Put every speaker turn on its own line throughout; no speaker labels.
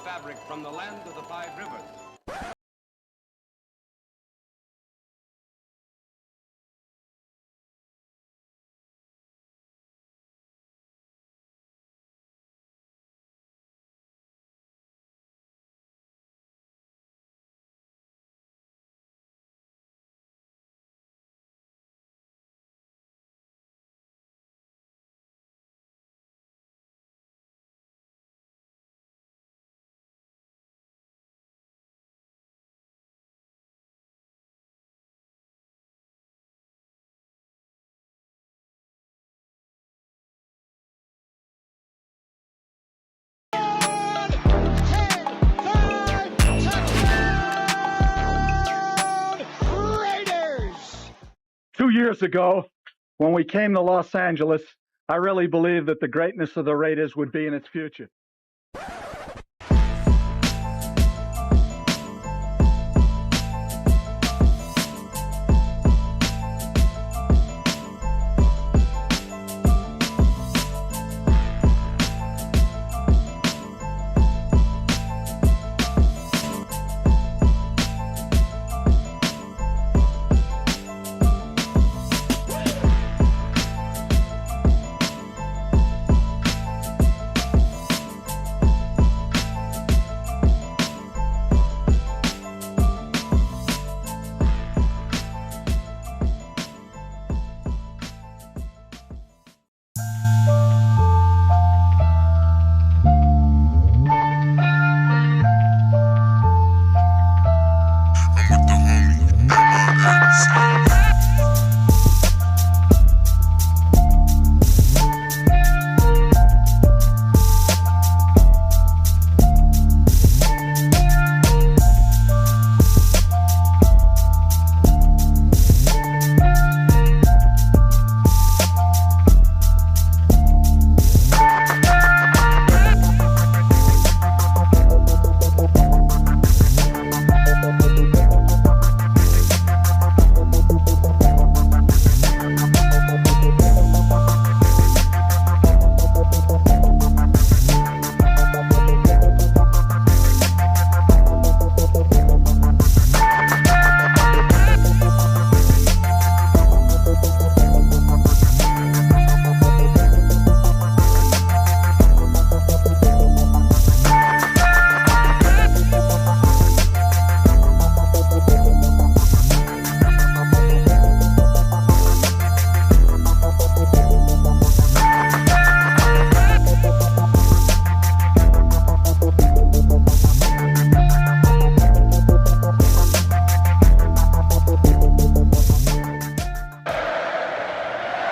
fabric from the land of the five rivers.
Two years ago, when we came to Los Angeles, I really believed that the greatness of the Raiders would be in its future.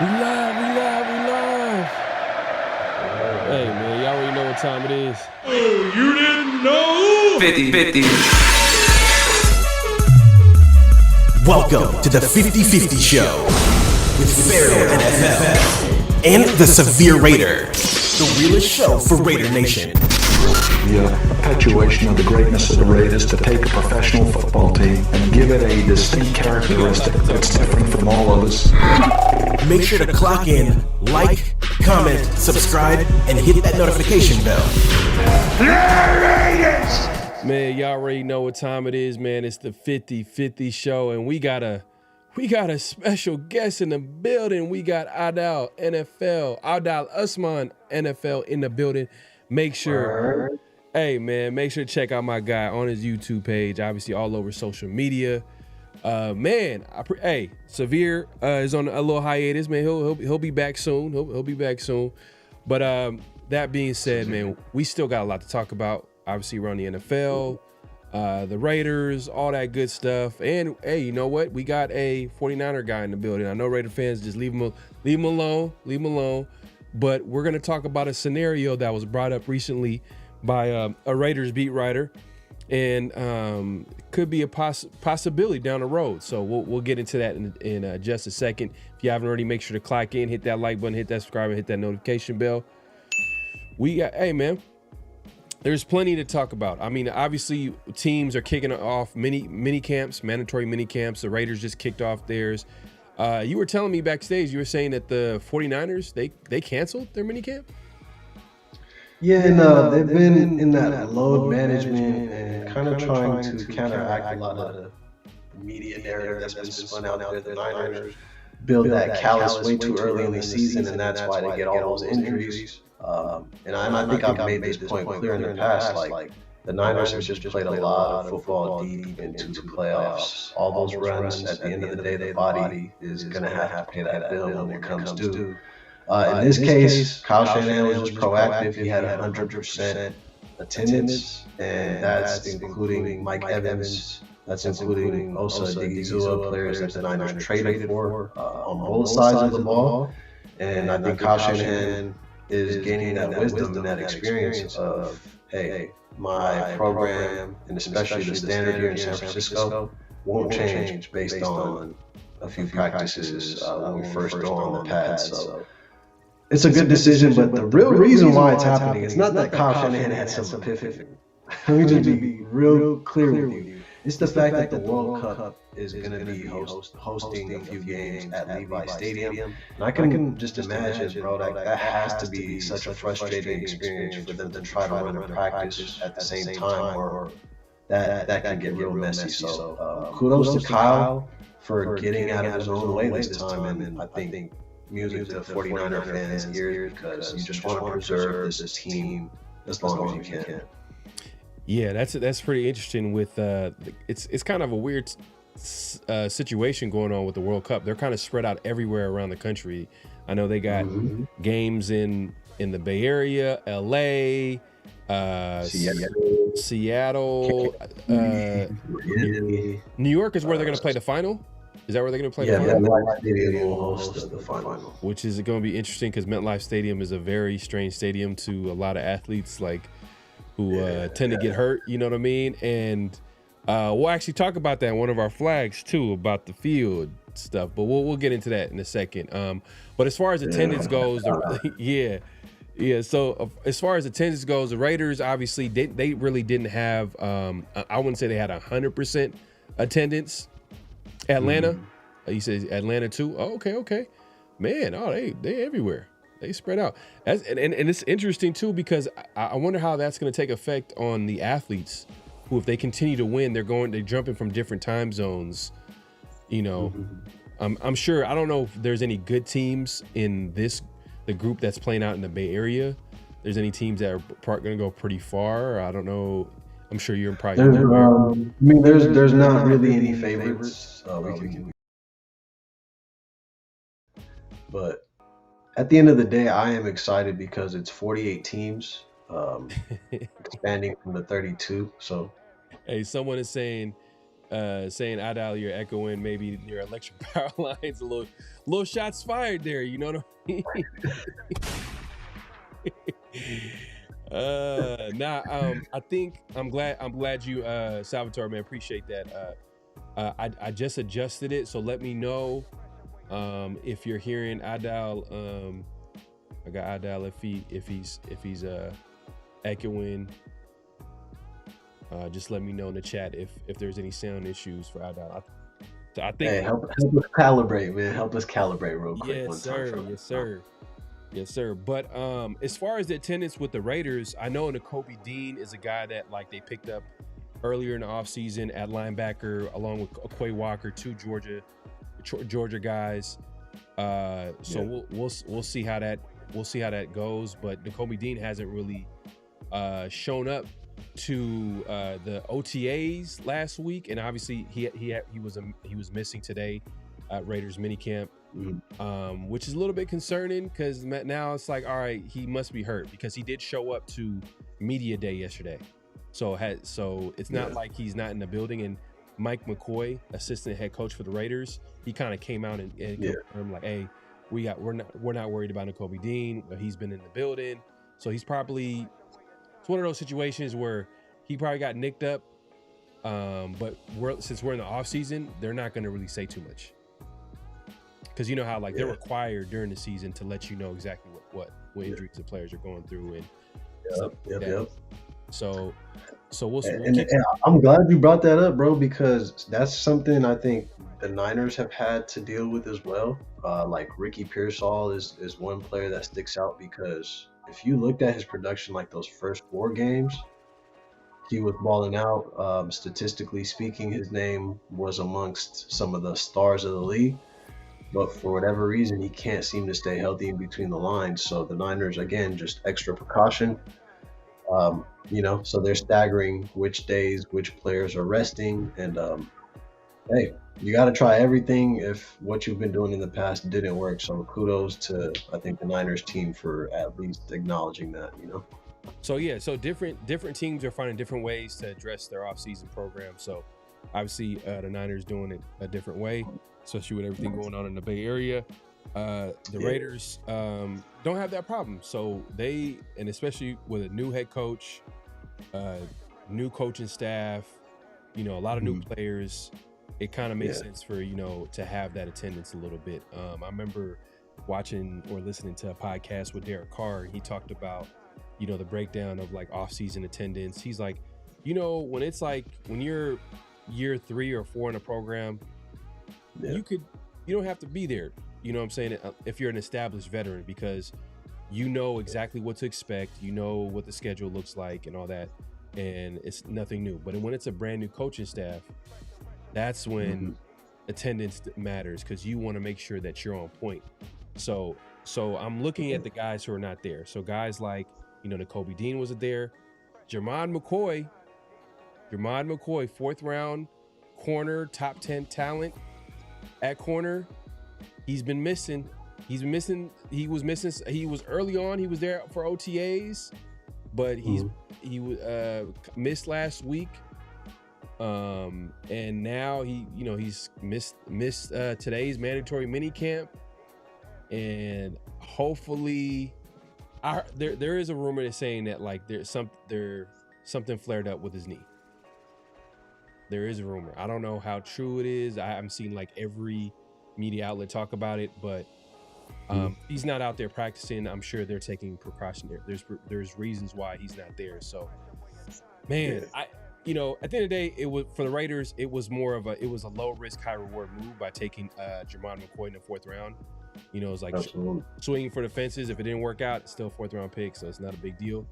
We live. Hey, man, y'all already know what time it is.
Oh, you didn't know?
50-50.
Welcome to the 50-50 Show with PharoahNFL and the Severe Raider, the realest show for Raider Nation.
The perpetuation of the greatness of the Raiders to take a professional football team and give it a distinct characteristic that's different from all others.
Make sure to clock in, like, comment, subscribe, and hit that notification bell.
Man, y'all already know what time it is, man. It's the 50-50 Show, and we got a special guest in the building. We got Adal Usman NFL in the building. Make sure to check out my guy on his YouTube page, obviously all over social media. Severe is on a little hiatus, man. He'll be back soon. He'll be back soon. But that being said, man, we still got a lot to talk about. Obviously around the NFL, the Raiders, all that good stuff. And hey, you know what? We got a 49er guy in the building. I know Raider fans just leave him alone. But we're gonna talk about a scenario that was brought up recently by a Raiders beat writer, and could be a possibility down the road. So we'll get into that in just a second. If you haven't already, make sure to clock in, hit that like button, hit that subscribe, and hit that notification bell. There's plenty to talk about. I mean, obviously teams are kicking off mini camps, mandatory mini camps. The Raiders just kicked off theirs. You were telling me backstage, you were saying that the 49ers, they canceled their mini camp?
Yeah, no, they've been in that load management and kind of trying to counteract a lot of the media narrative that's been spun out there. The Niners build that callous way too early in the season, and that's why they get all those injuries. And I think I've made this point clear in the past. Like the Niners have just played a lot of football deep into the playoffs. All those runs, at the end of the day, the body is going to have to pay that bill when it comes due. In this case, Kyle Shanahan was just proactive. He had 100% attendance, and that's including Mike Evans. That's including also Digizua, players that the Niners traded for on both sides of the ball. And I think Kyle Shanahan is gaining that wisdom and that experience of, hey, my program, and especially the standard here in San Francisco, won't change based on a few practices when we first go on the pad. So it's a good decision, but the real reason why it's happening, it's not that Kyle Shanahan had some epiphany. Let me just be real clear with you. It's the fact that the World Cup is going to be hosting a few games at Levi Stadium. And I can just imagine, bro, that has to be such a frustrating experience for them to try to run a practice at the same time, or that can get real messy. So kudos to Kyle for getting out of his own way this time, and I think music to 49er fans' ears, because you just want to preserve this team as long as you can.
Yeah, that's pretty interesting. With it's kind of a weird situation going on with the World Cup. They're kind of spread out everywhere around the country. I know they got games in the Bay Area, LA, Seattle, New York is where they're going to play the final. Is that where they're going to play the final?
MetLife Stadium will host the final.
Which is going to be interesting because MetLife Stadium is a very strange stadium to a lot of athletes, who tend to get hurt, you know what I mean? And we'll actually talk about that in one of our flags too, about the field stuff, but we'll get into that in a second. But as far as attendance goes, so as far as attendance goes, the Raiders obviously they really didn't have, I wouldn't say they had 100% attendance. Atlanta, you said Atlanta too? Oh, okay. Man, they everywhere. They spread out. And it's interesting too, because I wonder how that's going to take effect on the athletes who, if they continue to win, they're jumping from different time zones. You know, I'm sure, I don't know if there's any good teams in the group that's playing out in the Bay Area. There's any teams that are going to go pretty far. I don't know. I'm sure you're probably.
There's not really any favorites. But at the end of the day, I am excited because it's 48 teams, expanding from the 32. So,
hey, someone is saying Adal, you're echoing maybe your electric power lines. A little shots fired there. You know what I mean? I think I'm glad you, Salvatore, man, appreciate that. I just adjusted it, so let me know. If you're hearing Adal, I got Adal if he's echoing. Just let me know in the chat if there's any sound issues for Adal. I think.
Hey, help us calibrate, man. Help us calibrate real quick.
Yes, sir. But as far as the attendance with the Raiders, I know Nakobe Dean is a guy that they picked up earlier in the offseason at linebacker, along with Quay Walker, two Georgia guys. So we'll see how that goes. But Nakobe Dean hasn't really shown up to the OTAs last week, and obviously he was missing today at Raiders minicamp, which is a little bit concerning because now it's like, all right, he must be hurt because he did show up to media day yesterday. So it's not like he's not in the building. And Mike McCoy, assistant head coach for the Raiders, he kind of came out and confirmed, like, hey, we're not worried about Nakobe Dean, but he's been in the building. So it's one of those situations where he probably got nicked up. But since we're in the off season, they're not going to really say too much. Because you know how they're required during the season to let you know exactly what injuries the players are going through and So we'll
and I'm glad you brought that up, bro, because that's something I think the Niners have had to deal with as well. Like Ricky Pearsall is one player that sticks out because if you looked at his production like those first 4 games, he was balling out. Statistically speaking, his name was amongst some of the stars of the league. But for whatever reason, he can't seem to stay healthy in between the lines. So the Niners, again, just extra precaution. So they're staggering which days, which players are resting. And hey, you got to try everything if what you've been doing in the past didn't work. So kudos to, I think, the Niners team for at least acknowledging that,
So different teams are finding different ways to address their offseason program. So obviously the Niners doing it a different way, especially with everything going on in the Bay Area. The Raiders don't have that problem. So and especially with a new head coach, new coaching staff, a lot of new players, it kind of makes sense for, to have that attendance a little bit. I remember watching or listening to a podcast with Derek Carr, and he talked about, the breakdown of like off-season attendance. He's like, when it's like when you're year 3 or 4 in a program, you don't have to be there. You know what I'm saying? If you're an established veteran, because you know exactly what to expect, what the schedule looks like and all that, and it's nothing new. But when it's a brand new coaching staff, that's when attendance matters, because you want to make sure that you're on point. So I'm looking at the guys who are not there. So guys like, Nakobe Dean wasn't there. Jermon McCoy, 4th round corner, top 10 talent at corner. He's been missing. He was early on. He was there for OTAs, but he missed last week. And now he's missed today's mandatory minicamp, and hopefully there is a rumor that's saying that like there's something flared up with his knee. There is a rumor. I don't know how true it is. I haven't seen like every media outlet talk about it, but he's not out there practicing. I'm sure they're taking precaution there. There's reasons why he's not there. So, man, at the end of the day, it was for the Raiders. It was a low risk, high reward move by taking Jermon McCoy in the 4th round. It was like swinging for the fences. If it didn't work out, it's still a 4th round pick, so it's not a big deal.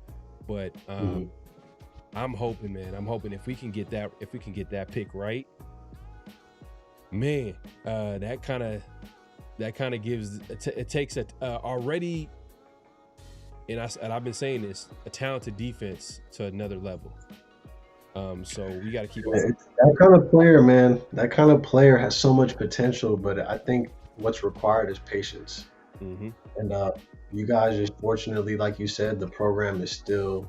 But I'm hoping, man. If we can get that pick right, man, that kind of gives it takes already, and I've been saying this, a talented defense to another level. So we got to keep
that kind of player, man. That kind of player has so much potential, but I think what's required is patience. And you guys, just fortunately, like you said, the program is still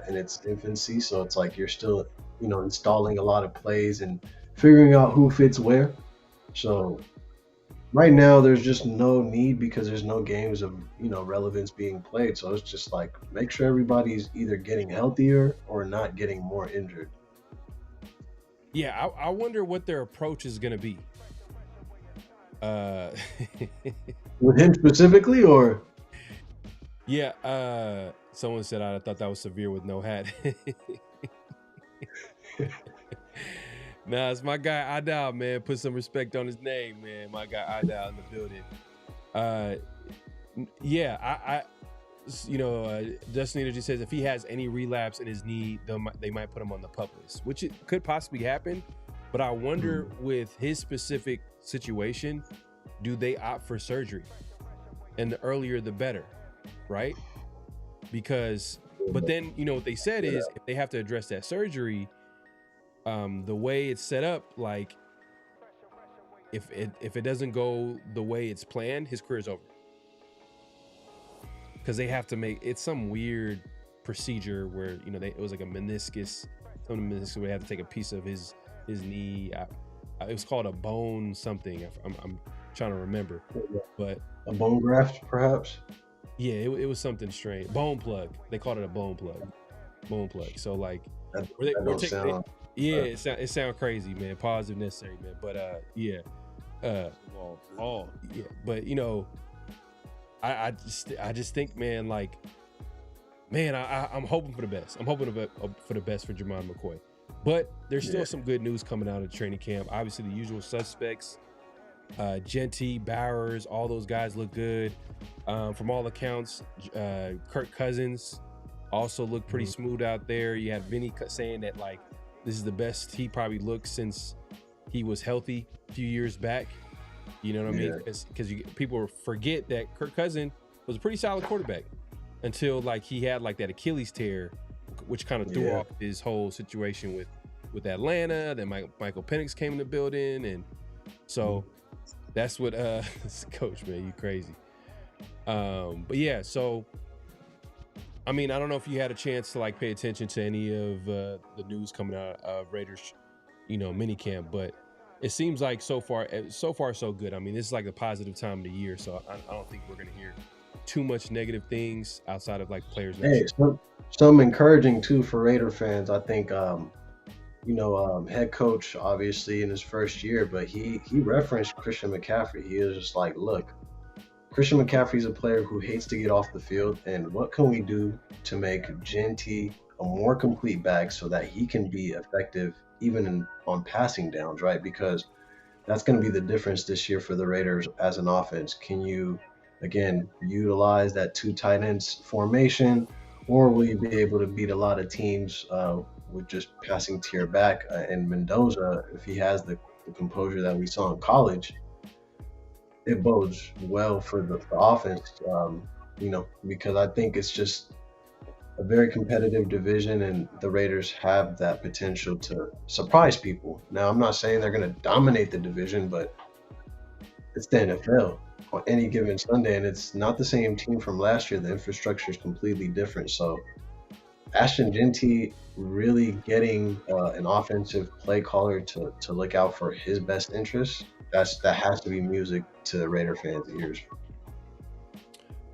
in its infancy, so it's like you're still, installing a lot of plays and figuring out who fits where. So right now, there's just no need, because there's no games of relevance being played. So it's just like make sure everybody's either getting healthier or not getting more injured.
Yeah, I wonder what their approach is going to be.
With him specifically, or?
Yeah, someone said I thought that was severe with no hat. Nah, it's my guy Adal, man. Put some respect on his name, man. My guy Adal in the building. Justin Energy says if he has any relapse in his knee, they might put him on the PUP list, which it could possibly happen. But I wonder with his specific situation, do they opt for surgery? And the earlier, the better, right? But then, what they said is if they have to address that surgery, the way it's set up, like if it doesn't go the way it's planned, his career's over. Because they have to it's some weird procedure where it was like a meniscus. Where they have to take a piece of his knee. It was called a bone something. I'm trying to remember, but
a bone graft, perhaps.
Yeah, it was something strange. Bone plug. They called it a bone plug. So like, it sounds crazy, man. Positive, necessary, man. But But I just think, man, like, man, I'm hoping for the best. I'm hoping for the best for Jermon McCoy. But there's still some good news coming out of training camp. Obviously, the usual suspects. Genty, Bowers, all those guys look good. From all accounts, Kirk Cousins also looked pretty smooth out there. You had Vinny saying that like this is the best he probably looked since he was healthy a few years back. You know what I mean? Because people forget that Kirk Cousins was a pretty solid quarterback until like he had like that Achilles tear, which kind of threw off his whole situation with Atlanta. Then Michael Penix came in the building, and so that's what coach, man, you crazy. But yeah, so I mean, I don't know if you had a chance to like pay attention to any of the news coming out of Raiders, minicamp, but it seems like so far so good. I mean, this is like a positive time of the year, so I don't think we're gonna hear too much negative things outside of like players.
Some encouraging too for Raider fans. I think head coach obviously in his first year, but he referenced Christian McCaffrey. He was just like, look, Christian McCaffrey's a player who hates to get off the field, and what can we do to make Genty a more complete back so that he can be effective even on passing downs, right? Because that's going to be the difference this year for the Raiders as an offense. Can you, again, utilize that 2 tight ends formation, or will you be able to beat a lot of teams with just passing to your back? And Mendoza, if he has the composure that we saw in college, it bodes well for the offense, because I think it's just a very competitive division, and the Raiders have that potential to surprise people. Now, I'm not saying they're going to dominate the division, but it's the NFL on any given Sunday, and it's not the same team from last year. The infrastructure is completely different. So Ashton Genty really getting an offensive play caller to look out for his best interests, that has to be music to Raider fans' ears.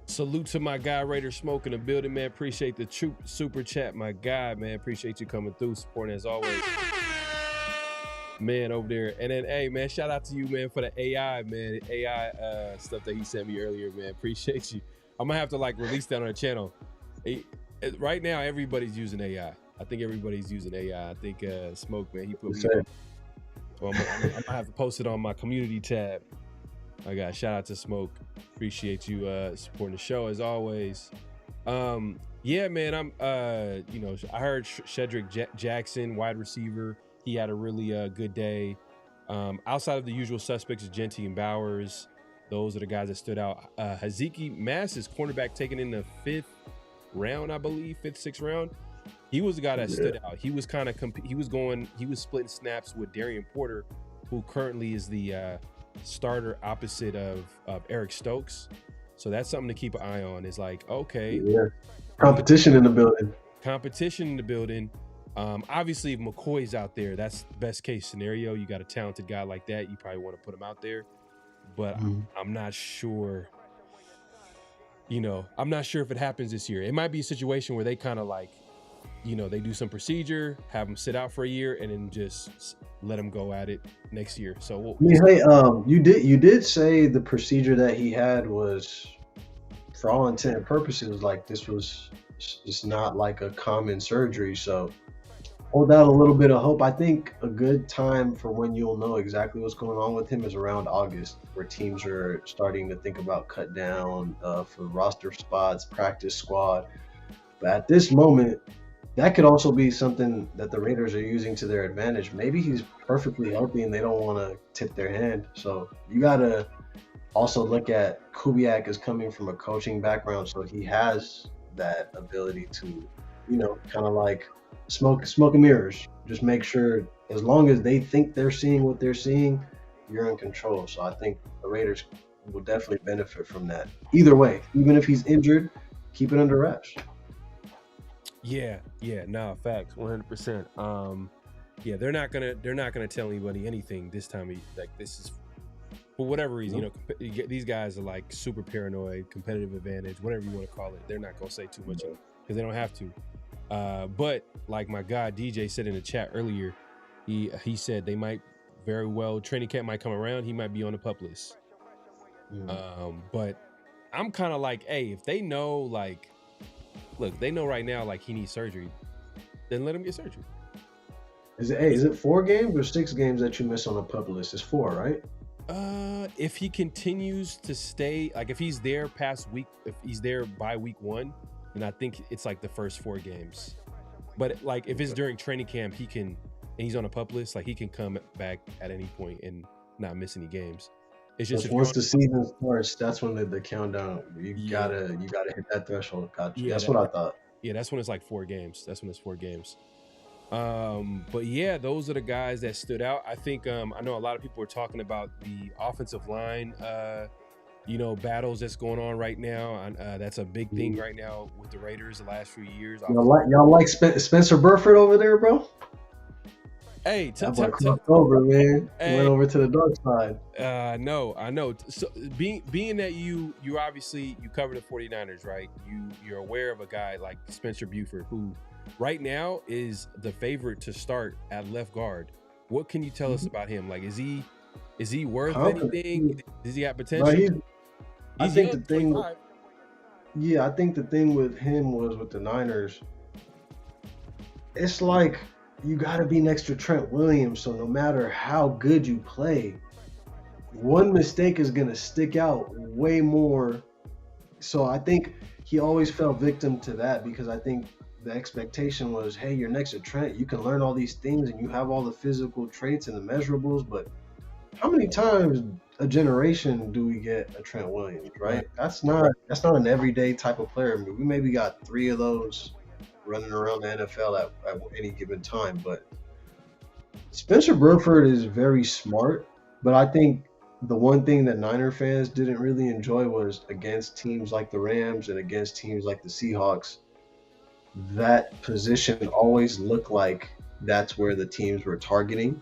Salute to my guy Raider Smoke in the building, man. Appreciate the super chat, my guy, man. Appreciate you coming through, supporting as always, man, over there. And then, hey, man, shout out to you, man, for the AI, man, AI stuff that he sent me earlier, man. Appreciate you. I'm gonna have to like release that on the channel. Right now, everybody's using AI. I think everybody's using AI. I think Smoke, man, he put me on. So I'm gonna have to post it on my community tab. I got shout out to Smoke. Appreciate you supporting the show as always. Yeah, man, I heard Shedrick Jackson, wide receiver. He had a really good day. Outside of the usual suspects, Genty and Bowers, those are the guys that stood out. Haziki Mass is cornerback taken in the 5th round, I believe, 5th, 6th round. He was the guy that stood out. He was kind of he was splitting snaps with Darian Porter, who currently is the starter opposite of Eric Stokes. So that's something to keep an eye on. Is like, okay,
competition in the building.
Obviously, if McCoy's out there, that's best case scenario. You got a talented guy like that, you probably want to put him out there. But I'm not sure. I'm not sure if it happens this year. It might be a situation where they kind of like, they do some procedure, have him sit out for a year, and then just let him go at it next year. So
you did say the procedure that he had was, for all intent and purposes, like this was just not like a common surgery. So hold out a little bit of hope. I think a good time for when you'll know exactly what's going on with him is around August, where teams are starting to think about cut down for roster spots, practice squad. But at this moment, that could also be something that the Raiders are using to their advantage. Maybe he's perfectly healthy and they don't want to tip their hand. So you got to also look at Kubiak is coming from a coaching background, so he has that ability to, kind of like smoke and mirrors. Just make sure, as long as they think they're seeing what they're seeing, you're in control. So I think the Raiders will definitely benefit from that. Either way, even if he's injured, keep it under wraps.
Yeah, facts, 100%. They're not gonna tell anybody anything this time. Like, this is for whatever reason. These guys are like super paranoid, competitive advantage, whatever you want to call it. They're not gonna say too much because they don't have to. But like my guy DJ said in the chat earlier, he said they might very well, training camp might come around, he might be on the PUP list. But I'm kind of like, hey, if they know, like, look, they know right now, like, he needs surgery, then let him get surgery.
Is it 4 games or 6 games that you miss on the PUP list? It's 4, right?
If he continues to stay, like if he's there past week, if he's there by week 1, then I think it's like the first 4 games. But like if it's during training camp, he can, and he's on a PUP list, like he can come back at any point and not miss any games. It's just
once the season starts, that's when the countdown. You gotta hit that threshold. Gotcha.
Yeah,
that's what I thought.
Yeah, that's when it's like 4 games. That's when it's 4 games. But yeah, those are the guys that stood out. I think I know a lot of people are talking about the offensive line battles that's going on right now. That's a big thing right now with the Raiders the last few years.
Y'all like Spencer Burford over there, bro?
Hey,
over, man. Hey. Went over to the dark side.
I know. So being that you obviously you cover the 49ers, right? You're aware of a guy like Spencer Burford, who right now is the favorite to start at left guard. What can you tell us about him? Like, is he worth anything? Does he have potential?
I think the thing with him was with the Niners, it's like you got to be next to Trent Williams. So no matter how good you play, one mistake is going to stick out way more. So I think he always fell victim to that, because I think the expectation was, hey, you're next to Trent. You can learn all these things and you have all the physical traits and the measurables. But how many times a generation do we get a Trent Williams, right? That's not an everyday type of player. I mean, we maybe got 3 of those running around the NFL at any given time. But Spencer Burford is very smart. But I think the one thing that Niner fans didn't really enjoy was against teams like the Rams and against teams like the Seahawks, that position always looked like that's where the teams were targeting.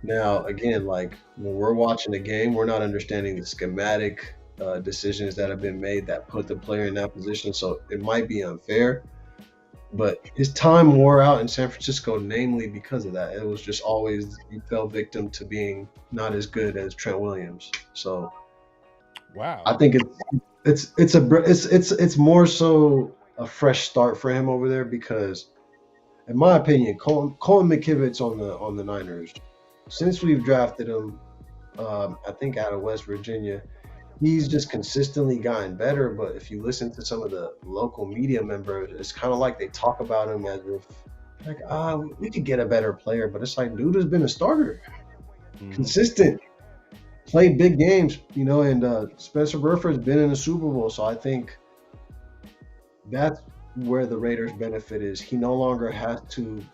Now, again, like when we're watching the game, we're not understanding the schematic decisions that have been made that put the player in that position. So it might be unfair, but his time wore out in San Francisco, namely because of that. It was just always, he fell victim to being not as good as Trent Williams. So,
wow,
I think it's more so a fresh start for him over there, because in my opinion, Colin McKivitz on the Niners, since we've drafted him, I think out of West Virginia, he's just consistently gotten better. But if you listen to some of the local media members, it's kind of like they talk about him as if like, we could get a better player. But it's like, dude has been a starter, consistent, played big games, and Spencer Burford's been in the Super Bowl. So I think that's where the Raiders' benefit is. He no longer has to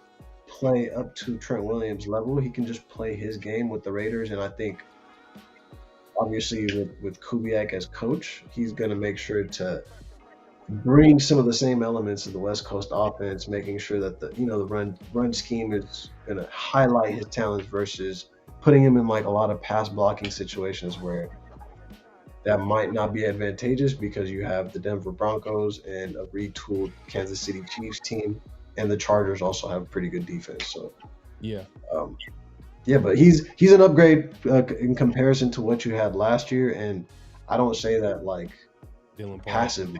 play up to Trent Williams' level. He can just play his game with the Raiders. And I think, obviously, with Kubiak as coach, he's going to make sure to bring some of the same elements of the West Coast offense, making sure that the run scheme is going to highlight his talents versus putting him in like a lot of pass blocking situations where that might not be advantageous, because you have the Denver Broncos and a retooled Kansas City Chiefs team, and the Chargers also have a pretty good defense. So but he's an upgrade in comparison to what you had last year, and I don't say that like passively.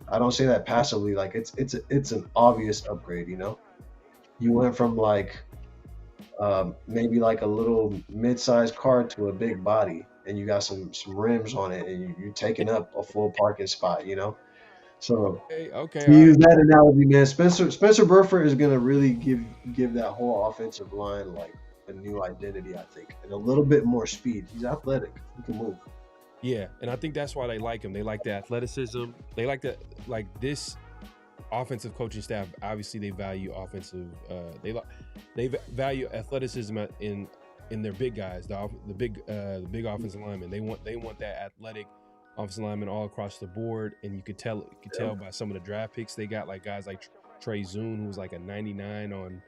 I don't say that passively. Like it's an obvious upgrade. You went from like maybe like a little mid-sized car to a big body, and you got some rims on it, and you're taking up a full parking spot, So
okay.
To use that analogy, man, Spencer Burford is gonna really give that whole offensive line like a new identity, I think, and a little bit more speed. He's athletic. He can move.
Yeah, and I think that's why they like him. They like the athleticism. They like this offensive coaching staff. Obviously, they value offensive. They value athleticism in their big guys, the big offensive linemen. They want that athletic offensive lineman all across the board, and you could tell by some of the draft picks they got, like guys like Trey Zune, who was like a 99 on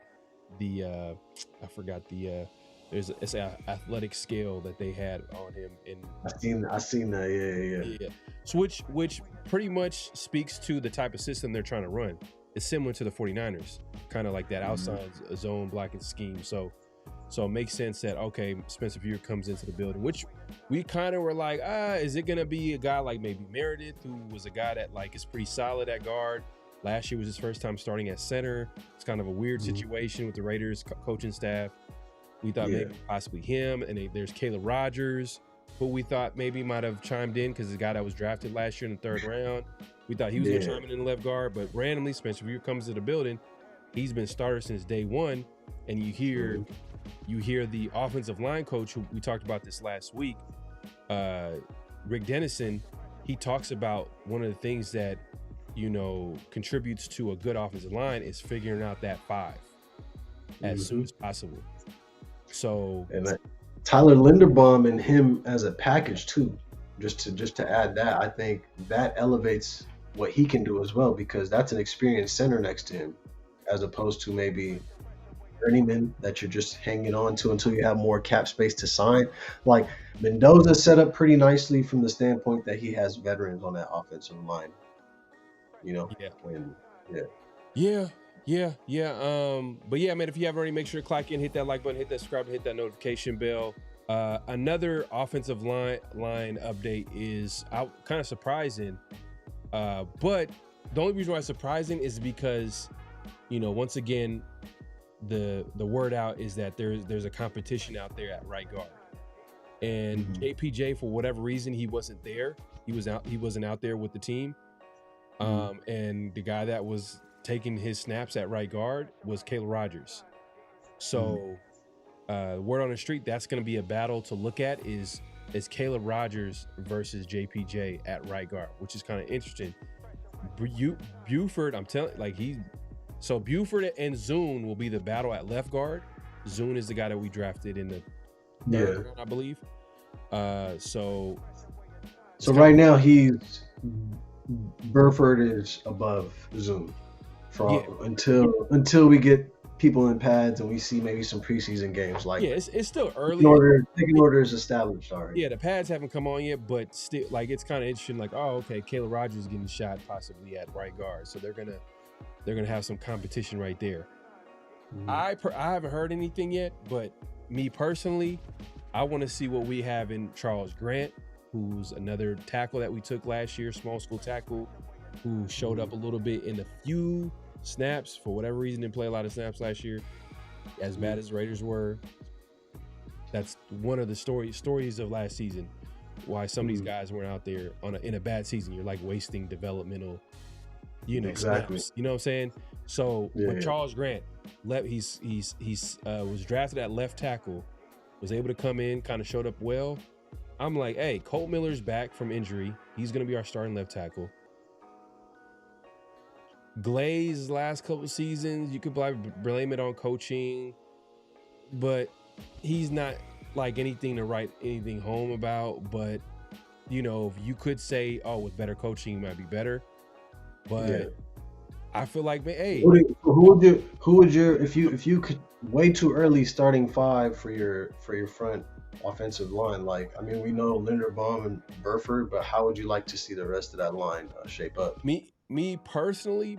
the I forgot the it's an athletic scale that they had on him. And
I seen that.
Yeah. So which pretty much speaks to the type of system they're trying to run. It's similar to the 49ers, kind of like that outside zone blocking scheme. So it makes sense that, okay, Spencer Burford comes into the building, which we kind of were like, is it going to be a guy like maybe Meredith, who was a guy that like is pretty solid at guard? Last year was his first time starting at center. It's kind of a weird situation with the Raiders coaching staff. We thought maybe possibly him, and there's Caleb Rogers, who we thought maybe might have chimed in because the guy that was drafted last year in the 3rd round. We thought he was going to chime in the left guard, but randomly Spencer Weir comes to the building. He's been starter since day one, and you hear the offensive line coach, who we talked about this last week, Rick Dennison. He talks about one of the things that contributes to a good offensive line is figuring out that 5 as soon as possible. So
and Tyler Linderbaum and him as a package too. Just to add that, I think that elevates what he can do as well, because that's an experienced center next to him, as opposed to maybe journeyman that you're just hanging on to until you have more cap space to sign. Like Mendoza set up pretty nicely from the standpoint that he has veterans on that offensive line.
But yeah, man, if you haven't already, make sure to clock in, hit that like button, hit that subscribe, hit that notification bell. Another offensive line update is kind of surprising, but the only reason why it's surprising is because once again the word out is that there's a competition out there at right guard, and JPJ, for whatever reason, he wasn't there. He wasn't out there with the team. And the guy that was taking his snaps at right guard was Caleb Rogers. So word on the street, that's going to be a battle to look at is Caleb Rogers versus JPJ at right guard, which is kind of interesting. Buford, I'm telling, so Buford and Zune will be the battle at left guard. Zune is the guy that we drafted in the 3rd round, I believe. So
right now Burford is above Zoom until we get people in pads and we see maybe some preseason games.
It's still early.
Picking order is established already.
Yeah, the pads haven't come on yet, but still, it's kind of interesting. Okay, Caleb Rogers is getting a shot possibly at right guard, so they're gonna have some competition right there. I haven't heard anything yet, but me personally, I want to see what we have in Charles Grant, who's another tackle that we took last year, small school tackle, who showed up a little bit in a few snaps. For whatever reason, didn't play a lot of snaps last year, as bad as the Raiders were. That's one of the stories of last season, why some of these guys weren't out there in a bad season. You're wasting developmental,
exactly.
snaps. You know what I'm saying? So with Charles Grant, he's was drafted at left tackle, was able to come in, kind of showed up well. I'm like, hey, Colt Miller's back from injury. He's going to be our starting left tackle. Glaze's last couple seasons, you could blame it on coaching, but he's not anything to write anything home about. But, you could say, with better coaching, he might be better. But I feel like, man, hey.
Who would your if you could way too early starting 5 for your front offensive line? We know Linderbaum and Burford, but how would you like to see the rest of that line shape up?
Me personally,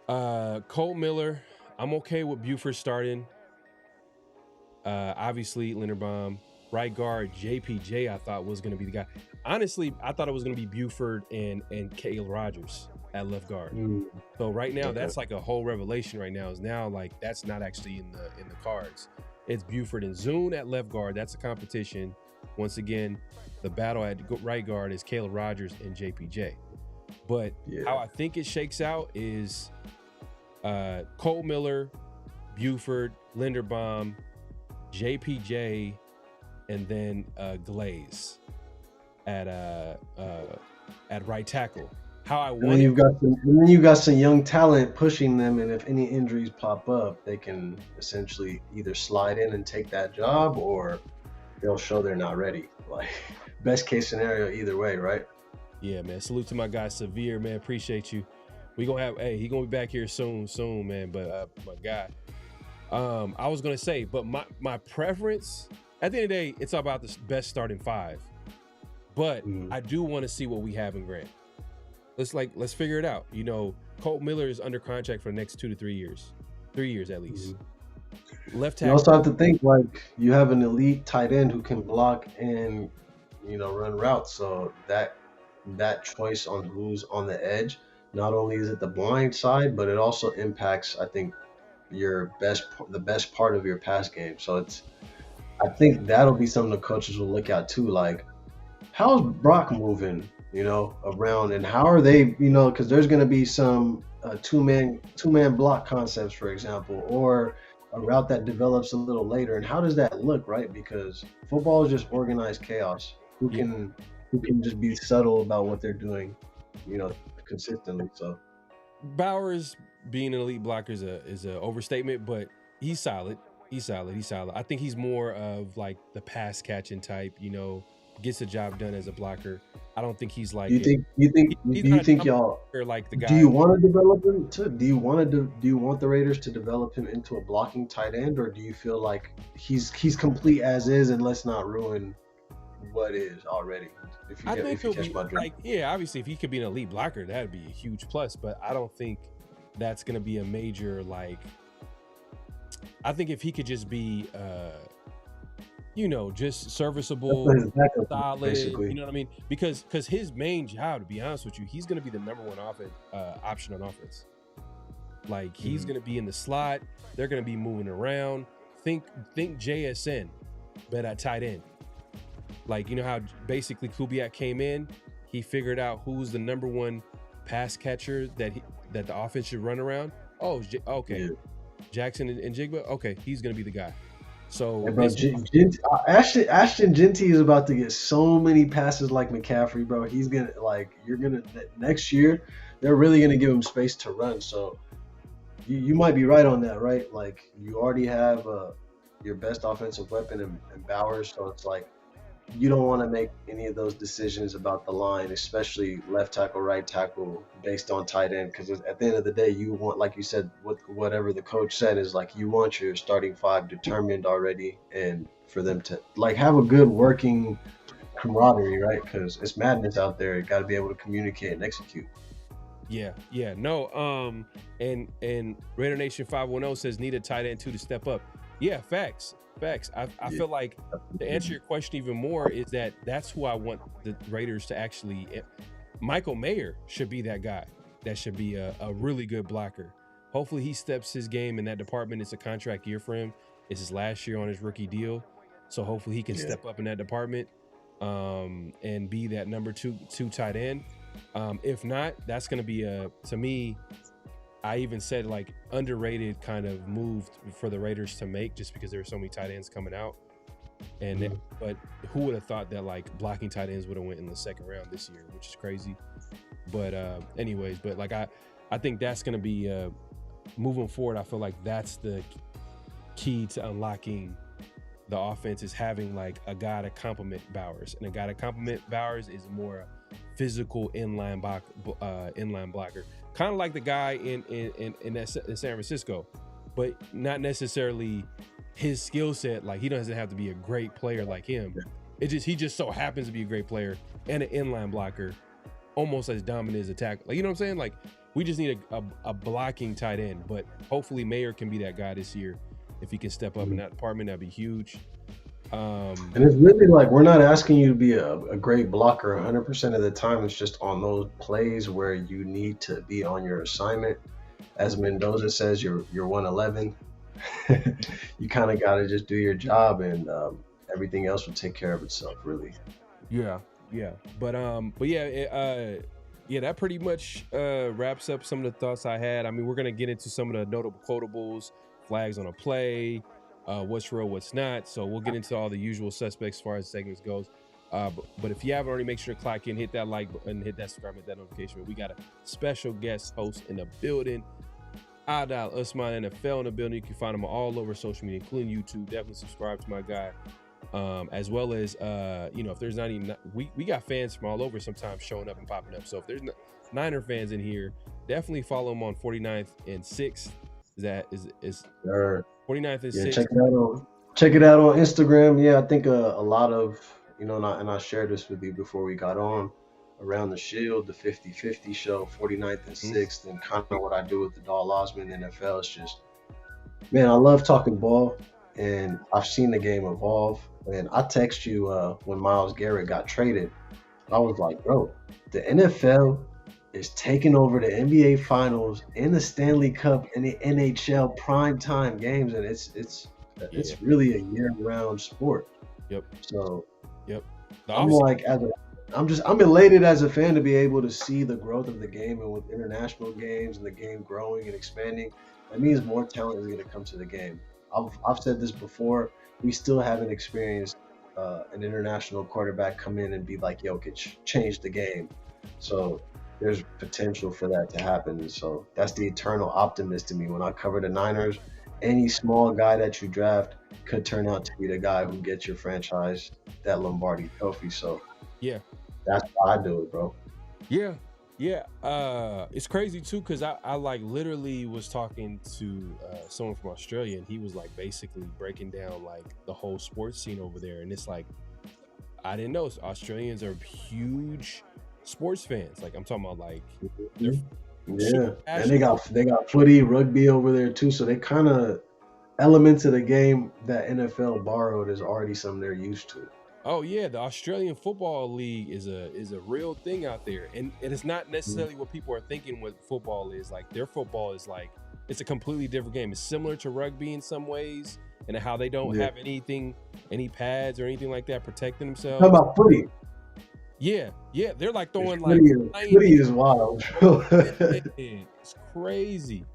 Colt Miller, I'm okay with Buford starting. Obviously Linderbaum. Right guard, JPJ, I thought was going to be the guy. Honestly, I thought it was going to be Buford and Caleb Rogers at left guard. So right now, that's a whole revelation right now. Is now that's not actually in the cards. It's Buford and Zune at left guard. That's a competition. Once again, the battle at right guard is Caleb Rogers and JPJ. But how I think it shakes out is Colt Miller, Buford, Linderbaum, JPJ, and then Glaze at right tackle. How I want.
And then you've got some young talent pushing them, and if any injuries pop up, they can essentially either slide in and take that job, or they'll show they're not ready. Best case scenario either way, right?
Yeah, man. Salute to my guy Severe, man. Appreciate you. We gonna have he gonna be back here soon, man. But my guy, I was gonna say, but my preference at the end of the day, it's all about the best starting 5. But I do want to see what we have in Grant. Let's figure it out. Colt Miller is under contract for the next 2 to 3 years. 3 years at least. Left tackle.
You also have to think you have an elite tight end who can block and run routes. So that choice on who's on the edge, not only is it the blind side, but it also impacts, I think, the best part of your pass game. So I think that'll be something the coaches will look at too. Like, how's Brock moving, around, and how are they, because there's going to be some two-man block concepts, for example, or a route that develops a little later. And how does that look, right? Because football is just organized chaos. Who can just be subtle about what they're doing, consistently. So
Bowers being an elite blocker is a overstatement, but he's solid. He's solid. I think he's more of like the pass catching type, gets the job done as a blocker. I don't think he's like.
Do you think y'all
or like the guy?
Do you want to develop him do you want the Raiders to develop him into a blocking tight end, or do you feel like he's complete as is, and let's not ruin what is already?
I think he'll be like, obviously if he could be an elite blocker, that'd be a huge plus, but I don't think that's going to be a major, like, I think if he could just be, just serviceable, solid,
basically.
You know what I mean? Because his main job, to be honest with you, he's going to be the number one option on offense. Like, he's going to be in the slot. They're going to be moving around. Think JSN, but at tight end. Like, how basically Kubiak came in, he figured out who's the number one pass catcher that the offense should run around. Oh, okay. Yeah. Jackson and Jigba, okay, he's going to be the guy. So
Ashton Genty is about to get so many passes like McCaffrey, bro. He's going to, next year, they're really going to give him space to run. So you might be right on that, right? Like, you already have your best offensive weapon in Bowers, so it's like, you don't want to make any of those decisions about the line, especially left tackle, right tackle, based on tight end. Because at the end of the day, you want, like you said, whatever the coach said is like, you want your starting five determined already, and for them to have a good working camaraderie, right? Because it's madness out there. You got to be able to communicate and execute.
Yeah, no. And Raider Nation 510 says need a tight end too to step up. Yeah, facts. I feel like to answer your question even more is that's who I want the Raiders to actually. Michael Mayer should be that guy. That should be a really good blocker. Hopefully he steps his game in that department. It's a contract year for him. It's his last year on his rookie deal, so hopefully he can step up in that department and be that number two tight end. If not, that's going to be to me. I even said like underrated kind of move for the Raiders to make, just because there were so many tight ends coming out. And but who would have thought that like blocking tight ends would have went in the second round this year, which is crazy. But anyways, but like I think that's going to be moving forward. I feel like that's the key to unlocking the offense, is having like a guy to complement Bowers, and a guy to complement Bowers is more physical inline blocker. Kind of like the guy in San Francisco, but not necessarily his skill set. Like, he doesn't have to be a great player like him. He just so happens to be a great player and an inline blocker, almost as dominant as a tackle. Like, you know what I'm saying? Like, we just need a blocking tight end. But hopefully Mayer can be that guy this year. If he can step up in that department, that'd be huge.
And it's really like, we're not asking you to be a great blocker 100% of the time. It's just on those plays where you need to be on your assignment. As Mendoza says, you're 111. You kind of got to just do your job, and everything else will take care of itself, really.
Yeah. But that pretty much wraps up some of the thoughts I had. I mean, we're gonna get into some of the notable quotables, flags on a play, what's real, what's not. So we'll get into all the usual suspects as far as segments goes. But if you haven't already, make sure to clock in, hit that like button, hit that subscribe, hit that notification. We got a special guest host in the building, Adal Usman NFL in the building. You can find him all over social media, including YouTube. Definitely subscribe to my guy. As well as, if there's not even, we got fans from all over sometimes showing up and popping up. So if there's Niner fans in here, definitely follow him on 49th and 6th. Is
sure.
49th and 6th.
Check it out on Instagram. Yeah, I think a lot of, and I shared this with you before we got on, Around the Shield, the 50-50 show, 49th and 6th, and kind of what I do with the Adal Osman NFL. It's just, man, I love talking ball, and I've seen the game evolve. And I text you when Myles Garrett got traded. I was like, bro, the NFL is taking over the NBA Finals and the Stanley Cup and the NHL primetime games, and it's really a year-round sport.
Yep.
So
Yep.
I'm like, I'm elated as a fan to be able to see the growth of the game, and with international games and the game growing and expanding, that means more talent is going to come to the game. I've said this before. We still haven't experienced an international quarterback come in and be like Jokic, change the game. So there's potential for that to happen. And so that's the eternal optimist in me. When I cover the Niners, any small guy that you draft could turn out to be the guy who gets your franchise that Lombardi trophy. So
yeah,
that's why I do it, bro.
Yeah. It's crazy too, because I like literally was talking to someone from Australia, and he was like basically breaking down like the whole sports scene over there, and it's like I didn't know Australians are huge sports fans. Like I'm talking about like
and they got footy, rugby over there too. So they kind of elements of the game that NFL borrowed is already something they're used to.
Oh yeah, the Australian Football League is a real thing out there, and it's not necessarily what people are thinking what football is. Like their football is like it's a completely different game. It's similar to rugby in some ways, and how they don't have any pads or anything like that protecting themselves.
How about footy?
Yeah, they're like throwing
footy is wild.
It's crazy.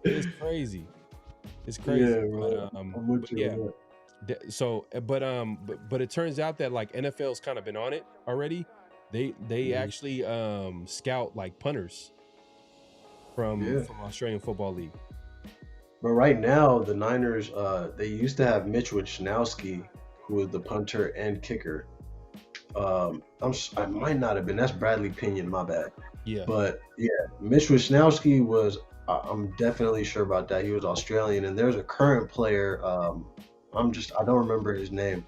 It's crazy.
Yeah,
So, but it turns out that like NFL's kind of been on it already. They actually scout like punters from Australian Football League.
But right now, the Niners, they used to have Mitch Wishnowsky, who was the punter and kicker. I might not have been. That's Bradley Pinion, my bad.
Yeah.
But yeah, Mitch Wishnowsky was. I'm definitely sure about that. He was Australian, and there's a current player. I don't remember his name,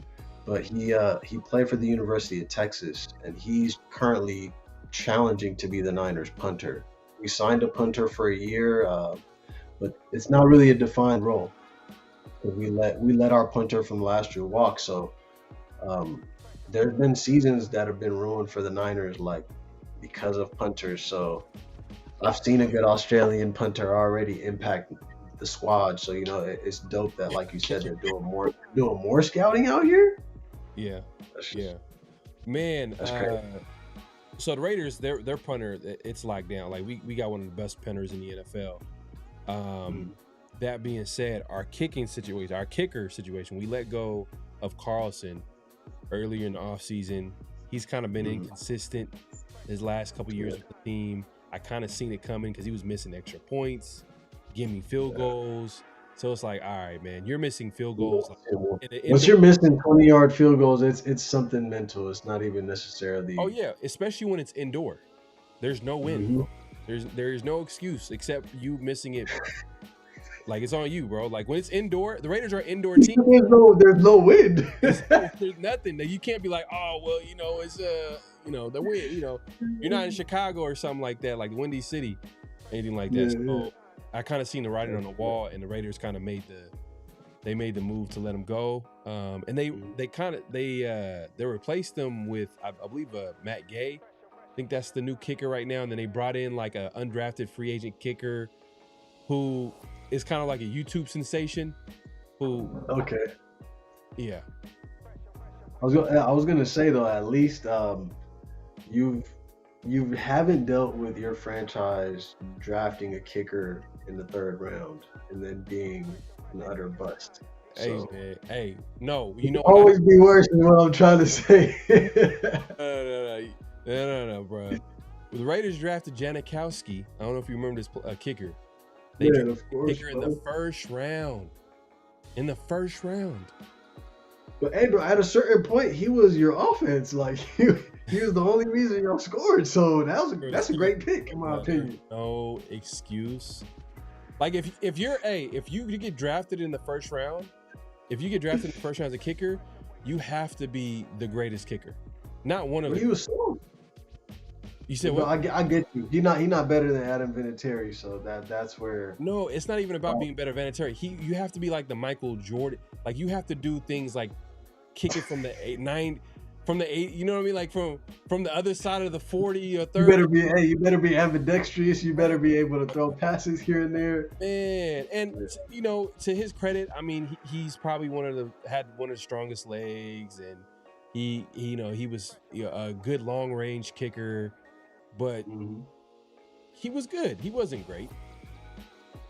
but he played for the University of Texas, and he's currently challenging to be the Niners punter. We signed a punter for a year, but it's not really a defined role. We let our punter from last year walk. So there's been seasons that have been ruined for the Niners, like because of punters. So I've seen a good Australian punter already impact the squad. So it's dope that, like you said, they're doing more scouting out here.
Yeah, man.
That's crazy.
So the Raiders, their punter, it's locked down. Like we got one of the best punters in the NFL. That being said, our kicker situation, we let go of Carlson earlier in the offseason. He's kind of been inconsistent his last couple years with the team. I kind of seen it coming because he was missing extra points, giving field goals. So it's like, all right, man, you're missing field goals.
Once you're missing 20-yard field goals, it's something mental. It's not even necessarily.
Oh yeah, especially when it's indoor. There's no wind. There's no excuse except you missing it. Like it's on you, bro. Like when it's indoor, the Raiders are an indoor team.
There's no wind.
There's nothing. You can't be like, oh well, it's the wind. You're not in Chicago or something like that, like Windy City, anything like that. So I kind of seen the writing on the wall, and the Raiders kind of made the move to let him go. And they replaced them with I believe Matt Gay. I think that's the new kicker right now. And then they brought in like a undrafted free agent kicker who is kind of like a YouTube sensation.
Okay.
Yeah.
I was gonna say though, at least you haven't dealt with your franchise drafting a kicker in the third round and then being an utter bust.
Hey,
so,
man. Hey, no,
always be worse than what I'm trying to say.
No, bro. The Raiders drafted Janikowski. I don't know if you remember this kicker. They drafted
of course,
kicker in the first round.
But hey, bro, at a certain point, he was your offense. Like he was the only reason y'all scored. So that's a great pick, in my opinion.
No excuse. Like if you get drafted in the first round, as a kicker, you have to be the greatest kicker. Not one of them.
He was slow.
You said
what?
what?
I get you. He's not better than Adam Vinatieri, so that's where.
No, it's not even about being better than Vinatieri. You have to be like the Michael Jordan. Like you have to do things like kick it from the 9. from the 8, you know what I mean? Like from the other side of the 40 or
You
30.
you better be ambidextrous. You better be able to throw passes here and there.
Man, and you know, to his credit, I mean, he's probably had one of the strongest legs, and he you know, he was a good long range kicker, but he was good. He wasn't great.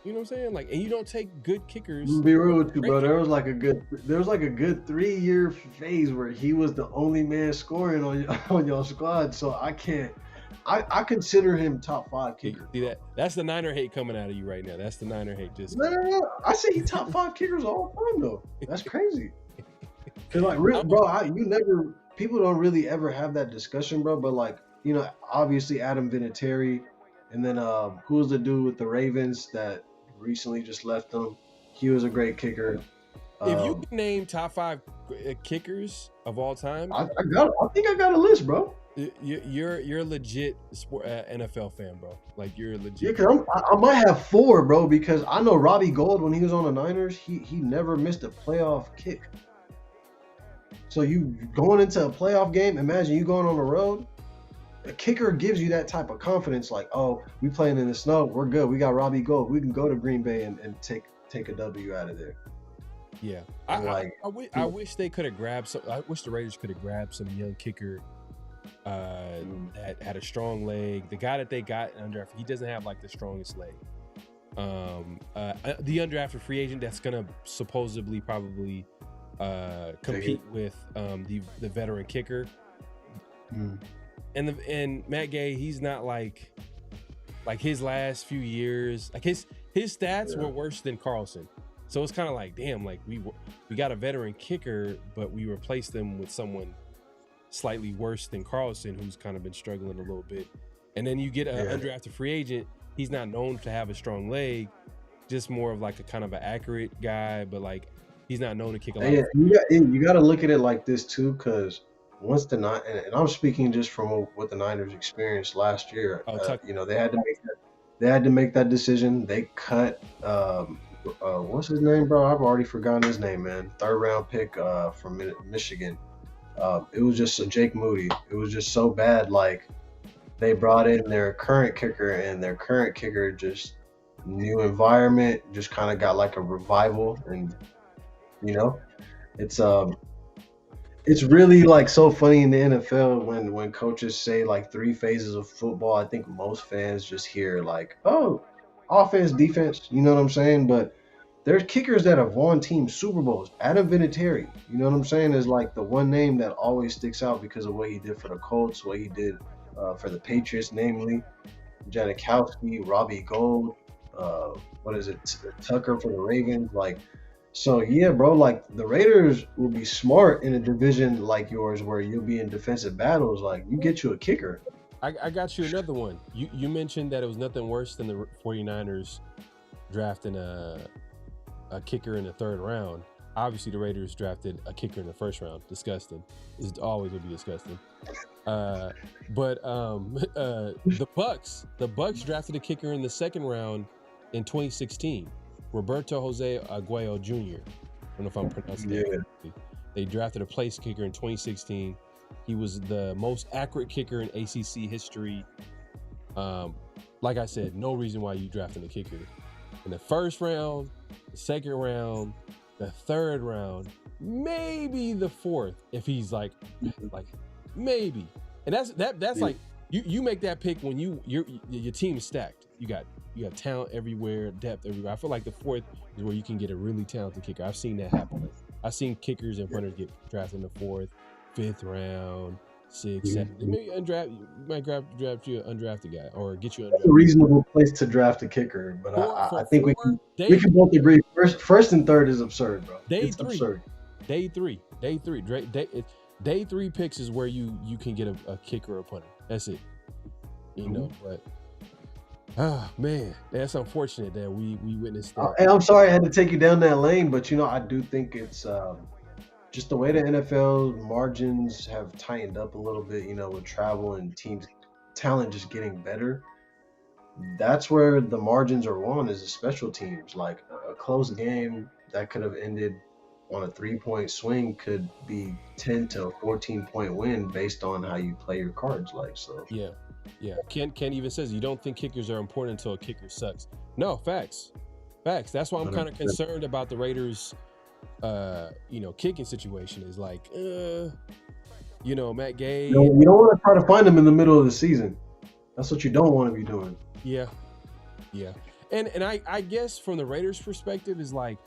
You know what I'm saying? Like, and you don't take good kickers.
Be real with you, bro. There was like a good 3-year phase where he was the only man scoring on your squad. So I consider him top 5 kicker.
See that? That's the Niner hate coming out of you right now. That's the Niner hate. Just
No. I say he top 5 kickers all the time though. That's crazy. Cause like, bro, people don't really ever have that discussion, bro. But like, you know, obviously Adam Vinatieri, and then who's the dude with the Ravens that recently just left them? He was a great kicker.
If you can name top 5 kickers of all time,
I think I got a list, bro.
You're a legit NFL fan, bro. Like, you're legit.
Yeah, cause I might have 4, bro, because I know Robbie Gould, when he was on the Niners, he never missed a playoff kick. So you going into a playoff game, imagine you going on the road. A kicker gives you that type of confidence, like, oh, we playing in the snow, we're good. We got Robbie Gould. We can go to Green Bay and take a W out of there.
Yeah, I wish they could have grabbed some. I wish the Raiders could have grabbed some young kicker that had a strong leg. The guy that they got undrafted, he doesn't have like the strongest leg. The undrafted free agent that's gonna supposedly probably compete with the veteran kicker. And Matt Gay, he's not like his last few years. Like his stats were worse than Carlson. So it's kind of like, damn, like we got a veteran kicker, but we replaced them with someone slightly worse than Carlson, who's kind of been struggling a little bit. And then you get an undrafted free agent. He's not known to have a strong leg, just more of like a kind of an accurate guy, but like he's not known to kick a lot.
You got to look at it like this too, because once the Niners, and I'm speaking just from what the Niners experienced last year, you know, they had to make that decision. They cut what's his name, bro? I've already forgotten his name, man. 3rd round pick from Michigan. It was just Jake Moody. It was just so bad. Like, they brought in their current kicker, and their current kicker just new environment, just kind of got like a revival, and you know, it's really like so funny in the NFL when coaches say like 3 phases of football. I think most fans just hear like, oh, offense, defense, you know what I'm saying? But there's kickers that have won team Super Bowls. Adam Vinatieri, you know what I'm saying, is like the one name that always sticks out because of what he did for the Colts, what he did for the Patriots, namely Janikowski, Robbie Gould, Tucker for the Ravens. Like, so yeah, bro, like the Raiders will be smart in a division like yours where you'll be in defensive battles. Like, you get you a kicker.
I got you another one. You mentioned that it was nothing worse than the 49ers drafting a kicker in the 3rd round. Obviously, the Raiders drafted a kicker in the 1st round. Disgusting. It always would be disgusting. But the Bucks drafted a kicker in the 2nd round in 2016. Roberto Jose Aguayo Jr. I don't know if I'm pronouncing that correctly. They drafted a place kicker in 2016. He was the most accurate kicker in ACC history. Like I said, no reason why you drafted a kicker in the 1st round, the 2nd round, the 3rd round, maybe the 4th if he's like maybe. And that's like you make that pick when your team is stacked. You got talent everywhere, depth everywhere. I feel like the 4th is where you can get a really talented kicker. I've seen that happen. I've seen kickers and punters get drafted in the 4th, 5th round, 6th, 7th. Maybe you might draft you an undrafted guy or get you
That's a reasonable place to draft a kicker, but I think we can both agree first and 3rd is absurd, bro. It's absurd.
Day three. Day 3 picks is where you can get a kicker or a punter. That's it. You know, but man, that's unfortunate that we witnessed that.
And I'm sorry I had to take you down that lane, but you know, I do think it's just the way the NFL margins have tightened up a little bit, you know, with travel and teams talent just getting better. That's where the margins are won, is the special teams. Like a close game that could have ended on a 3-point swing could be 10 to 14-point win based on how you play your cards. Like, so
Yeah. Ken even says you don't think kickers are important until a kicker sucks. No, facts. That's why I'm kind of concerned about the Raiders, kicking situation. Is like, Matt Gay.
You don't want to try to find them in the middle of the season. That's what you don't want to be doing.
Yeah. And I guess from the Raiders' perspective is like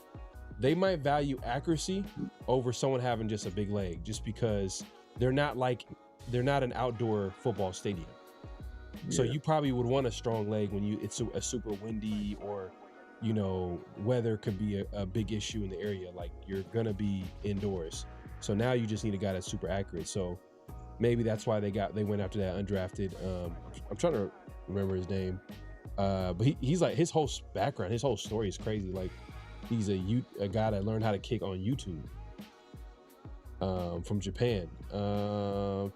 they might value accuracy over someone having just a big leg, just because they're not an outdoor football stadium. So you probably would want a strong leg when it's a super windy or, weather could be a big issue in the area. Like you're going to be indoors. So now you just need a guy that's super accurate. So maybe that's why they went after that undrafted. I'm trying to remember his name. But he's like, his whole background, his whole story is crazy. Like he's a guy that learned how to kick on YouTube from Japan. I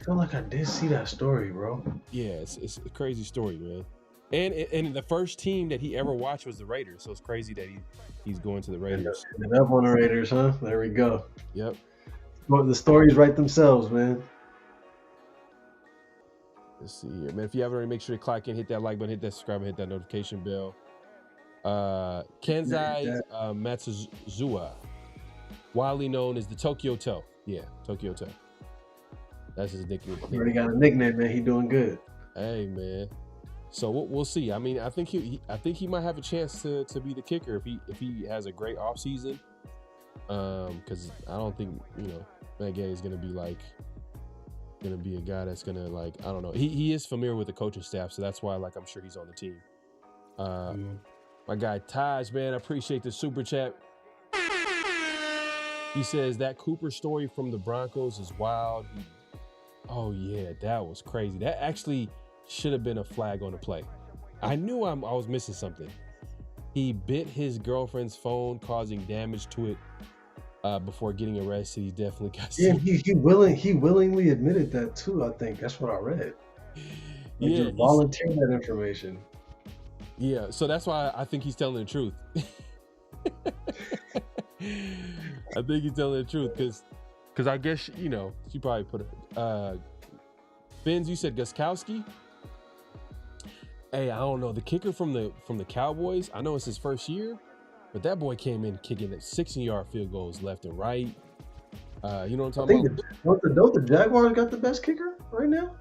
feel like I did see that story, bro.
Yeah, it's a crazy story, man. And the first team that he ever watched was the Raiders. So it's crazy that he's going to the Raiders.
Ended up on the Raiders, huh? There we go.
Yep.
Well, the stories write themselves, man.
Let's see here, man. If you haven't already, make sure to click and hit that like button, hit that subscribe, and hit that notification bell. Kenzai Matsuzawa, widely known as the Tokyo Toe. Yeah, Tokyo Toe. That's his nickname.
He already got a nickname, man. He doing good.
Hey, man. So we'll see. I mean, I think he might have a chance to be the kicker if he has a great offseason. Because I don't think Matt Gay is gonna be a guy that's gonna I don't know. He is familiar with the coaching staff, so that's why I'm sure he's on the team. My guy Taj, man, I appreciate the super chat. He says that Cooper story from the Broncos is wild. Oh yeah, that was crazy. That actually should have been a flag on the play. I knew I was missing something. He bit his girlfriend's phone, causing damage to it before getting arrested. He definitely got sued.
Yeah, he willingly admitted that too. I think that's what I read. He just volunteered that information.
Yeah, so that's why I think he's telling the truth. I think he's telling the truth because I guess she probably put it. Fins, you said Gostkowski. Hey, I don't know, the kicker from the Cowboys. I know it's his first year, but that boy came in kicking at 60-yard field goals left and right. You know what I'm talking about?
Don't the Jaguars got the best kicker right now?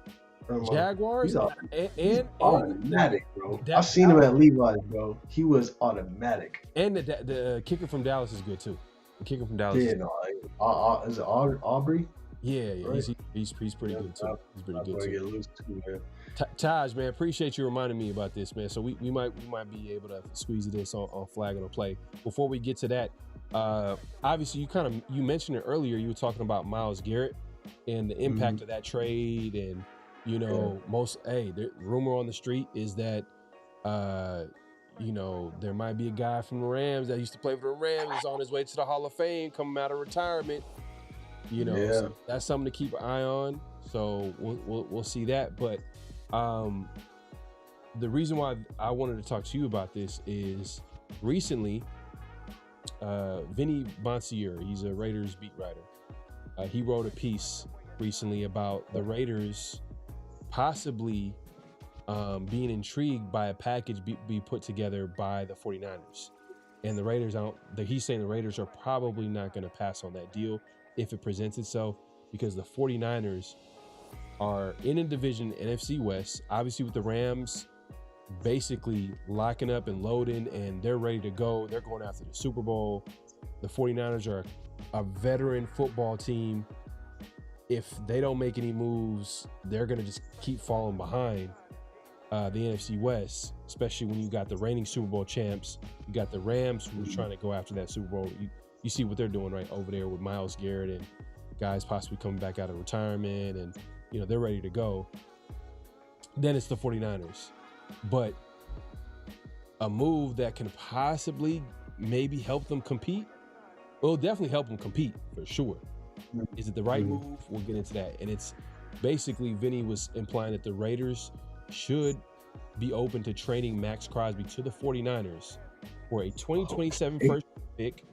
Jaguars and
automatic, bro. I've seen him at Levi's, bro. He was automatic.
And the kicker from Dallas is good too. The kicker from Dallas.
Yeah, is it Aubrey?
Yeah,
right.
He's pretty good too. He's pretty good too.
Get loose too, man.
Taj, man, appreciate you reminding me about this, man. So we might be able to squeeze this on flag on a play. Before we get to that, obviously you mentioned it earlier. You were talking about Myles Garrett and the impact of that trade, and the rumor on the street is that there might be a guy from the Rams that used to play for the Rams is on his way to the Hall of Fame, coming out of retirement. So that's something to keep an eye on. So we'll see that. But the reason why I wanted to talk to you about this is recently, Vinny Bonsier, he's a Raiders beat writer. He wrote a piece recently about the Raiders possibly being intrigued by a package be put together by the 49ers. And the Raiders, he's saying the Raiders are probably not going to pass on that deal if it presents itself, because the 49ers are in a division, NFC West, obviously with the Rams basically locking up and loading, and they're ready to go. They're going after the Super Bowl. The 49ers are a veteran football team. If they don't make any moves, they're going to just keep falling behind the NFC West, especially when you got the reigning Super Bowl champs. You got the Rams who are trying to go after that Super Bowl. You see what they're doing right over there with Myles Garrett and guys possibly coming back out of retirement, and they're ready to go. Then it's the 49ers. But a move that can possibly maybe help them compete, well, definitely help them compete for sure. Is it the right move? We'll get into that. And it's basically, Vinny was implying that the Raiders should be open to trading Max Crosby to the 49ers for a 2027 first pick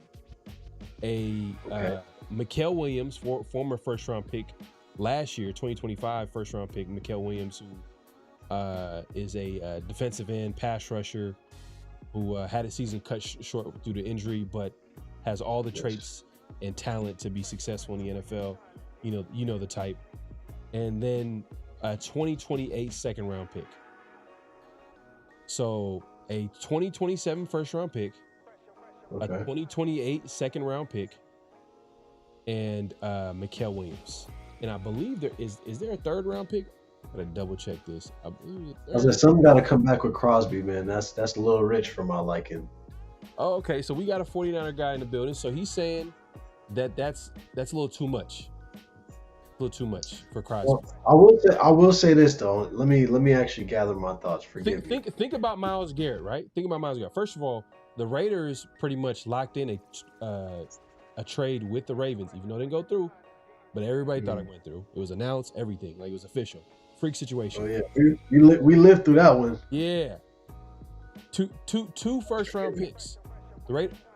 Mikael Williams, former first-round pick last year, 2025 first-round pick, Mikael Williams, who is a defensive end pass rusher who had a season cut short due to injury, but has all the traits and talent to be successful in the NFL. You know the type. And then a 2028 second-round pick. So a 2027 first-round pick, a 2028 second-round pick, and Mikael Williams. And I believe is there a third-round pick? I gotta double-check this. I believe
some got to come back with Crosby, man. That's a little rich for my liking.
Oh, okay. So we got a 49er guy in the building. So he's saying that's a little too much. A little too much for Crosby.
Well, I will say this though. Let me actually gather my thoughts.
Think about Myles Garrett, right? Think about Myles Garrett. First of all, the Raiders pretty much locked in a trade with the Ravens, even though it didn't go through. But everybody thought it went through. It was announced, everything, like it was official. Freak situation.
Oh yeah, we lived through that one.
Yeah, two first-round picks.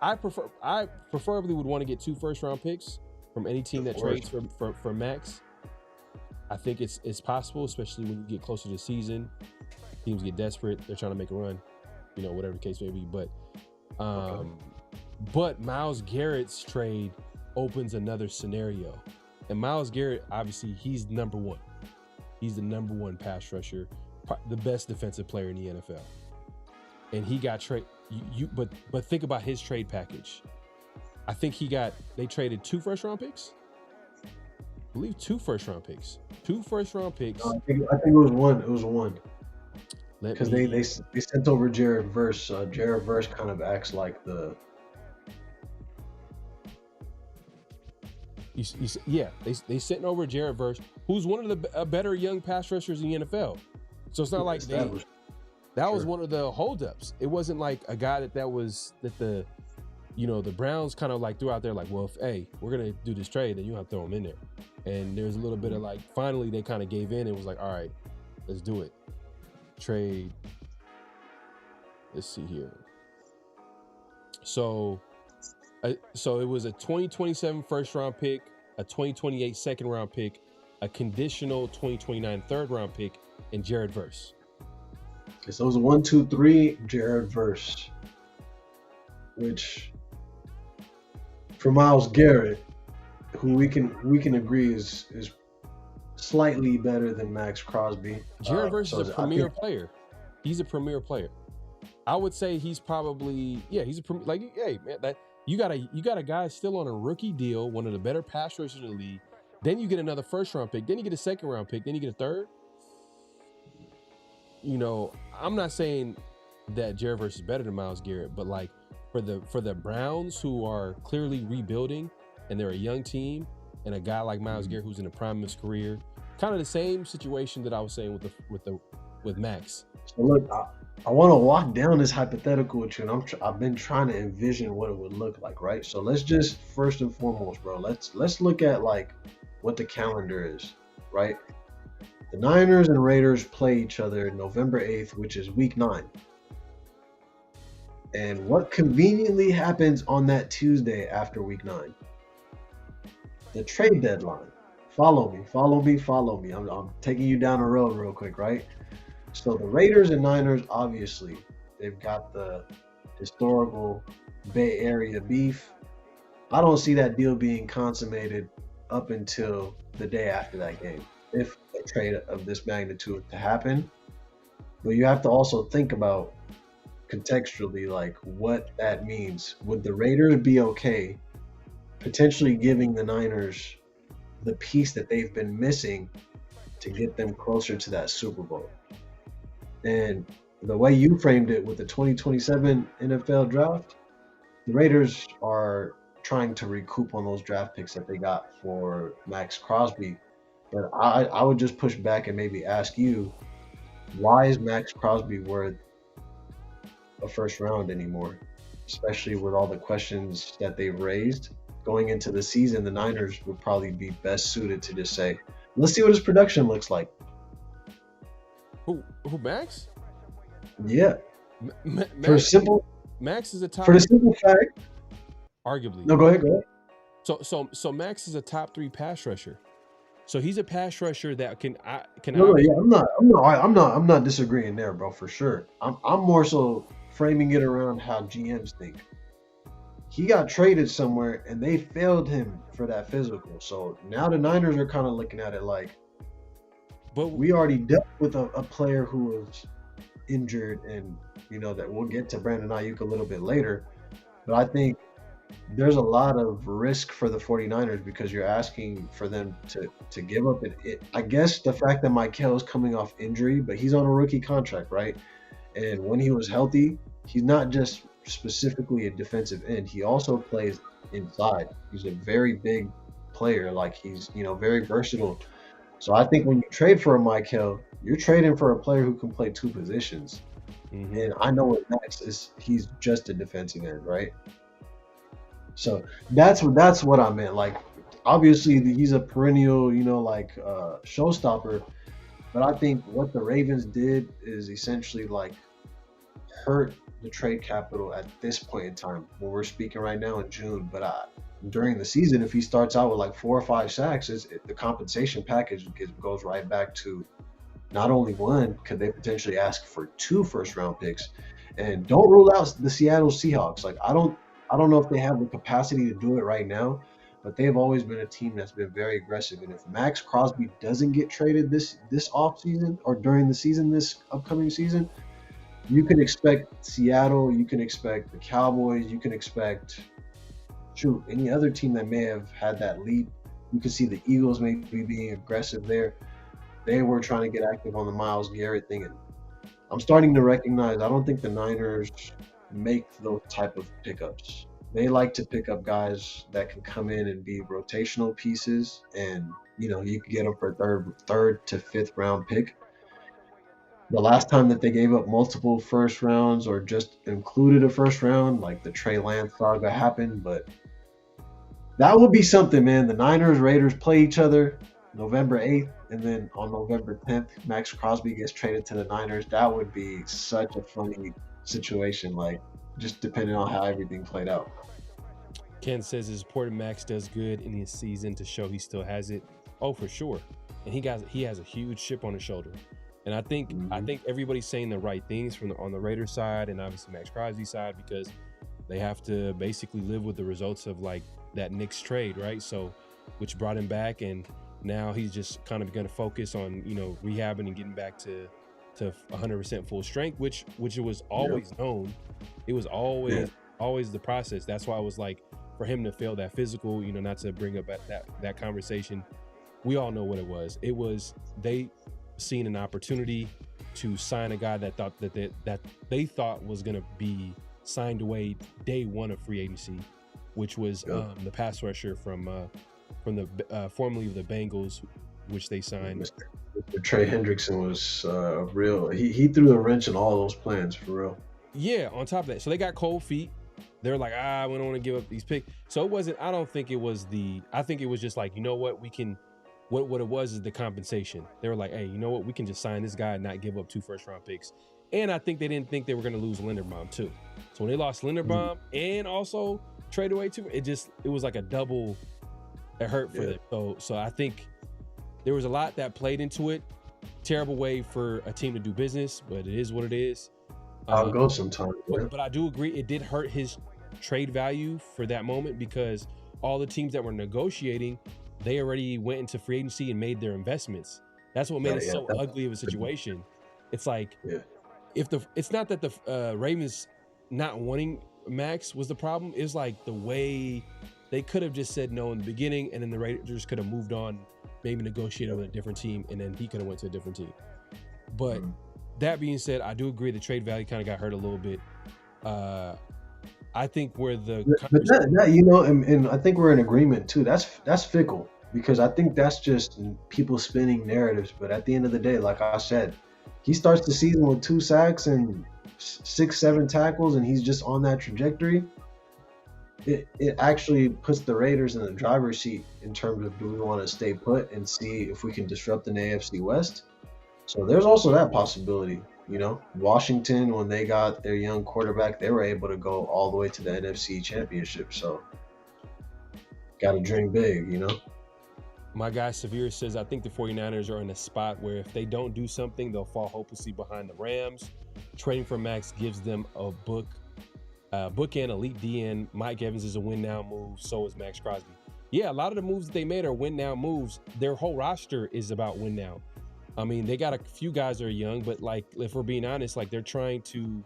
I preferably would want to get 2 first-round picks from any team that trades for Max. I think it's possible, especially when you get closer to the season. Teams get desperate. They're trying to make a run, whatever the case may be. But Myles Garrett's trade opens another scenario. And Myles Garrett, obviously, he's number one. He's the number one pass rusher, the best defensive player in the NFL. And he got trade. But think about his trade package. I think they traded 2 first-round picks. I believe 2 first-round picks. 2 first-round picks.
I think it was one. It was one. Because they sent over Jared Verse. Jared Verse kind of acts like the.
They sent over Jared Verse, who's one of the better young pass rushers in the NFL. So it's not like that was one of the holdups. It wasn't like a guy that the Browns kind of like threw out there like, well, if we're gonna do this trade, then you have to throw him in there. And there's a little bit of like, finally they kind of gave in and was like, all right, let's do it. Trade. Let's see here. So it was a 2027 first round pick, a 2028 second round pick, a conditional 2029 third round pick, and Jared Verse.
So it was 1, 2, 3, Jared Verse, which for Myles Garrett, who we can agree is slightly better than Max Crosby.
Jared Verse is a premier player. He's a premier player. I would say he's probably he's a premier. Like, hey man, that you got a guy still on a rookie deal, one of the better pass rushers in the league. Then you get another first round pick. Then you get a second round pick. Then you get a third. I'm not saying that Jared Verse is better than Myles Garrett, but like for the Browns, who are clearly rebuilding and they're a young team, and a guy like Myles Garrett who's in the prime of his career, kind of the same situation that I was saying with Max.
So look, I want to walk down this hypothetical with you, and I've been trying to envision what it would look like, right? So let's just first and foremost, bro, let's look at like what the calendar is, right? The Niners and Raiders play each other November 8th, which is week 9. And what conveniently happens on that Tuesday after week 9? The trade deadline. Follow me. I'm taking you down the road real quick, right? So the Raiders and Niners, obviously, they've got the historical Bay Area beef. I don't see that deal being consummated up until the day after that game, if a trade of this magnitude to happen. But you have to also think about contextually, like what that means. Would the Raiders be okay potentially giving the Niners the piece that they've been missing to get them closer to that Super Bowl? And the way you framed it with the 2027 NFL draft, the Raiders are trying to recoup on those draft picks that they got for Max Crosby. But I would just push back and maybe ask you, why is Max Crosby worth a first round anymore? Especially with all the questions that they've raised going into the season, the Niners would probably be best suited to just say, let's see what his production looks like.
Who Max?
Yeah.
Max,
for simple,
Max is a top.
For the simple fact.
Arguably.
No, go ahead.
So Max is a top 3 pass rusher. So he's a pass rusher that can.
No, yeah, I'm not disagreeing there, bro, for sure. I'm more so framing it around how GMs think. He got traded somewhere and they failed him for that physical. So now the Niners are kind of looking at it like,
but
we already dealt with a player who was injured, and that we'll get to Brandon Ayuk a little bit later. But I think there's a lot of risk for the 49ers because you're asking for them to give up it. I guess the fact that Michael is coming off injury, but he's on a rookie contract, right? And when he was healthy, he's not just specifically a defensive end. He also plays inside. He's a very big player. Like, he's, very versatile. So I think when you trade for a Michael, you're trading for a player who can play 2 positions. Mm-hmm. And I know what Max is. He's just a defensive end, right? So that's what I meant. Like, obviously he's a perennial, showstopper. But I think what the Ravens did is essentially like hurt the trade capital at this point in time when we're speaking right now in June. But during the season, if he starts out with like 4 or 5 sacks, the compensation package goes right back to not only 1, could they potentially ask for 2 first-round picks, and don't rule out the Seattle Seahawks. Like, I don't know if they have the capacity to do it right now, but they've always been a team that's been very aggressive. And if Max Crosby doesn't get traded this offseason or during the season, this upcoming season, you can expect Seattle, you can expect the Cowboys, you can expect any other team that may have had that lead. You can see the Eagles maybe being aggressive there. They were trying to get active on the Myles Garrett thing, and I'm starting to recognize I don't think the Niners make those type of pickups. They like to pick up guys that can come in and be rotational pieces, and you can get them for third to 5th round pick. The last time that they gave up multiple first rounds or just included a first round, like the Trey Lance saga happened, but that would be something, man. The Niners Raiders play each other November 8th, and then on November 10th, Max Crosby gets traded to the Niners. That would be such a funny situation, like, just depending on how everything played out.
Ken says it's important Max does good in his season to show he still has it. Oh, for sure. And he has a huge chip on his shoulder. And I think everybody's saying the right things on the Raiders side and obviously Max Crosby's side, because they have to basically live with the results of like that Knicks trade, right? So, which brought him back, and now he's just kind of going to focus on, rehabbing and getting back to 100% full strength, which it was always known. It was always the process. That's why I was like, for him to fail that physical, not to bring up that conversation, we all know what it was. It was they seen an opportunity to sign a guy that thought that they thought was going to be signed away day 1 of free agency, which was the pass rusher from the formerly of the Bengals, which they signed.
Mr. Trey Hendrickson was real. He threw the wrench in all those plans, for real.
Yeah, on top of that. So they got cold feet. They're like, we don't want to give up these picks. So it wasn't, I don't think it was I think it was just like, what it was is the compensation. They were like, hey, we can just sign this guy and not give up 2 first-round picks. And I think they didn't think they were going to lose Linderbaum too. So when they lost Linderbaum and also trade away 2, it was like a double, it hurt for them. So I think there was a lot that played into it. Terrible way for a team to do business, but it is what it is.
I'll go sometime.
But I do agree it did hurt his trade value for that moment, because all the teams that were negotiating, they already went into free agency and made their investments. That's what made it so ugly of a situation. It's like, it's not that the Ravens not wanting Max was the problem. It's like the way they could have just said no in the beginning, and then the Raiders could have moved on, maybe negotiated with a different team, and then he could have went to a different team. But that being said, I do agree the trade value kind of got hurt a little bit. I think where
and I think we're in agreement too. That's fickle, because I think that's just people spinning narratives. But at the end of the day, like I said, he starts the season with 2 sacks and 6-7 tackles, and he's just on that trajectory. It actually puts the Raiders in the driver's seat in terms of, do we want to stay put and see if we can disrupt an AFC West? So there's also that possibility. Washington, when they got their young quarterback, they were able to go all the way to the NFC Championship. So got to dream big, you know?
My guy Severe says, I think the 49ers are in a spot where if they don't do something, they'll fall hopelessly behind the Rams. Trading for Max gives them a bookend, elite DN. Mike Evans is a win now move. So is Max Crosby. Yeah, a lot of the moves that they made are win now moves. Their whole roster is about win now. I mean, they got a few guys that are young, but like, if we're being honest, like they're trying to,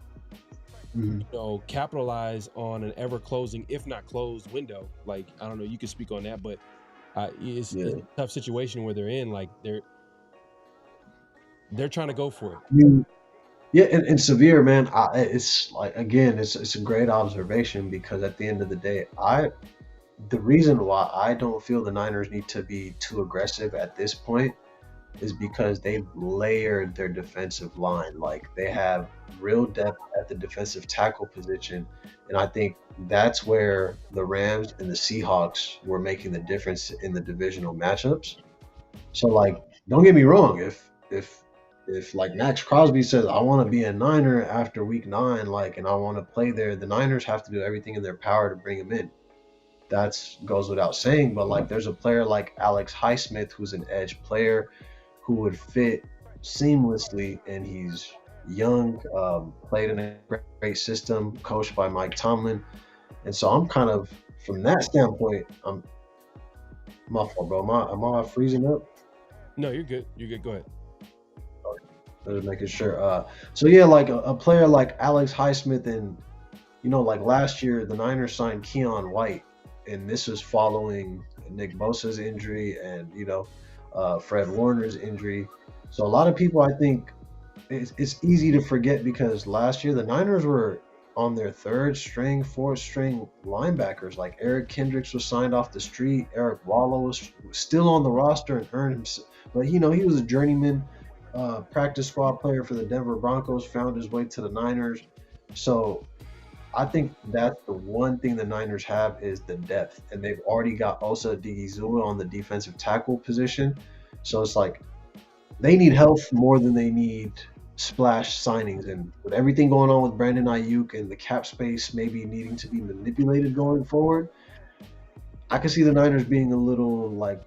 you know, capitalize on an ever closing, if not closed window. Like, I don't know, you can speak on that, but it's a tough situation where they're in. Like they're trying to go for it.
Yeah, and Severe, man, it's like, again, it's a great observation, because at the end of the day, the reason why I don't feel the Niners need to be too aggressive at this point is because they've layered their defensive line. Like, they have real depth at the defensive tackle position, and I think that's where the Rams and the Seahawks were making the difference in the divisional matchups. So, like, don't get me wrong, if like Max Crosby says, I want to be a Niner after week 9, like, and I want to play there, the Niners have to do everything in their power to bring him in. That goes without saying, but like, there's a player like Alex Highsmith who's an edge player who would fit seamlessly, and he's young, played in a great system, coached by Mike Tomlin. And so I'm kind of, from that standpoint, my fault, bro. Am I freezing up?
No, you're good. You're good. Go ahead.
Just making sure. So yeah, like a player like Alex Highsmith, and you know, like last year the Niners signed Keon White, and this was following Nick Bosa's injury and, you know, Fred Warner's injury. So a lot of people, I think, it's easy to forget, because last year the Niners were on their 3rd string, 4th string linebackers. Like, Eric Kendricks was signed off the street. Eric Wallow was still on the roster and earned himself, but you know, he was a journeyman practice squad player for the Denver Broncos, found his way to the Niners. So I think that's the one thing the Niners have, is the depth, and they've already got Osa Odighizuwa on the defensive tackle position. So it's like they need health more than they need splash signings. And with everything going on with Brandon Ayuk and the cap space maybe needing to be manipulated going forward, I can see the Niners being a little like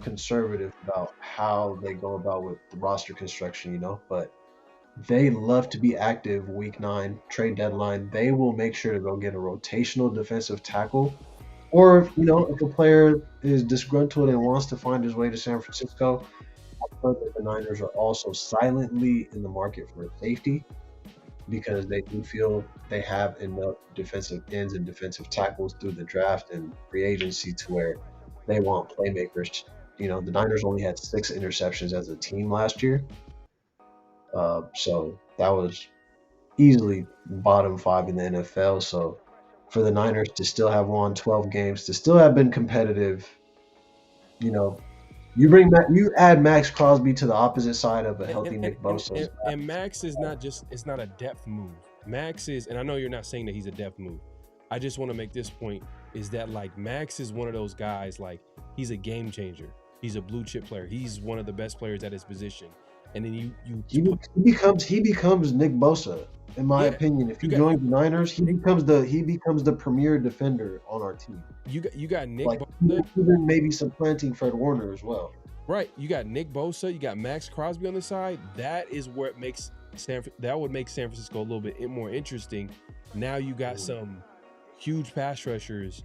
conservative about how they go about with the roster construction, you know, but they love to be active week 9, trade deadline. They will make sure to go get a rotational defensive tackle. Or, you know, if a player is disgruntled and wants to find his way to San Francisco, I've heard that the Niners are also silently in the market for a safety, because they do feel they have enough defensive ends and defensive tackles through the draft and free agency to where they want playmakers. You know, the Niners only had 6 interceptions as a team last year. So that was easily bottom 5 in the NFL. So for the Niners to still have won 12 games, to still have been competitive, you know, you add Max Crosby to the opposite side of a healthy Nick Bosa.
And Max is it's not a depth move. Max is, and I know you're not saying that he's a depth move. I just want to make this point, is that like Max is one of those guys, like he's a game changer. He's a blue chip player. He's one of the best players at his position. And then he
becomes Nick Bosa, in my opinion. If he joins the Niners, he becomes the premier defender on our team.
You got Nick
like,
Bosa,
even maybe supplanting Fred Warner as well.
Right. You got Nick Bosa, you got Max Crosby on the side. That is where it makes that would make San Francisco a little bit more interesting. Now you got some huge pass rushers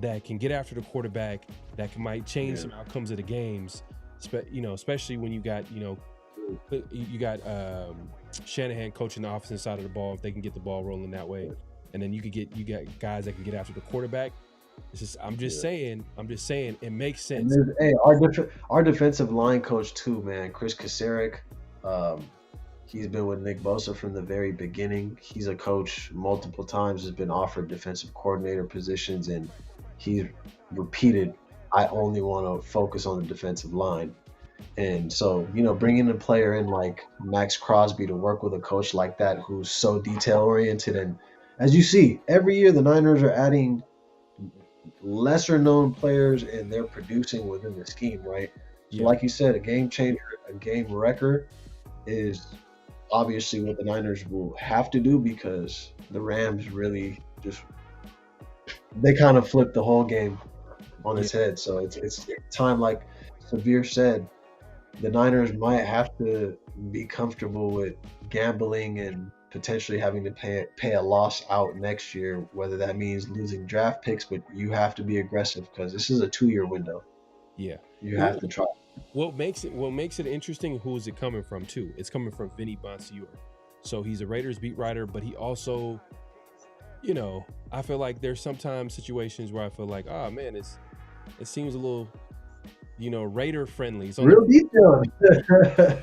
that can get after the quarterback, that might change some outcomes of the games. You know, especially when you got, you know, Shanahan coaching the offensive side of the ball, if they can get the ball rolling that way. And then you got guys that can get after the quarterback. It's just, I'm just saying it makes sense.
Hey, our defensive line coach too, man, Chris Kasarik, he's been with Nick Bosa from the very beginning. He's a coach multiple times, has been offered defensive coordinator positions, and he's repeated, I only want to focus on the defensive line. And so, you know, bringing a player in like Max Crosby to work with a coach like that who's so detail-oriented, and as you see, every year the Niners are adding lesser-known players, and they're producing within the scheme, right? So like you said, a game changer, a game wrecker is obviously what the Niners will have to do, because the Rams really just, they kind of flipped the whole game on its head. So it's time, like Severe said, the Niners might have to be comfortable with gambling and potentially having to pay a loss out next year, whether that means losing draft picks, but you have to be aggressive because this is a 2-year window.
Yeah.
You have to try.
What makes it interesting, who is it coming from too? It's coming from Vinny Bonsignore. So he's a Raiders beat writer, but he also, I feel like there's sometimes situations where I feel like, oh man, it seems a little, Raider friendly. So
Real detailed.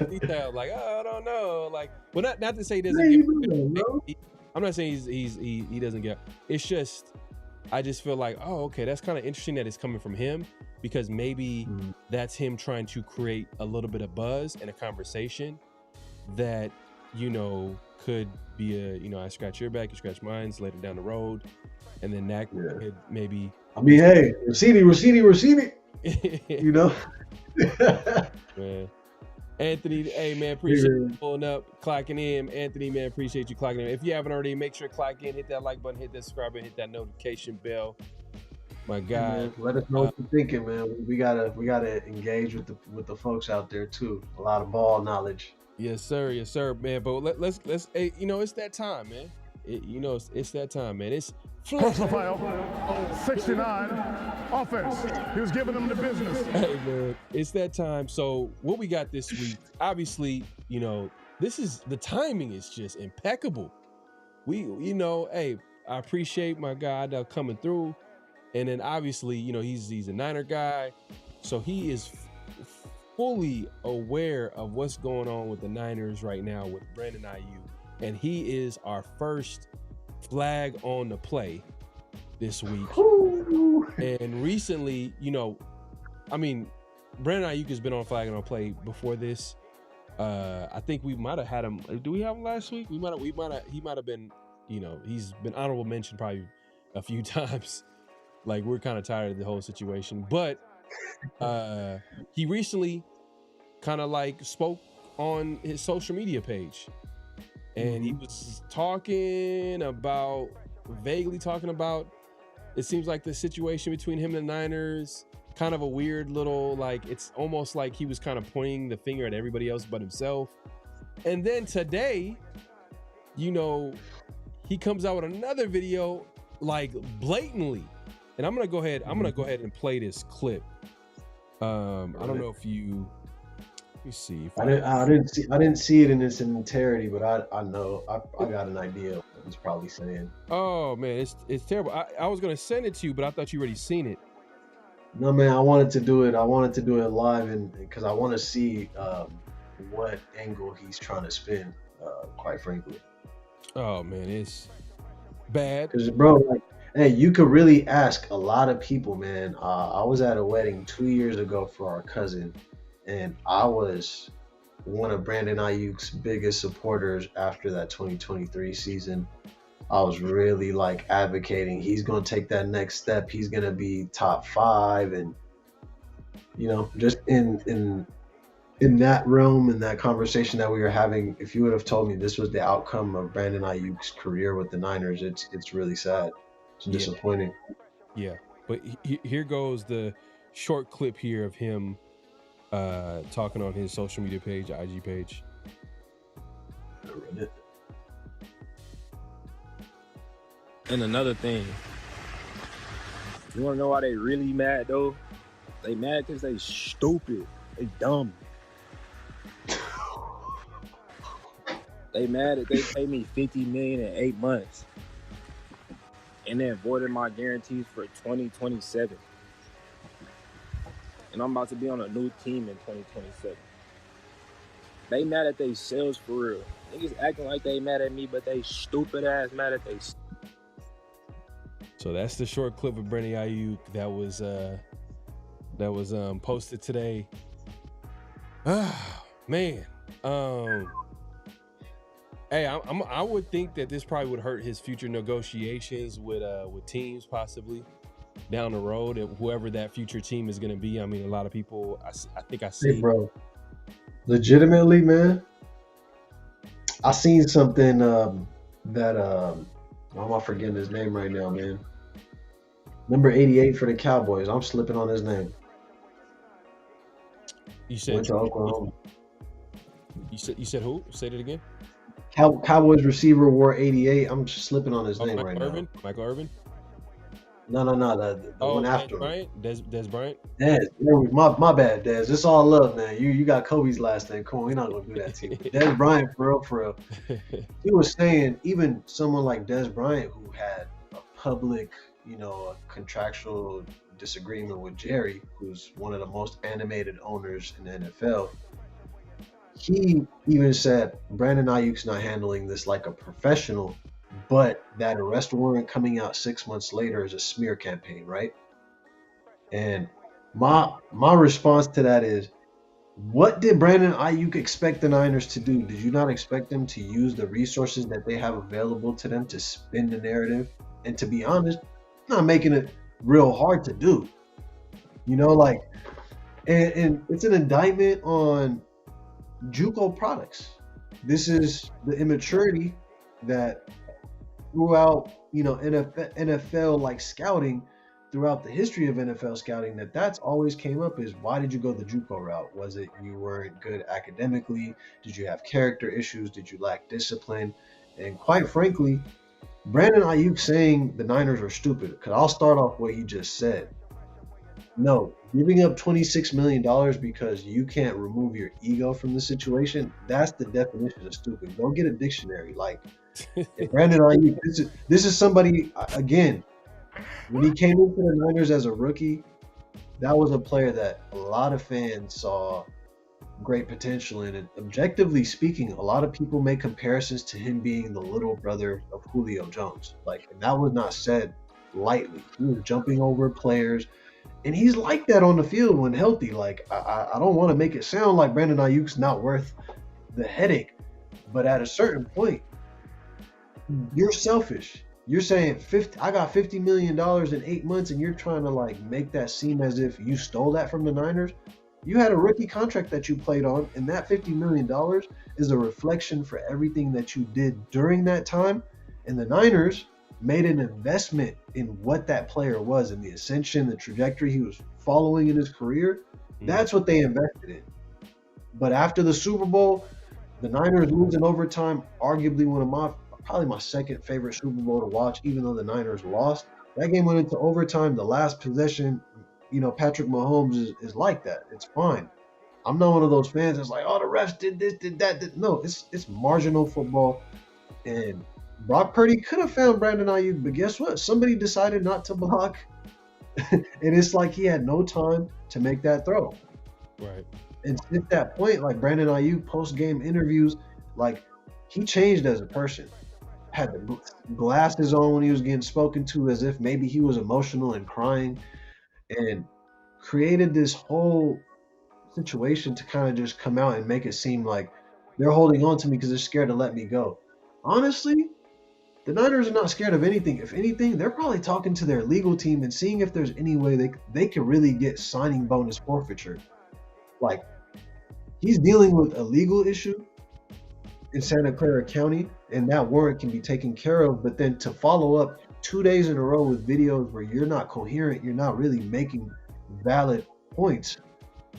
detailed, like, oh, I don't know, like, well, not to say he doesn't I'm not saying he doesn't get. It's just, I just feel like, oh, okay, that's kind of interesting that it's coming from him, because maybe that's him trying to create a little bit of buzz and a conversation that, could be I scratch your back, you scratch mine later down the road. And then that could maybe.
I mean, hey, Rossini.
Man. Anthony, hey man, appreciate you pulling up, clocking in. Anthony, man, appreciate you clocking in. If you haven't already, make sure to clock in, hit that like button, hit that subscribe button, hit that notification bell. My guy,
man, let us know what you're thinking, man. We gotta engage with the folks out there too. A lot of ball knowledge.
Yes, sir, man. But let's hey, it's that time, man. It's that time, man. It's
File 69 offense. He was giving them the business.
Hey man, it's that time. So what we got this week, obviously, this is, the timing is just impeccable. We, hey, I appreciate my guy coming through. And then obviously, he's a Niner guy. So he is fully aware of what's going on with the Niners right now with Brandon Ayuk. And he is our first flag on the play this week. And recently, Brandon Ayuk has been on flag on play before this. I think we might have had him. Do we have him last week? He might have been, he's been honorable mention probably a few times. Like, we're kind of tired of the whole situation, but he recently kind of like spoke on his social media page, and he was vaguely talking about, it seems like the situation between him and the Niners, kind of a weird little, like, it's almost like he was kind of pointing the finger at everybody else but himself. And then today, he comes out with another video, like, blatantly. And I'm gonna go ahead and play this clip. I don't know if you. Let me see.
I didn't see it in its entirety, but I know I got an idea of what he's probably saying.
Oh man, it's terrible. I was gonna send it to you, but I thought you already seen it.
No man, I wanted to do it live, and because I want to see what angle he's trying to spin. Quite frankly.
Oh man, it's bad.
Because bro, like, hey, you could really ask a lot of people, man. I was at a wedding 2 years ago for our cousin, and I was one of Brandon Ayuk's biggest supporters after that 2023 season. I was really like advocating he's going to take that next step. He's going to be top 5, and just in that realm, in that conversation that we were having, if you would have told me this was the outcome of Brandon Ayuk's career with the Niners, it's really sad. It's disappointing.
Yeah, but here goes the short clip here of him talking on his social media page, IG page.
I read it.
And another thing, you want to know why they really mad though? They mad because they stupid. They dumb. They mad that they paid me $50 million in 8 months. And then voided my guarantees for 2027. And I'm about to be on a new team in 2027. They mad at they sales for real. Niggas acting like they mad at me, but they stupid ass mad at they.
So that's the short clip of Brandon Ayuk that was posted today. Man. Hey, I would think that this probably would hurt his future negotiations with teams possibly down the road, and whoever that future team is going to be. I mean, a lot of people, I think I see.
Hey, bro, legitimately, man, I seen something that I'm not forgetting his name right now, man. Number 88 for the Cowboys. I'm slipping on his name.
You said
Went to Oklahoma.
You said who? Say it again.
Cowboys receiver wore 88. I'm slipping on his name
Michael
right
Irvin? Michael Irvin?
now. No. The one after him.
Bryant? Des Bryant?
Dez. My bad, Dez. It's all love, man. You got Kobe's last name. Come on, we're not gonna do that to you. Des Bryant, for real. He was saying even someone like Des Bryant, who had a public, a contractual disagreement with Jerry, who's one of the most animated owners in the NFL. He even said Brandon Ayuk's not handling this like a professional, but that arrest warrant coming out 6 months later is a smear campaign, right? And my response to that is, what did Brandon Ayuk expect the Niners to do? Did you not expect them to use the resources that they have available to them to spin the narrative? And to be honest, not making it real hard to do. And it's an indictment on JUCO products. This is the immaturity that throughout, NFL like scouting, throughout the history of NFL scouting, that's always came up is, why did you go the JUCO route? Was it you weren't good academically? Did you have character issues? Did you lack discipline? And quite frankly, Brandon Ayuk saying the Niners are stupid, because I'll start off what he just said. No, giving up $26 million because you can't remove your ego from the situation, that's the definition of stupid. Go get a dictionary. Like, Brandon Ayuk, this is somebody, again, when he came into the Niners as a rookie, that was a player that a lot of fans saw great potential in. And objectively speaking, a lot of people make comparisons to him being the little brother of Julio Jones. And that was not said lightly. He was jumping over players. And he's like that on the field when healthy. I don't want to make it sound like Brandon Ayuk's not worth the headache. But at a certain point, you're selfish. You're saying I got $50 million in 8 months, and you're trying to make that seem as if you stole that from the Niners. You had a rookie contract that you played on, and that $50 million is a reflection for everything that you did during that time. And the Niners made an investment in what that player was and the ascension, the trajectory he was following in his career. That's what they invested in. But after the Super Bowl, the Niners lose in overtime, arguably probably my second favorite Super Bowl to watch, even though the Niners lost. That game went into overtime. The last possession, Patrick Mahomes is like that. It's fine. I'm not one of those fans that's like, oh, the refs did this, did that. No, it's marginal football. And Brock Purdy could have found Brandon Ayuk, but guess what? Somebody decided not to block. And it's like he had no time to make that throw.
Right.
And at that point, Brandon Ayuk post-game interviews, he changed as a person. Had the glasses on when he was getting spoken to, as if maybe he was emotional and crying, and created this whole situation to kind of just come out and make it seem like they're holding on to me because they're scared to let me go. Honestly, the Niners are not scared of anything. If anything, they're probably talking to their legal team and seeing if there's any way they could really get signing bonus forfeiture. He's dealing with a legal issue in Santa Clara County, and that warrant can be taken care of. But then to follow up 2 days in a row with videos where you're not coherent, you're not really making valid points,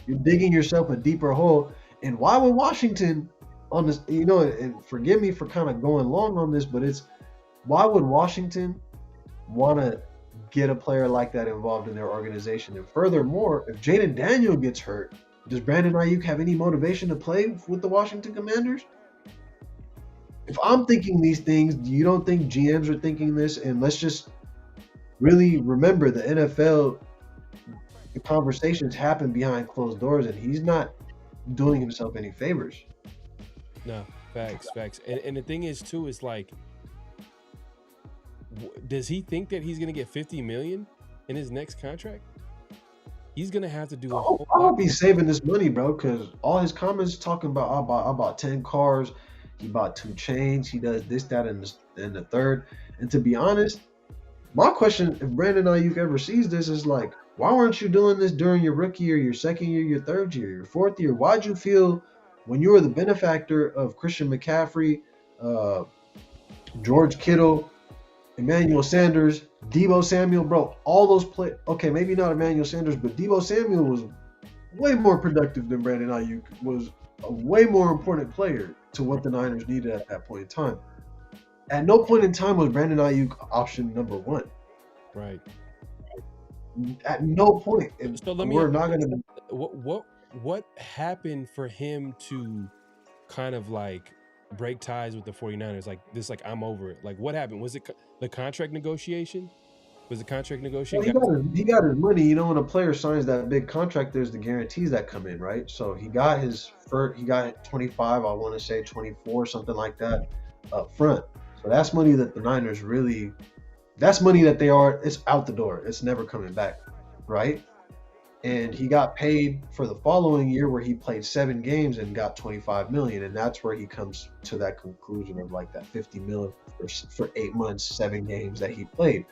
you're digging yourself a deeper hole. And why would Washington on this, and forgive me for kind of going long on this, but why would Washington want to get a player like that involved in their organization? And furthermore, if Jaden Daniel gets hurt, does Brandon Ayuk have any motivation to play with the Washington Commanders? If I'm thinking these things, you don't think GMs are thinking this? And let's just really remember the NFL, the conversations happen behind closed doors, and he's not doing himself any favors.
No, facts. And the thing is, too, is does he think that he's going to get $50 million in his next contract? He's going to have to do a whole lot.
I'll be saving this money, bro, because all his comments talking about, I bought 10 cars, he bought 2 chains, he does this, that, and the third. And to be honest, my question, if Brandon Ayuk ever sees this, is why weren't you doing this during your rookie year, your second year, your third year, your fourth year? Why'd you feel when you were the benefactor of Christian McCaffrey, George Kittle, Emmanuel Sanders, Deebo Samuel, bro, all those play. Okay, maybe not Emmanuel Sanders, but Deebo Samuel was way more productive than Brandon Ayuk. Was a way more important player to what the Niners needed at that point in time. At no point in time was Brandon Ayuk option number one.
Right.
At no point. And
So let me.
we're not gonna.
What happened for him to kind of like break ties with the 49ers? Like this, like I'm over it. Like what happened? Was it the contract negotiation? Was the contract negotiation?
He got his money. You know, when a player signs that big contract, there's the guarantees that come in, right? So he got his first. He got 25. I want to say 24, something like that, up front. So that's money that the Niners really. That's money that it's out the door. It's never coming back, right? And he got paid for the following year where he played 7 games and got $25 million. And that's where he comes to that conclusion of like that $50 million for 8 months, 7 games that he played.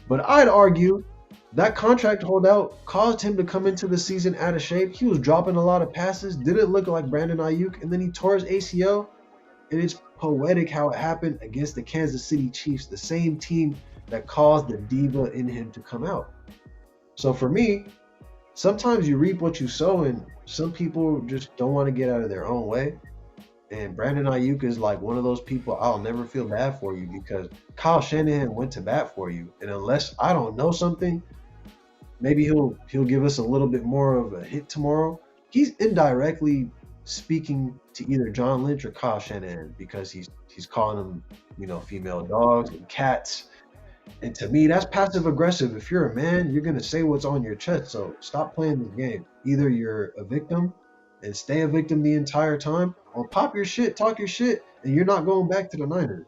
But I'd argue that contract holdout caused him to come into the season out of shape. He was dropping a lot of passes, didn't look like Brandon Ayuk, and then he tore his ACL. And it's poetic how it happened against the Kansas City Chiefs, the same team that caused the diva in him to come out. So for me, sometimes you reap what you sow, and some people just don't want to get out of their own way. And Brandon Ayuk is like one of those people. I'll never feel bad for you because Kyle Shanahan went to bat for you. And unless I don't know something, maybe he'll give us a little bit more of a hit tomorrow. He's indirectly speaking to either John Lynch or Kyle Shanahan because he's calling them, you know, female dogs and cats. And to me, that's passive aggressive. If you're a man, you're gonna say what's on your chest. So stop playing this game. Either you're a victim and stay a victim the entire time, or pop your shit, talk your shit, and you're not going back to the Niners.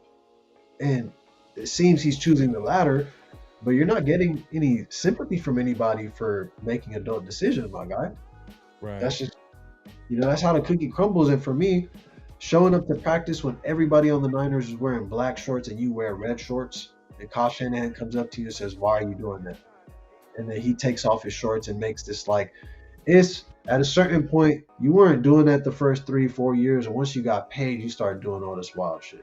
And it seems he's choosing the latter, but you're not getting any sympathy from anybody for making adult decisions, my guy.
Right.
That's just, you know, that's how the cookie crumbles. And for me, showing up to practice when everybody on the Niners is wearing black shorts and you wear red shorts, and Kyle Shanahan comes up to you and says, "Why are you doing that?" And then he takes off his shorts and makes this like, it's at a certain point, you weren't doing that the first 3-4 years, and once you got paid, you started doing all this wild shit.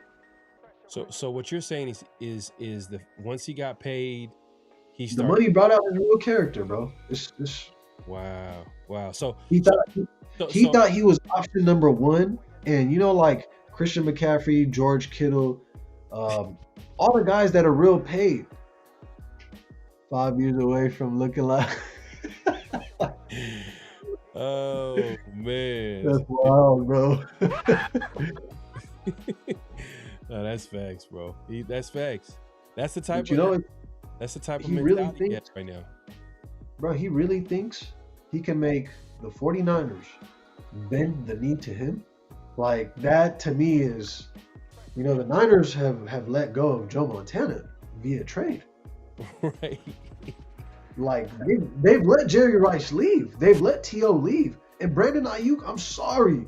So what you're saying is the once he got paid, he
The
started.
money brought out his real character, bro. It's
Wow. So
he thought he was option number one, and you know, like Christian McCaffrey, George Kittle, all the guys that are real paid, 5 years away from looking like.
Oh man,
That's wild, bro.
No, that's facts, bro. That's facts. That's the type.
But you know,
that's the type of
he
mentality
really
he
thinks,
has right now.
bro. He really thinks he can make the 49ers bend the knee to him. Like that to me is, you know, the Niners have let go of Joe Montana via trade.
Right.
Like they've let Jerry Rice leave. They've let T.O. leave. And Brandon Ayuk, I'm sorry.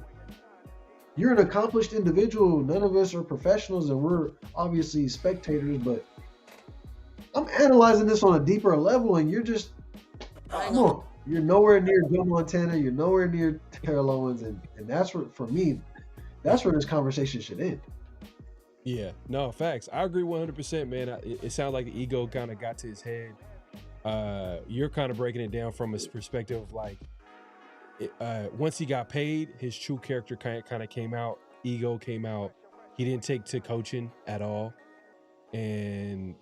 You're an accomplished individual. None of us are professionals, and we're obviously spectators, but I'm analyzing this on a deeper level, and you're just, come on. You're nowhere near Joe Montana. You're nowhere near Terrell Owens, and that's where, for me, that's where this conversation should end.
Yeah. No, facts. I agree 100%, man. It sounds like the ego kind of got to his head. You're kind of breaking it down from his perspective of like, once he got paid, his true character kind of came out. Ego came out. He didn't take to coaching at all, and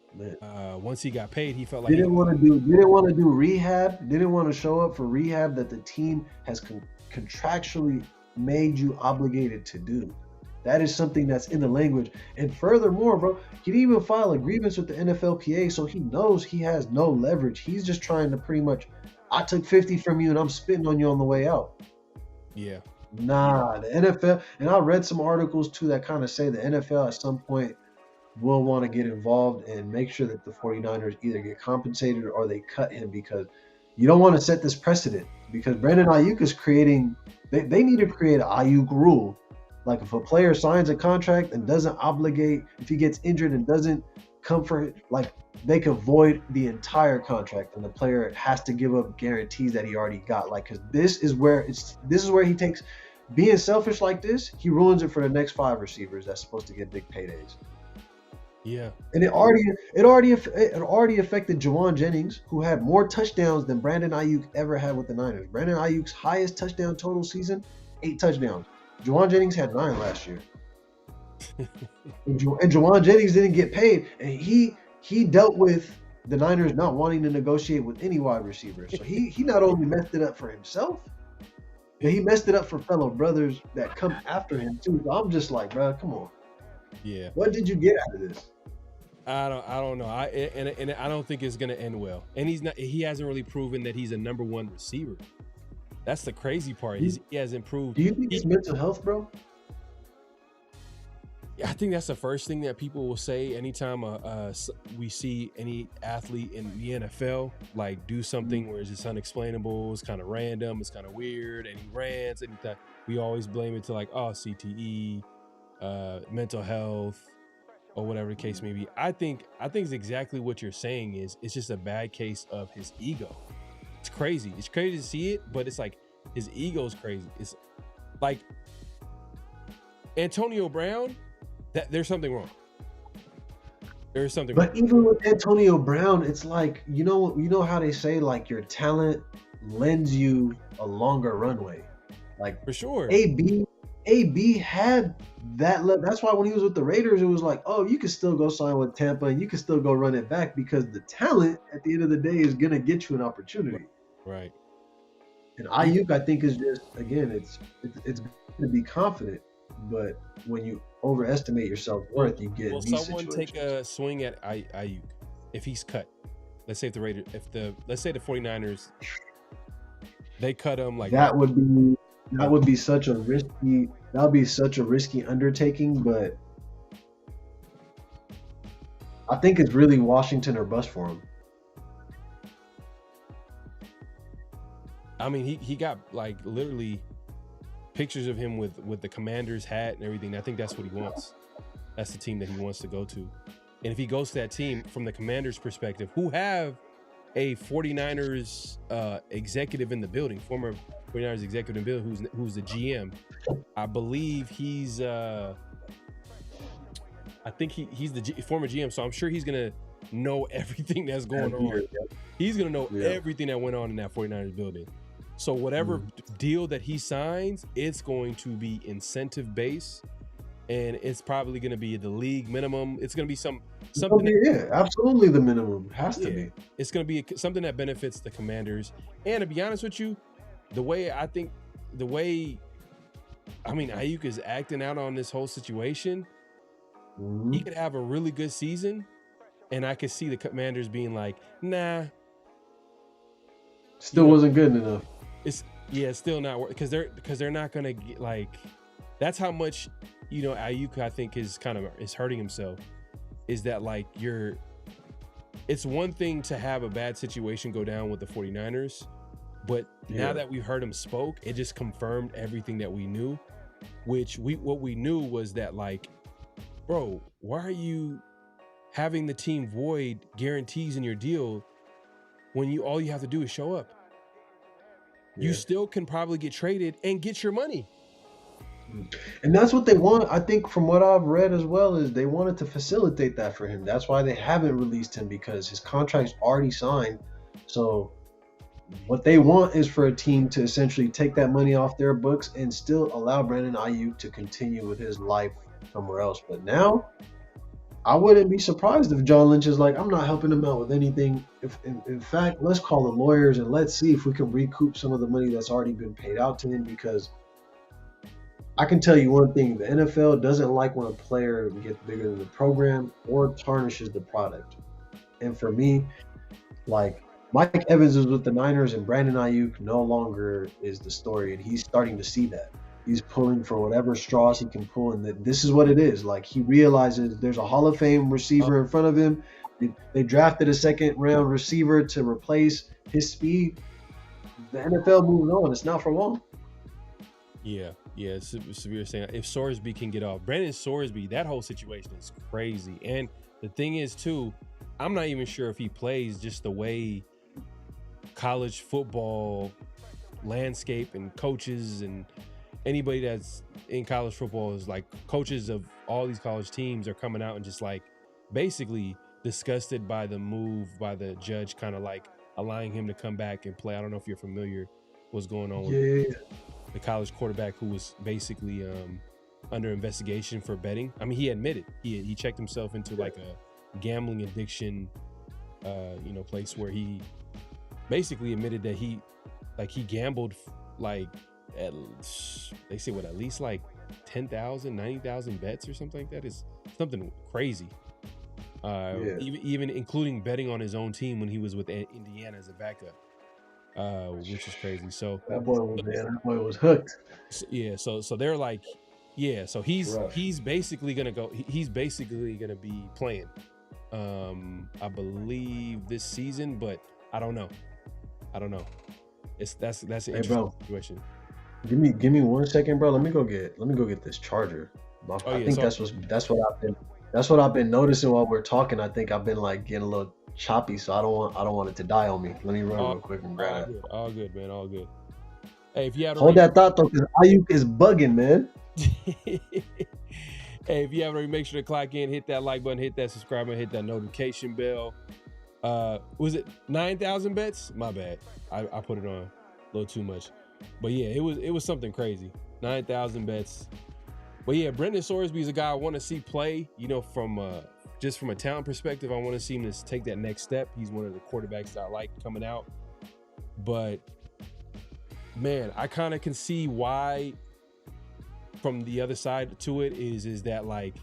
once he got paid, he felt like
didn't want to do rehab. Didn't want to show up for rehab that the team has contractually made you obligated to do. That is something that's in the language. And furthermore, bro, he didn't even file a grievance with the NFLPA, so he knows he has no leverage. He's just trying to pretty much, I took 50 from you and I'm spitting on you on the way out.
Yeah.
Nah, the NFL, and I read some articles too that kind of say the NFL at some point will want to get involved and make sure that the 49ers either get compensated or they cut him, because you don't want to set this precedent, because Brandon Ayuk is creating, they need to create an Ayuk rule. Like if a player signs a contract and doesn't obligate, if he gets injured and doesn't come for it, like they could void the entire contract and the player has to give up guarantees that he already got. Like, cause this is where he takes, being selfish like this, he ruins it for the next 5 receivers that's supposed to get big paydays.
Yeah.
And it already affected Jawan Jennings, who had more touchdowns than Brandon Ayuk ever had with the Niners. Brandon Ayuk's highest touchdown total season, 8 touchdowns. Jawan Jennings had 9 last year. and Jawan Jennings didn't get paid, and he dealt with the Niners not wanting to negotiate with any wide receivers. So he not only messed it up for himself, but he messed it up for fellow brothers that come after him too. So I'm just like, bro, come on.
Yeah.
What did you get out of this?
I don't know. And I don't think it's gonna end well. And he hasn't really proven that he's a number one receiver. That's the crazy part. He hasn't proved.
Do you think it's mental health, bro?
I think that's the first thing that people will say anytime we see any athlete in the NFL like do something where it's just unexplainable, it's kind of random, it's kind of weird, and he rants, and we always blame it to like, oh, CTE, mental health, or whatever the case may be. I think it's exactly what you're saying. It's just a bad case of his ego. It's crazy. It's crazy to see it, but it's like his ego's crazy. It's like Antonio Brown. There's something wrong. There's something wrong.
But even with Antonio Brown, it's like, you know how they say like your talent lends you a longer runway. Like
for sure.
AB had that. That's why when he was with the Raiders, it was like, oh, you can still go sign with Tampa and you can still go run it back because the talent at the end of the day is gonna get you an opportunity.
Right.
And Ayuk, I think, is just, again, it's going to be confident, but when you overestimate your self-worth, you get.
Will
these
someone
situations.
take a swing at Ayuk if he's cut? Let's say let's say the 49ers, they cut him like
that would be such a risky undertaking, but I think it's really Washington or bust for him.
I mean, he got like literally pictures of him with the Commander's hat and everything. I think that's what he wants. That's the team that he wants to go to. And if he goes to that team from the Commander's perspective, who have a 49ers executive in the building, former 49ers executive in the building, who's the GM. I believe he's I think he's the former GM, so I'm sure he's gonna know everything that's going on. He's gonna know everything that went on in that 49ers building. So whatever deal that he signs, it's going to be incentive based, and it's probably going to be the league minimum. It's going to be something.
Absolutely, the minimum has to be.
It's going to be something that benefits the Commanders. And to be honest with you, the way Ayuk is acting out on this whole situation, he could have a really good season, and I could see the Commanders being like, nah.
Still wasn't good enough.
It's still not working because they're not gonna get like. That's how much Ayuk I think is hurting himself. Is that like it's one thing to have a bad situation go down with the 49ers, but now that we've heard him spoke, it just confirmed everything that we knew. What we knew was that like, bro, why are you having the team void guarantees in your deal when all you have to do is show up? You still can probably get traded and get your money.
And that's what they want. I think from what I've read as well is they wanted to facilitate that for him. That's why they haven't released him, because his contract's already signed. So what they want is for a team to essentially take that money off their books and still allow Brandon Ayuk to continue with his life somewhere else. But now I wouldn't be surprised if John Lynch is like, I'm not helping him out with anything. If in fact, let's call the lawyers and let's see if we can recoup some of the money that's already been paid out to him, because I can tell you one thing, the NFL doesn't like when a player gets bigger than the program or tarnishes the product. And for me, like, Mike Evans is with the Niners and Brandon Ayuk no longer is the story, and he's starting to see that. He's pulling for whatever straws he can pull, and that this is what it is. Like, he realizes there's a Hall of Fame receiver in front of him. They drafted a second-round receiver to replace his speed. The NFL moves on. It's not for long.
Yeah, severe saying if Sorsby can get off. Brandon Sorsby, that whole situation is crazy. And the thing is, too, I'm not even sure if he plays just the way college football landscape and coaches and anybody that's in college football is like, coaches of all these college teams are coming out and just like, basically disgusted by the move by the judge, kind of like allowing him to come back and play. I don't know if you're familiar what's going on with the college quarterback who was basically under investigation for betting. I mean, he admitted he checked himself into like a gambling addiction, place where he basically admitted that he gambled like at least like 10,000, 90,000 bets or something like that. Is something crazy. Even including betting on his own team when he was with Indiana as a backup, which is crazy. So
that boy was hooked.
So they're like, so he's basically gonna go. He's basically gonna be playing, I believe this season, but I don't know. That's an interesting situation.
Give me 1 second, bro. Let me go get this charger. I think that's what I've been noticing while we're talking. I think I've been like getting a little choppy, so I don't want it to die on me. Let me run real quick and grab it.
All good, man. All good. Hey, if you have
hold that thought though, because Ayuk is bugging, man.
Hey, if you haven't already, make sure to clock in, hit that like button, hit that subscribe button, hit that notification bell. Was it 9,000 bets? My bad. I put it on a little too much. But yeah, it was something crazy. 9,000 bets. But yeah, Brendan Sorsby is a guy I want to see play, from just from a talent perspective. I want to see him to take that next step. He's one of the quarterbacks that I like coming out. But man, I kind of can see why from the other side to it is that like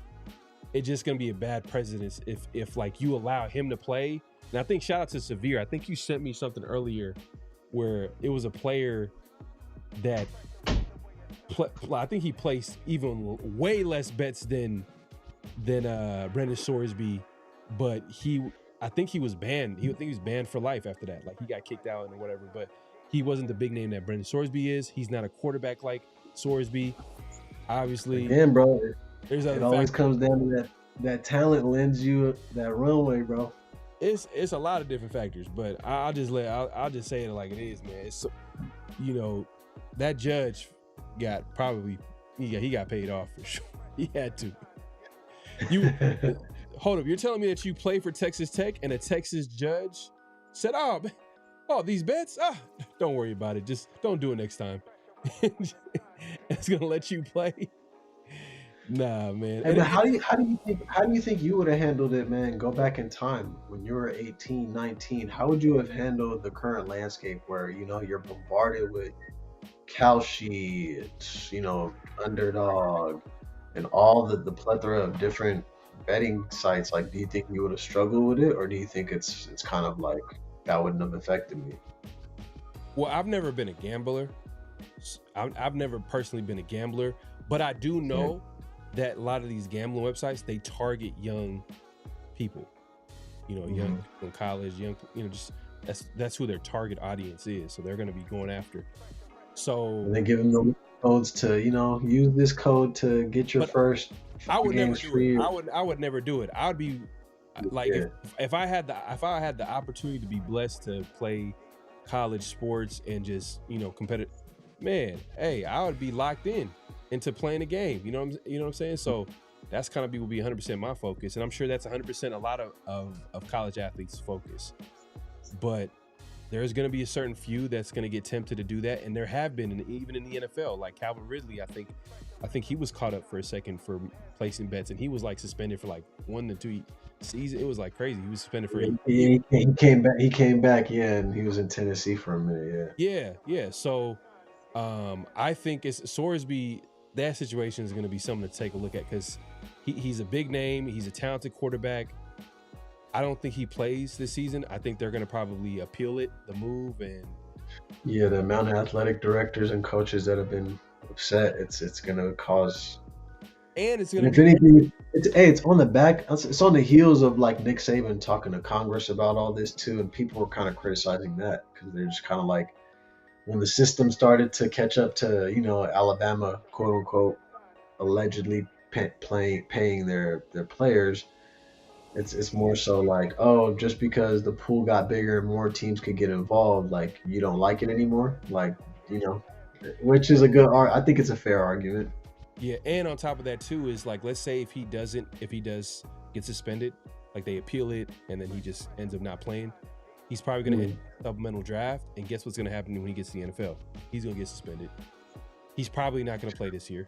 it's just gonna be a bad precedent if like you allow him to play. And I think shout out to Severe. I think you sent me something earlier where it was a player that I think he placed even way less bets than Brendan Sorsby, but I think he was banned. I think he was banned for life after that. Like he got kicked out and whatever. But he wasn't the big name that Brendan Sorsby is. He's not a quarterback like Sorsby. Obviously,
again, bro.
It
always comes down to that talent lends you that runway, bro.
It's a lot of different factors, but I'll just say it like it is, man. It's, that judge he got paid off for sure. He had to. Hold up, you're telling me that you play for Texas Tech and a Texas judge said, "Oh, these bets? Don't worry about it. Just don't do it next time." It's gonna let you play. Nah, man.
Hey, but how do you think you would have handled it, man? Go back in time when you were 18, 19. How would you have handled the current landscape where you're bombarded with Cal Sheet, Underdog, and all the plethora of different betting sites? Like, do you think you would have struggled with it, or do you think it's kind of like that wouldn't have affected me?
Well, I've never been a gambler. I've never personally been a gambler, but I do know that a lot of these gambling websites, they target young people, young in college, young, just that's who their target audience is. So they're going to be going after. So
and they give them the codes to, use this code to get your first.
I would never do it. I would never do it. I would be like, if I had the opportunity to be blessed to play college sports and just, competitive, man, hey, I would be locked into playing the game. You know what I'm saying? So that's kind of will be 100% my focus. And I'm sure that's 100% a lot of college athletes' focus. But there's going to be a certain few that's going to get tempted to do that. And there have been, even in the NFL, like Calvin Ridley, I think he was caught up for a second for placing bets, and he was like suspended for like 1 to 2 seasons. It was like crazy. He was suspended for
he came back. He came back, and he was in Tennessee for a minute.
Yeah. So I think it's Sorsby. That situation is going to be something to take a look at because he's a big name. He's a talented quarterback. I don't think he plays this season. I think they're going to probably appeal the move, and
the amount of athletic directors and coaches that have been upset, it's going to cause.
And it's going to.
If anything, it's on the back. It's on the heels of like Nick Saban talking to Congress about all this too, and people were kind of criticizing that because they're just kind of like, when the system started to catch up to Alabama, quote unquote, allegedly paying their players. It's more so like, oh, just because the pool got bigger and more teams could get involved, like you don't like it anymore, like which is I think it's a fair argument.
Yeah, and on top of that too is like, let's say if he does get suspended, like they appeal it and then he just ends up not playing, he's probably going to end supplemental draft. And guess what's going to happen when he gets to the NFL? He's going to get suspended. He's probably not going to play this year.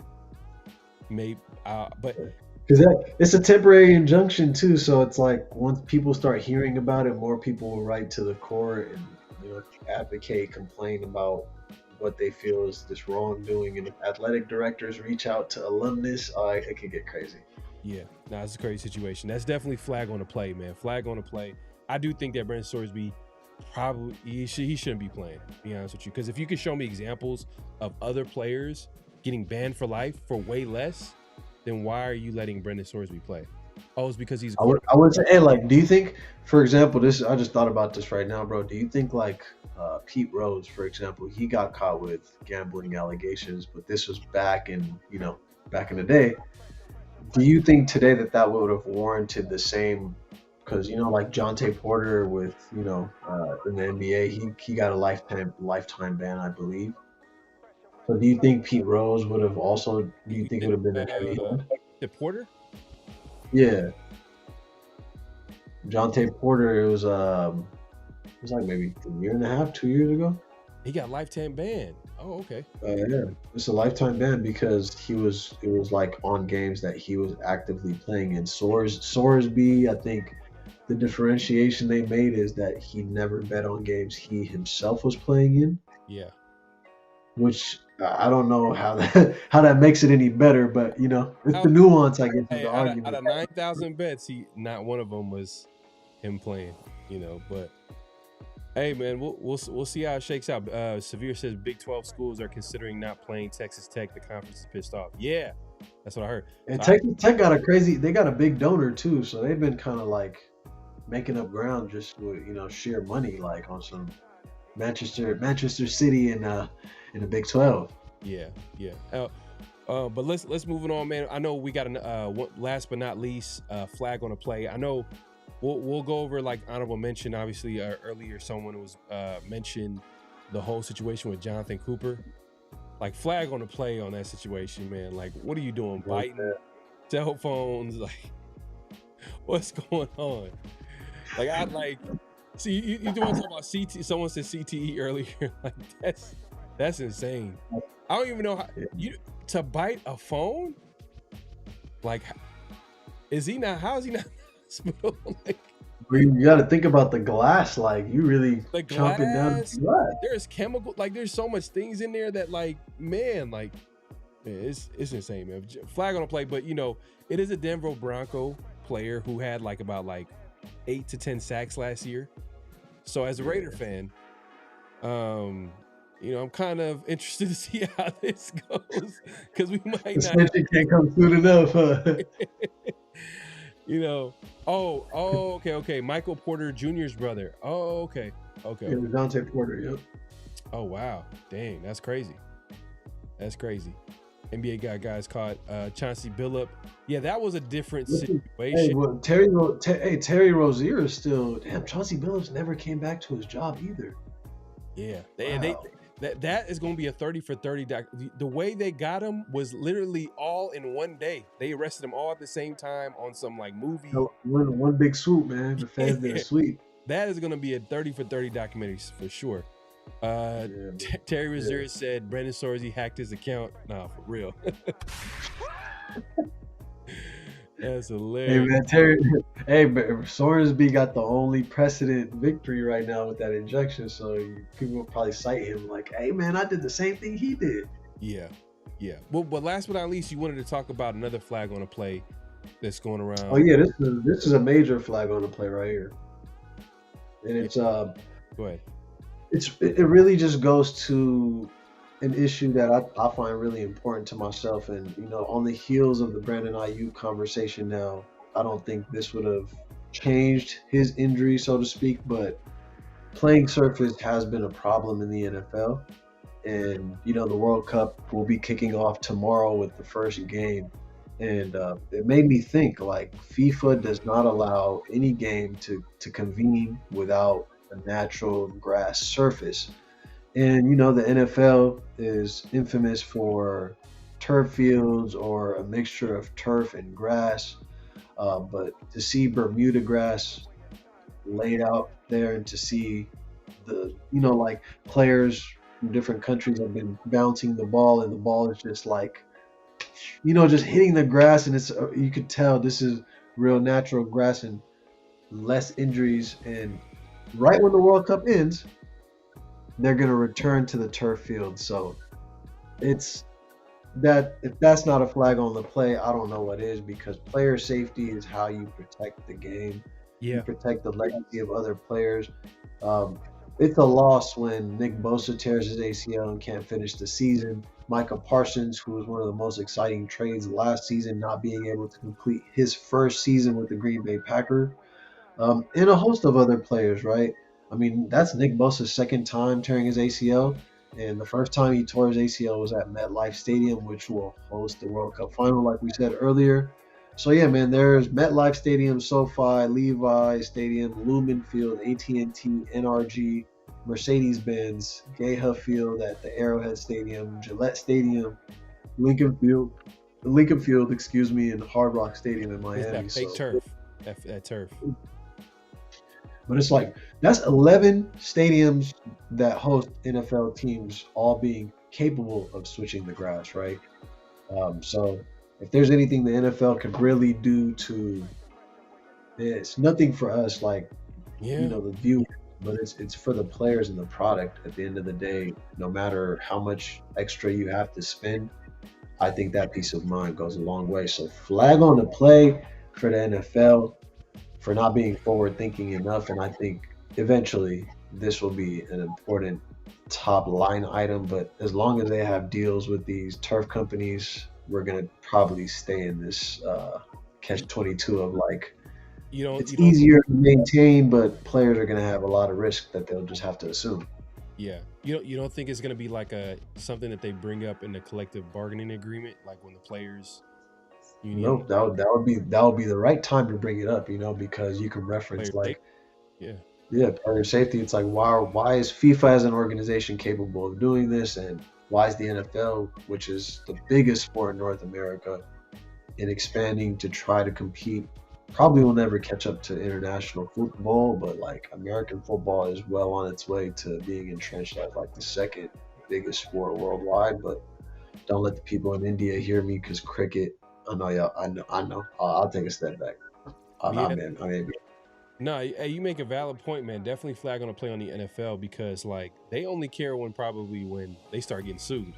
Maybe, but
because it's a temporary injunction too. So it's like once people start hearing about it, more people will write to the court and advocate, complain about what they feel is this wrongdoing. And if athletic directors reach out to alumnus, it could get crazy.
Yeah, no, it's a crazy situation. That's definitely flag on the play, man. Flag on the play. I do think that Brendan Sorsby probably he shouldn't be playing, to be honest with you. Because if you could show me examples of other players getting banned for life for way less, then why are you letting Brendan Sorsby play? Oh, it's because he's.
I would say, like, do you think, for example, I just thought about this right now, bro. Do you think like Pete Rose, for example, he got caught with gambling allegations, but this was back in the day. Do you think today that would have warranted the same? Because like Jonte Porter with in the NBA, he got a lifetime ban, I believe. So do you think Pete Rose would have also? Do you think would have been a heavy hand?
The Porter?
Yeah, Jonte Porter. It was like maybe a year and a half, 2 years ago.
He got lifetime ban. Oh, okay.
Yeah, it's a lifetime ban because it was like on games that he was actively playing in. Sorsby, I think the differentiation they made is that he never bet on games he himself was playing in.
Yeah.
Which I don't know how that makes it any better, but it's the nuance, I guess, of the argument.
Out of 9,000 bets, not one of them was him playing. But hey, man, we'll see how it shakes out. Severe says Big 12 schools are considering not playing Texas Tech. The conference is pissed off. Yeah, that's what I heard.
And Texas Tech got they got a big donor too, so they've been kind of like making up ground just with sheer money, like on some Manchester City in the Big 12.
Yeah. But let's move it on, man. I know we got last but not least, flag on the play. I know we'll go over like honorable mention. Obviously, earlier someone was mentioned the whole situation with Jonathan Cooper. Like flag on the play on that situation, man. Like, what are you doing? Biting cell phones? Like, what's going on? Like, I like. See, you want to talk about CT? Someone said CTE earlier. Like, that's insane. I don't even know how to bite a phone. Like, is he not? How is he not? Like,
you got to think about the glass. Like, you really
the
chomping down the glass.
There's chemical. Like, there's so much things in there that, like, man, it's insane, man. Flag on the play, but it is a Denver Bronco player who had about 8 to 10 sacks last year. So as a Raider fan, I'm kind of interested to see how this goes because we might not.
Can't come soon enough.
Okay. Michael Porter Jr.'s brother. Oh, okay.
Yeah, Jonte Porter. Yep.
Oh wow, dang, that's crazy. NBA guys caught Chauncey Billup. Yeah, that was a different situation.
Hey, well, Terry Rozier is still. Damn, Chauncey Billups never came back to his job either.
Yeah,
Wow.
that is going to be a 30 for 30. The way they got him was literally all in one day. They arrested him all at the same time on some movie.
One big swoop, man. The fans did a sweep.
That is going to be a 30 for 30 documentary for sure. Terry Rozier said Brendan Sorsby hacked his account. Nah, for real. That's hilarious.
Hey man, Sorsby got the only precedent victory right now with that injection, so people will probably cite him like, hey man, I did the same thing he did.
Yeah. But last but not least, you wanted to talk about another flag on a play that's going around.
Oh yeah, this is a major flag on the play right here, and it's
Go ahead.
It really just goes to an issue that I find really important to myself, and on the heels of the Brandon Ayuk conversation now, I don't think this would have changed his injury, so to speak, but playing surface has been a problem in the NFL, and the World Cup will be kicking off tomorrow with the first game, and it made me think like FIFA does not allow any game to convene without a natural grass surface. And the NFL is infamous for turf fields or a mixture of turf and grass. But to see Bermuda grass laid out there and to see the, like players from different countries have been bouncing the ball and the ball is just like, just hitting the grass, and it's you could tell this is real natural grass and less injuries. And right when the World Cup ends, they're going to return to the turf field. So it's that if that's not a flag on the play, I don't know what is, because player safety is how you protect the game.
Yeah.
You protect the legacy of other players. It's a loss when Nick Bosa tears his ACL and can't finish the season. Micah Parsons, who was one of the most exciting trades last season, not being able to complete his first season with the Green Bay Packers. And a host of other players, right? I mean, that's Nick Bosa's second time tearing his ACL. And the first time he tore his ACL was at MetLife Stadium, which will host the World Cup final, like we said earlier. So, yeah, man, there's MetLife Stadium, SoFi, Levi Stadium, Lumen Field, AT&T, NRG, Mercedes-Benz, Geha Field at the Arrowhead Stadium, Gillette Stadium, Lincoln Field, and Hard Rock Stadium in Miami.
That fake turf. That turf.
But it's like, that's 11 stadiums that host NFL teams all being capable of switching the grass, right? So if there's anything the NFL could really do to, it's nothing for us, like, the view, but it's for the players and the product at the end of the day. No matter how much extra you have to spend, I think that peace of mind goes a long way. So flag on the play for the NFL for not being forward thinking enough. And I think eventually this will be an important top line item. But as long as they have deals with these turf companies, we're going to probably stay in this catch-22 of like, it's easier to maintain, but players are going to have a lot of risk that they'll just have to assume.
Yeah. You don't think it's going to be like something that they bring up in the collective bargaining agreement, like when the players
No, that would be the right time to bring it up, because you can reference like, player safety. It's like, why is FIFA as an organization capable of doing this, and why is the NFL, which is the biggest sport in North America, in expanding to try to compete? Probably will never catch up to international football, but like American football is well on its way to being entrenched as like the second biggest sport worldwide. But don't let the people in India hear me, because cricket. I know, y'all. I know. I'll take a step back.
No, you make a valid point, man. Definitely flag on a play on the NFL, because like they only care when they start getting sued.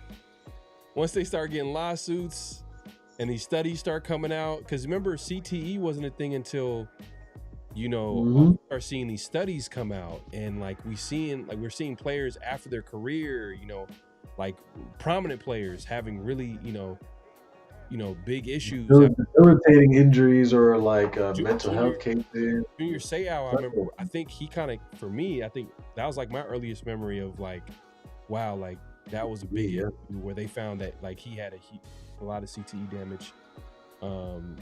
Once they start getting lawsuits and these studies start coming out, because remember CTE wasn't a thing until we start seeing these studies come out, and like we're seeing players after their career, like prominent players having really big issues,
irritating injuries, or like mental health cases.
Junior Seau, I remember, I think he kind of, for me, I think that was like my earliest memory of like, wow, like that was a big issue where they found that like he had a lot of CTE damage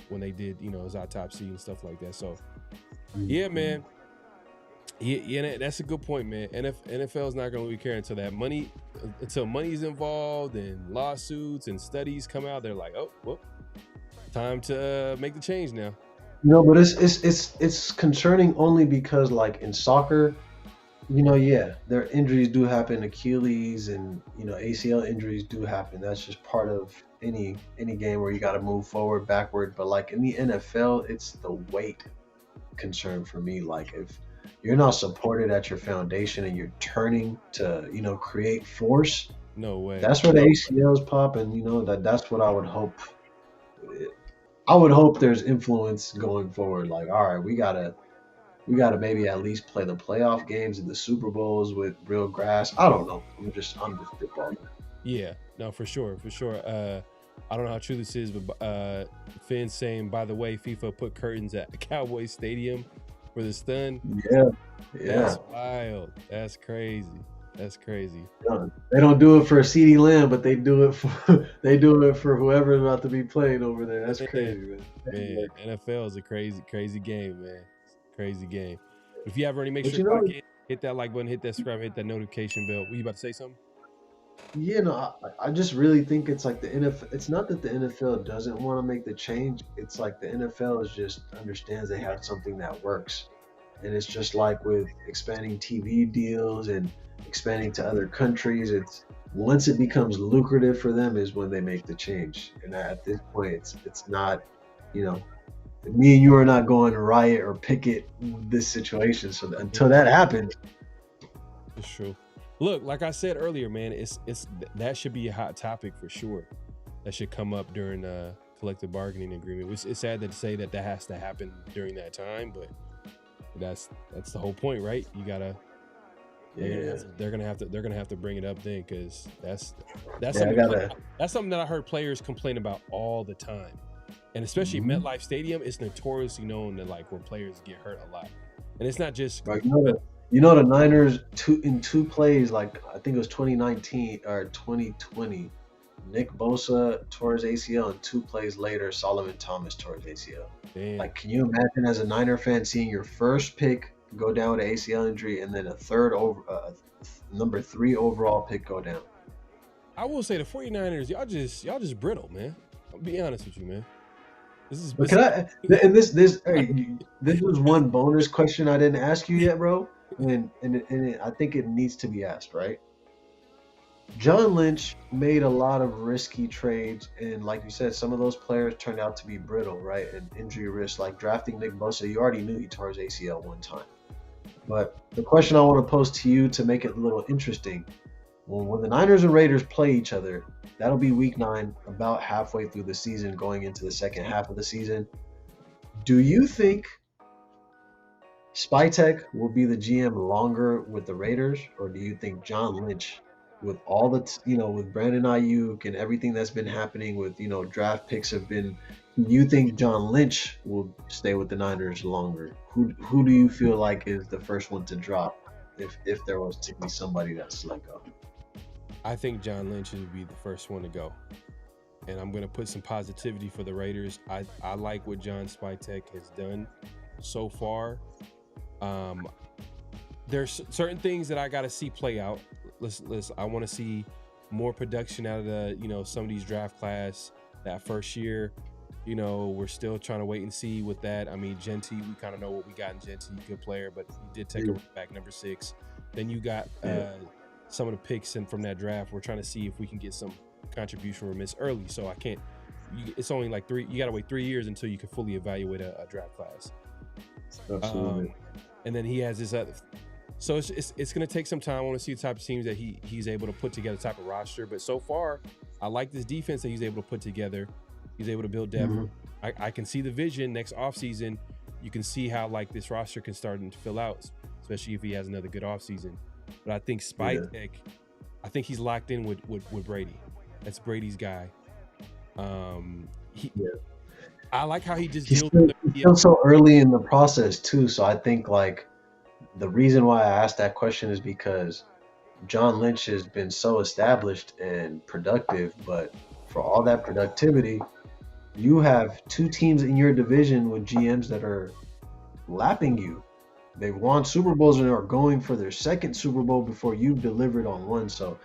when they did, his autopsy and stuff like that. So yeah, man. Yeah, that's a good point, man. NFL is not going to be caring until money's involved and lawsuits and studies come out. They're like, oh, well, time to make the change now.
But it's concerning only because, like in soccer, their injuries do happen. Achilles and ACL injuries do happen. That's just part of any game where you got to move forward, backward. But like in the NFL, it's the weight concern for me. Like if you're not supported at your foundation and you're turning to, create force.
No way.
That's where the ACLs pop, and that's what I would hope. I would hope there's influence going forward. Like, all right, we gotta maybe at least play the playoff games and the Super Bowls with real grass. I don't know. I'm just spitballing.
Yeah, no, for sure. I don't know how true this is, but Finn's saying, by the way, FIFA put curtains at Cowboys Stadium for the stun.
Yeah.
That's wild. That's crazy.
They don't do it for CeeDee Lamb, but they do it for whoever's about to be playing over there. That's crazy, man.
NFL is a crazy game, man. Crazy game. If you haven't already, make sure to hit that like button, hit that subscribe, hit that notification bell. Were you about to say something?
You know, I just really think it's like the NFL. It's not that the NFL doesn't want to make the change. It's like the NFL is just understands they have something that works, and it's just like with expanding TV deals and expanding to other countries. It's once it becomes lucrative for them is when they make the change. And at this point, it's not, you know, me and you are not going to riot or picket this situation. So until that happens,
It's true. Look, like I said earlier, man, it's that should be a hot topic for sure. That should come up during collective bargaining agreement. It's sad to say that has to happen during that time, but that's the whole point, right? You gotta. They're gonna have to bring it up then, because that's something that I heard players complain about all the time, and especially MetLife Stadium is notoriously known to like where players get hurt a lot, and it's not just.
Right. You know the Niners in two plays, like I think it was 2019 or 2020, Nick Bosa tore his ACL, and 2 plays later, Solomon Thomas tore his ACL.
Damn.
Like, can you imagine as a Niner fan seeing your first pick go down with an ACL injury, and then a number 3 overall pick go down?
I will say the 49ers, y'all just brittle, man. I'll be honest with you, man. This was one bonus question I didn't ask you yet, bro. And I think it needs to be asked, right? John Lynch made a lot of risky trades, and like you said, some of those players turned out to be brittle, right? And injury risk, like drafting Nick Bosa, you already knew he tore his ACL one time. But the question I want to pose to you to make it a little interesting, when the Niners and Raiders play each other, that'll be week 9, about halfway through the season, going into the second half of the season. Do you think Spytek will be the GM longer with the Raiders, or do you think John Lynch, with all the with Brandon Ayuk and everything that's been happening with draft picks have been, do you think John Lynch will stay with the Niners longer? Who do you feel like is the first one to drop if there was to be somebody that's let go? I think John Lynch would be the first one to go, and I'm going to put some positivity for the Raiders. I like what John Spytek has done so far. There's certain things that I got to see play out. Listen, I want to see more production out of the, some of these draft class that first year. We're still trying to wait and see with that. I mean, Genty, we kind of know what we got in Genty, good player, but he did take a running back, number 6. Then you got some of the picks from that draft. We're trying to see if we can get some contribution from Miss early. So it's only like 3. You got to wait 3 years until you can fully evaluate a draft class.
Absolutely.
And then he has this other. So it's going to take some time. I want to see the type of teams that he's able to put together, type of roster. But so far, I like this defense that he's able to put together. He's able to build depth. I can see the vision next offseason. You can see how like this roster can start to fill out, especially if he has another good offseason. But I think Spytek, I think he's locked in with Brady. That's Brady's guy. I like how he just
He's still so early in the process too. So I think like the reason why I asked that question is because John Lynch has been so established and productive, but for all that productivity, you have 2 teams in your division with GMs that are lapping you. They've won Super Bowls and are going for their 2nd Super Bowl before you've delivered on one. So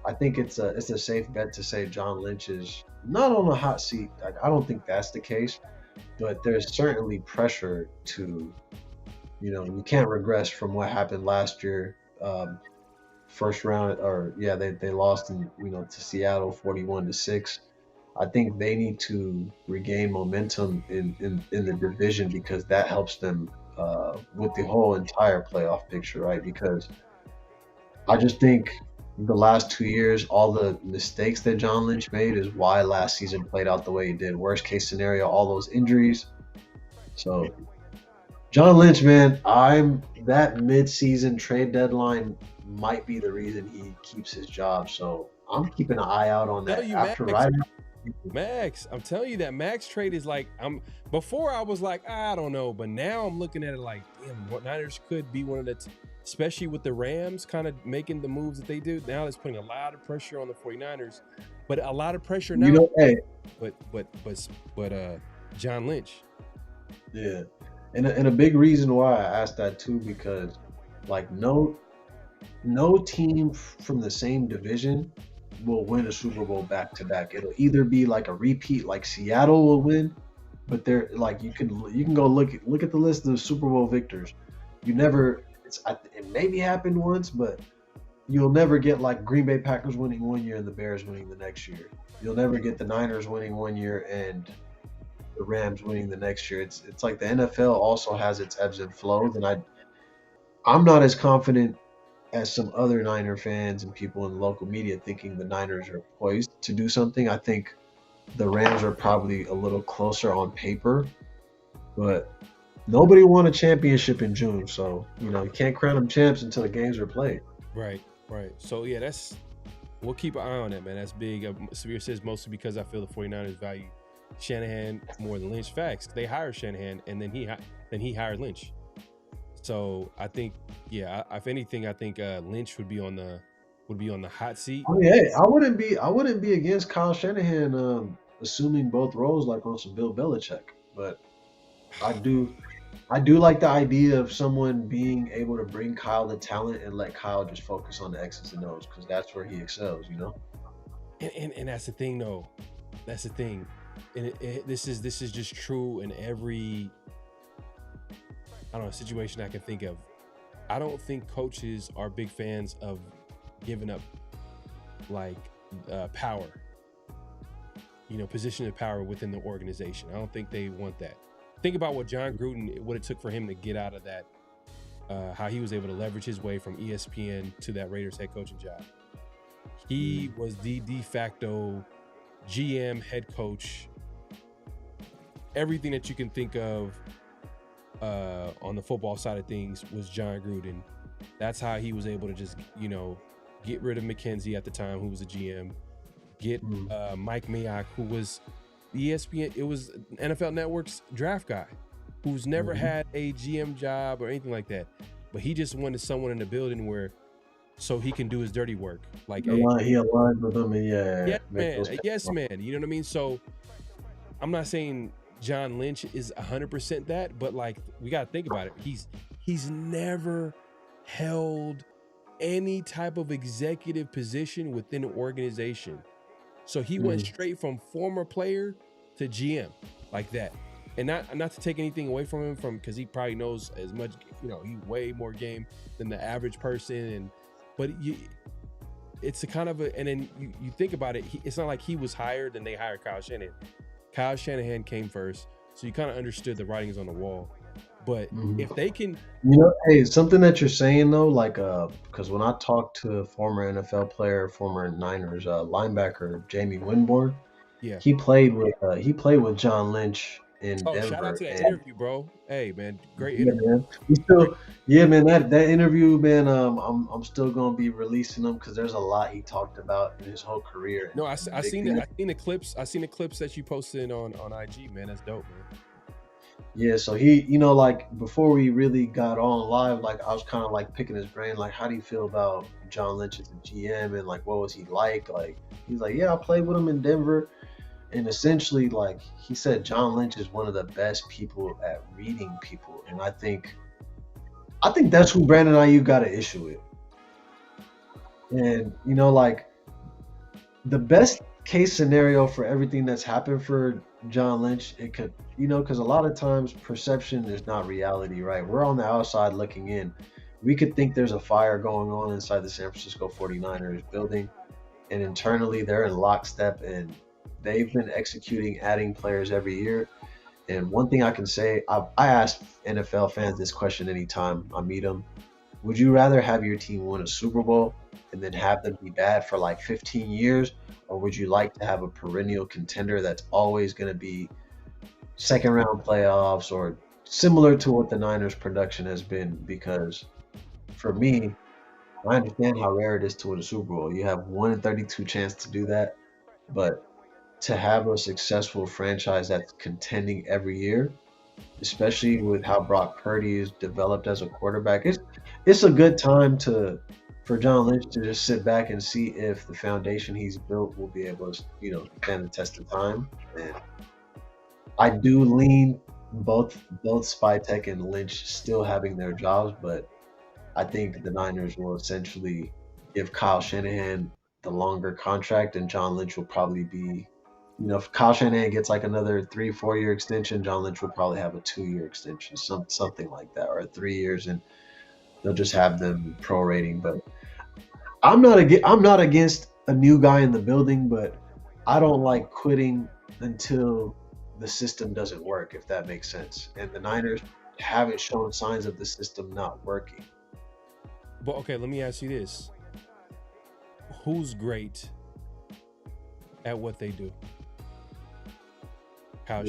I think it's a safe bet to say John Lynch is not on the hot seat. I don't think that's the case, but there's certainly pressure to, you can't regress from what happened last year. First round, they lost to Seattle 41-6. I think they need to regain momentum in the division, because that helps them with the whole entire playoff picture, right? Because I just think the last 2 years, all the mistakes that John Lynch made is why last season played out the way it did. Worst case scenario, all those injuries. So John Lynch, man, that mid-season trade deadline might be the reason he keeps his job. So I'm keeping an eye out on that.
Max, I'm telling you that Max trade is like, before I was like, I don't know, but now I'm looking at it like, damn, what Niners could be one of the, especially with the Rams kind of making the moves that they do. Now it's putting a lot of pressure on the 49ers, but a lot of pressure now. But John Lynch.
Yeah. And a big reason why I asked that too, because like no no team from the same division will win a Super Bowl back to back. It'll either be like a repeat, like Seattle will win, but they're like you can go look at the list of Super Bowl victors. You never it maybe happened once, but you'll never get like Green Bay Packers winning one year and the Bears winning the next year. You'll never get the Niners winning one year and the Rams winning the next year. It's like the NFL also has its ebbs and flows, and I'm not as confident as some other Niner fans and people in local media thinking the Niners are poised to do something. I think the Rams are probably a little closer on paper, but nobody won a championship in June, so you can't crown them champs until the games are played.
Right. So yeah, we'll keep an eye on that, man. That's big. Severe says mostly because I feel the 49ers value Shanahan more than Lynch. Facts. They hired Shanahan and then he hired Lynch. So I think, yeah, if anything, I think Lynch would be on the hot seat.
I mean, hey, I wouldn't be against Kyle Shanahan assuming both roles like on some Bill Belichick, but I do like the idea of someone being able to bring Kyle the talent and let Kyle just focus on the X's and O's because that's where he excels,
And that's the thing, though. That's the thing, and this is just true in every situation I can think of. I don't think coaches are big fans of giving up like power, position of power within the organization. I don't think they want that. Think about what John Gruden, what it took for him to get out of that, how he was able to leverage his way from ESPN to that Raiders head coaching job. He was the de facto GM, head coach, everything that you can think of on the football side of things was John Gruden. That's how he was able to just, get rid of McKenzie at the time, who was a GM, get Mike Mayock, who was ESPN, it was NFL Network's draft guy, who's never had a GM job or anything like that. But he just wanted someone in the building so he can do his dirty work. Like
he aligned with them and
yes, man. You know what I mean? So I'm not saying John Lynch is 100% that, but like we got to think about it. He's never held any type of executive position within an organization. So he went straight from former player to GM like that. And not to take anything away from him because he probably knows as much, he way more game than the average person. But it's a kind of and then you think about it, it's not like he was hired and they hired Kyle Shanahan. Kyle Shanahan came first, so you kind of understood the writings on the wall. But if they can,
hey, something that you're saying though, like because when I talked to a former NFL player, former Niners linebacker Jamie Winborn, he played with John Lynch in Denver.
Shout out to that interview, bro. Hey, man, great interview.
Man. That interview, man. I'm still gonna be releasing them because there's a lot he talked about in his whole career.
No, I seen the clips. I seen the clips that you posted on IG, man. That's dope, man.
Yeah, so he, like before we really got on live, like I was kind of like picking his brain, like how do you feel about John Lynch as a GM and like what was he like? Like he's like, yeah, I played with him in Denver. And essentially, like he said, John Lynch is one of the best people at reading people. And I think that's who Brandon Ayuk got an issue with. And, like the best case scenario for everything that's happened for John Lynch, it could, because a lot of times perception is not reality, right? We're on the outside looking in. We could think there's a fire going on inside the San Francisco 49ers building. And internally, they're in lockstep and they've been executing, adding players every year. And one thing I can say, I ask NFL fans this question anytime I meet them. Would you rather have your team win a Super Bowl and then have them be bad for like 15 years? Or would you like to have a perennial contender that's always going to be second round playoffs or similar to what the Niners production has been? Because for me, I understand how rare it is to win a Super Bowl. You have 1 in 32 chance to do that. But to have a successful franchise that's contending every year, especially with how Brock Purdy is developed as a quarterback, it's a good time for John Lynch to just sit back and see if the foundation he's built will be able to, stand the test of time. And I do lean both Spytek and Lynch still having their jobs, but I think the Niners will essentially give Kyle Shanahan the longer contract, and John Lynch will probably be, if Kyle Shanahan gets like another 3-4 year extension, John Lynch will probably have a 2-year extension, something like that, or 3 years, and they'll just have them prorating. But I'm not against a new guy in the building, but I don't like quitting until the system doesn't work, if that makes sense. And the Niners haven't shown signs of the system not working.
But okay, let me ask you this: who's great at what they do? Kyle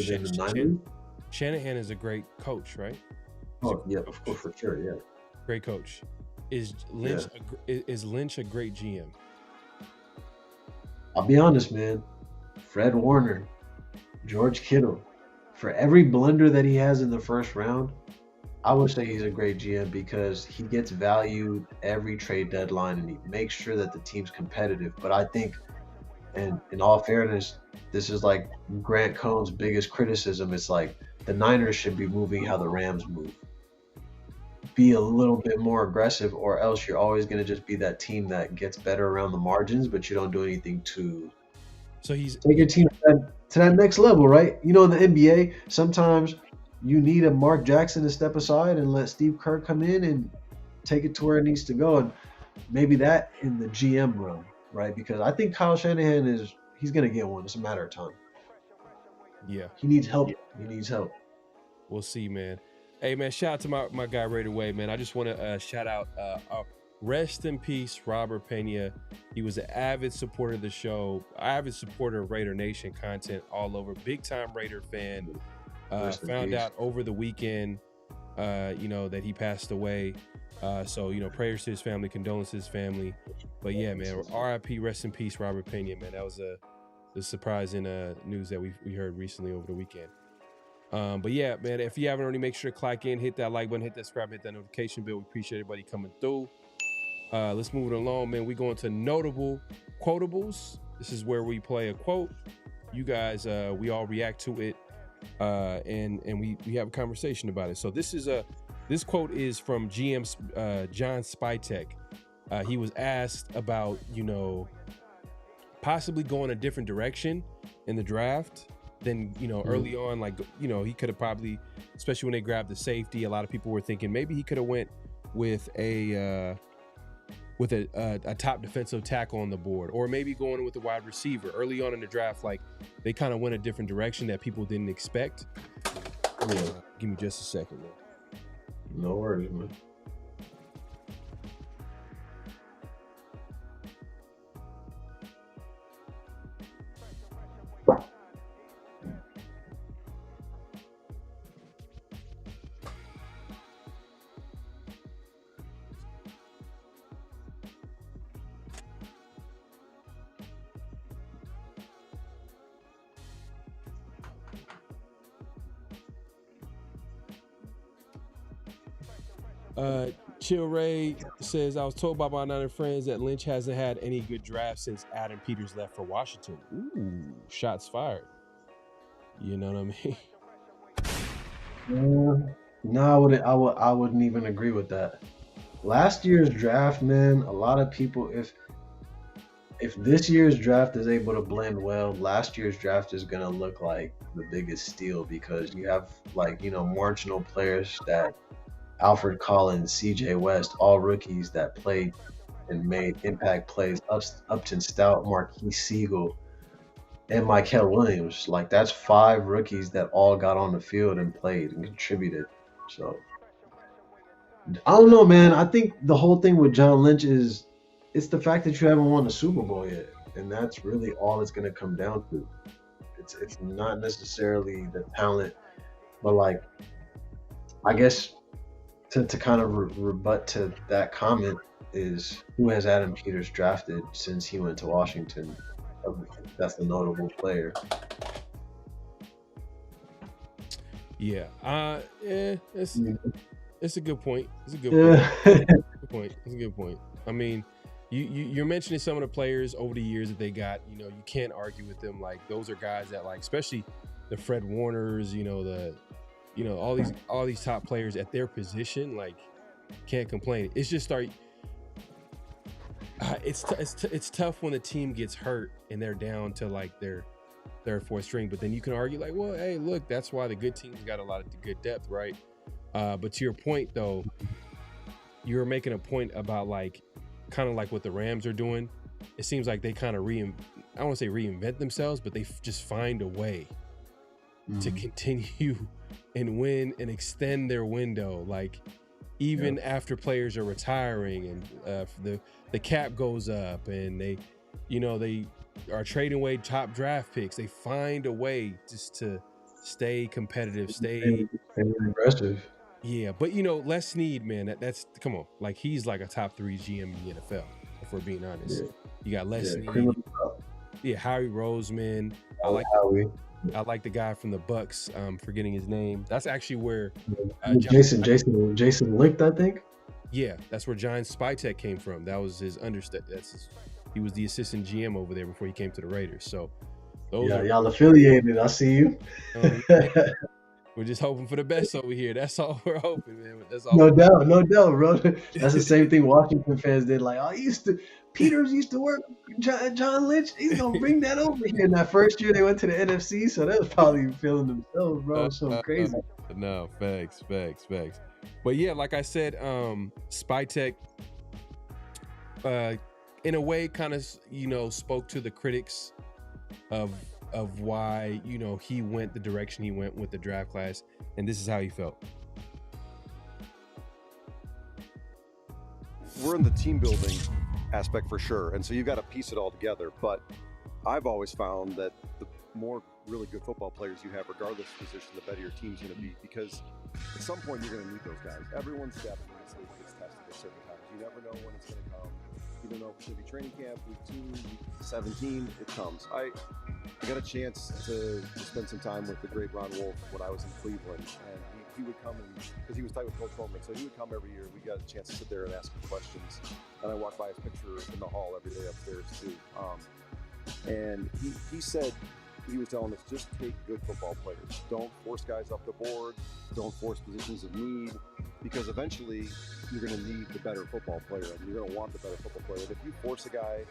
Shanahan is a great coach, right?
Oh yeah, of course, for sure, yeah.
Great coach. Is Lynch a great GM?
I'll be honest, man. Fred Warner, George Kittle, for every blunder that he has in the first round, I would say he's a great GM because he gets valued every trade deadline and he makes sure that the team's competitive. But I think, and in all fairness, this is like Grant Cohn's biggest criticism. It's like the Niners should be moving how the Rams move. Be a little bit more aggressive, or else you're always going to just be that team that gets better around the margins, but you don't do anything to take your team to that next level, right? In the NBA, sometimes you need a Mark Jackson to step aside and let Steve Kerr come in and take it to where it needs to go. And maybe that in the GM realm, right? Because I think Kyle Shanahan he's going to get one. It's a matter of time.
Yeah.
He needs help.
We'll see, man. Hey, man, shout out to my guy right away, man. I just want to shout out, rest in peace, Robert Pena. He was an avid supporter of the show, avid supporter of Raider Nation content all over, big-time Raider fan. Found out over the weekend, that he passed away. So, prayers to his family, condolences to his family. But, yeah, man, RIP, rest in peace, Robert Pena, man. That was the surprising news that we heard recently over the weekend. But yeah, man, if you haven't already, make sure to click in, hit that like button, hit that subscribe, hit that notification bell. We appreciate everybody coming through. Let's move it along, man. We go into notable quotables. This is where we play a quote. You guys, we all react to it, and we have a conversation about it. So this quote is from GM John Spytek. He was asked about, possibly going a different direction in the draft. Then, early on, he could have probably, especially when they grabbed the safety, a lot of people were thinking maybe he could have went with a top defensive tackle on the board, or maybe going with a wide receiver early on in the draft. Like, they kind of went a different direction that people didn't expect. Give me just a second, man.
No worries, man.
Chill Ray says, I was told by my Niner friends that Lynch hasn't had any good drafts since Adam Peters left for Washington. Ooh, shots fired. You know what I
mean? No, I wouldn't even agree with that. Last year's draft, man, a lot of people, if this year's draft is able to blend well, last year's draft is going to look like the biggest steal, because you have marginal players that Alfred Collins, CJ West, all rookies that played and made impact plays. Upton Stout, Marquise Siegel, and Mykel Williams. Like, that's 5 rookies that all got on the field and played and contributed. So, I don't know, man. I think the whole thing with John Lynch is it's the fact that you haven't won the Super Bowl yet. And that's really all it's going to come down to. It's not necessarily the talent, but, I guess to kind of rebut to that comment is, who has Adam Peters drafted since he went to Washington? That's the notable player.
Yeah. It's a good point. It's a good point. I mean, you're mentioning some of the players over the years that they got. You can't argue with them. Like, those are guys that, especially the Fred Warners, all these top players at their position. Can't complain. It's just it's tough when the team gets hurt and they're down to like their third, fourth string. But then you can argue like, well, hey, look, that's why the good teams got a lot of good depth, right? But to your point, though, you were making a point about like kind of like what the Rams are doing. It seems like they kind of I don't want to say reinvent themselves, but they just find a way to continue and win and extend their window. Like even after players are retiring and the cap goes up and they are trading away top draft picks, they find a way just to stay competitive, stay
aggressive.
Yeah, but Les Snead, man, that's come on. Like he's like a top 3 GM in the NFL, if we're being honest. Yeah. You got Les Snead. Yeah, Howie Roseman. I like the guy from the Bucks. Forgetting his name. That's actually where
Jason Licht, I think.
Yeah, that's where John Spytek came from. That was his understudy. He was the assistant GM over there before he came to the Raiders. So
y'all affiliated. I see you.
We're just hoping for the best over here. That's all we're hoping, man. That's all.
No doubt, bro. That's the same thing Washington fans did. Like, Peters used to work with John Lynch. He's gonna bring that over here. In that first year, they went to the NFC, so they was probably feeling themselves, bro. So crazy.
No, facts. But yeah, like I said, Spytek, in a way, kind of spoke to the critics of why he went the direction he went with the draft class, and this is how he felt.
We're in the team building aspect for sure, and so you've got to piece it all together. But I've always found that the more really good football players you have, regardless of position, the better your team's going to be, because at some point you're going to need those guys. Everyone's depth gets tested at certain times. You never know when it's going to come. You don't know if it's going to be training camp, week 2, week 17, it comes. I got a chance to spend some time with the great Ron Wolf when I was in Cleveland, and he would come because he was tight with Coach Holman, so he would come every year. We got a chance to sit there and ask him questions, and I walked by his picture in the hall every day upstairs too. And he said, he was telling us, just take good football players. Don't force guys up the board. Don't force positions of need, because eventually you're going to need the better football player, and you're going to want the better football player. And if you force a guy,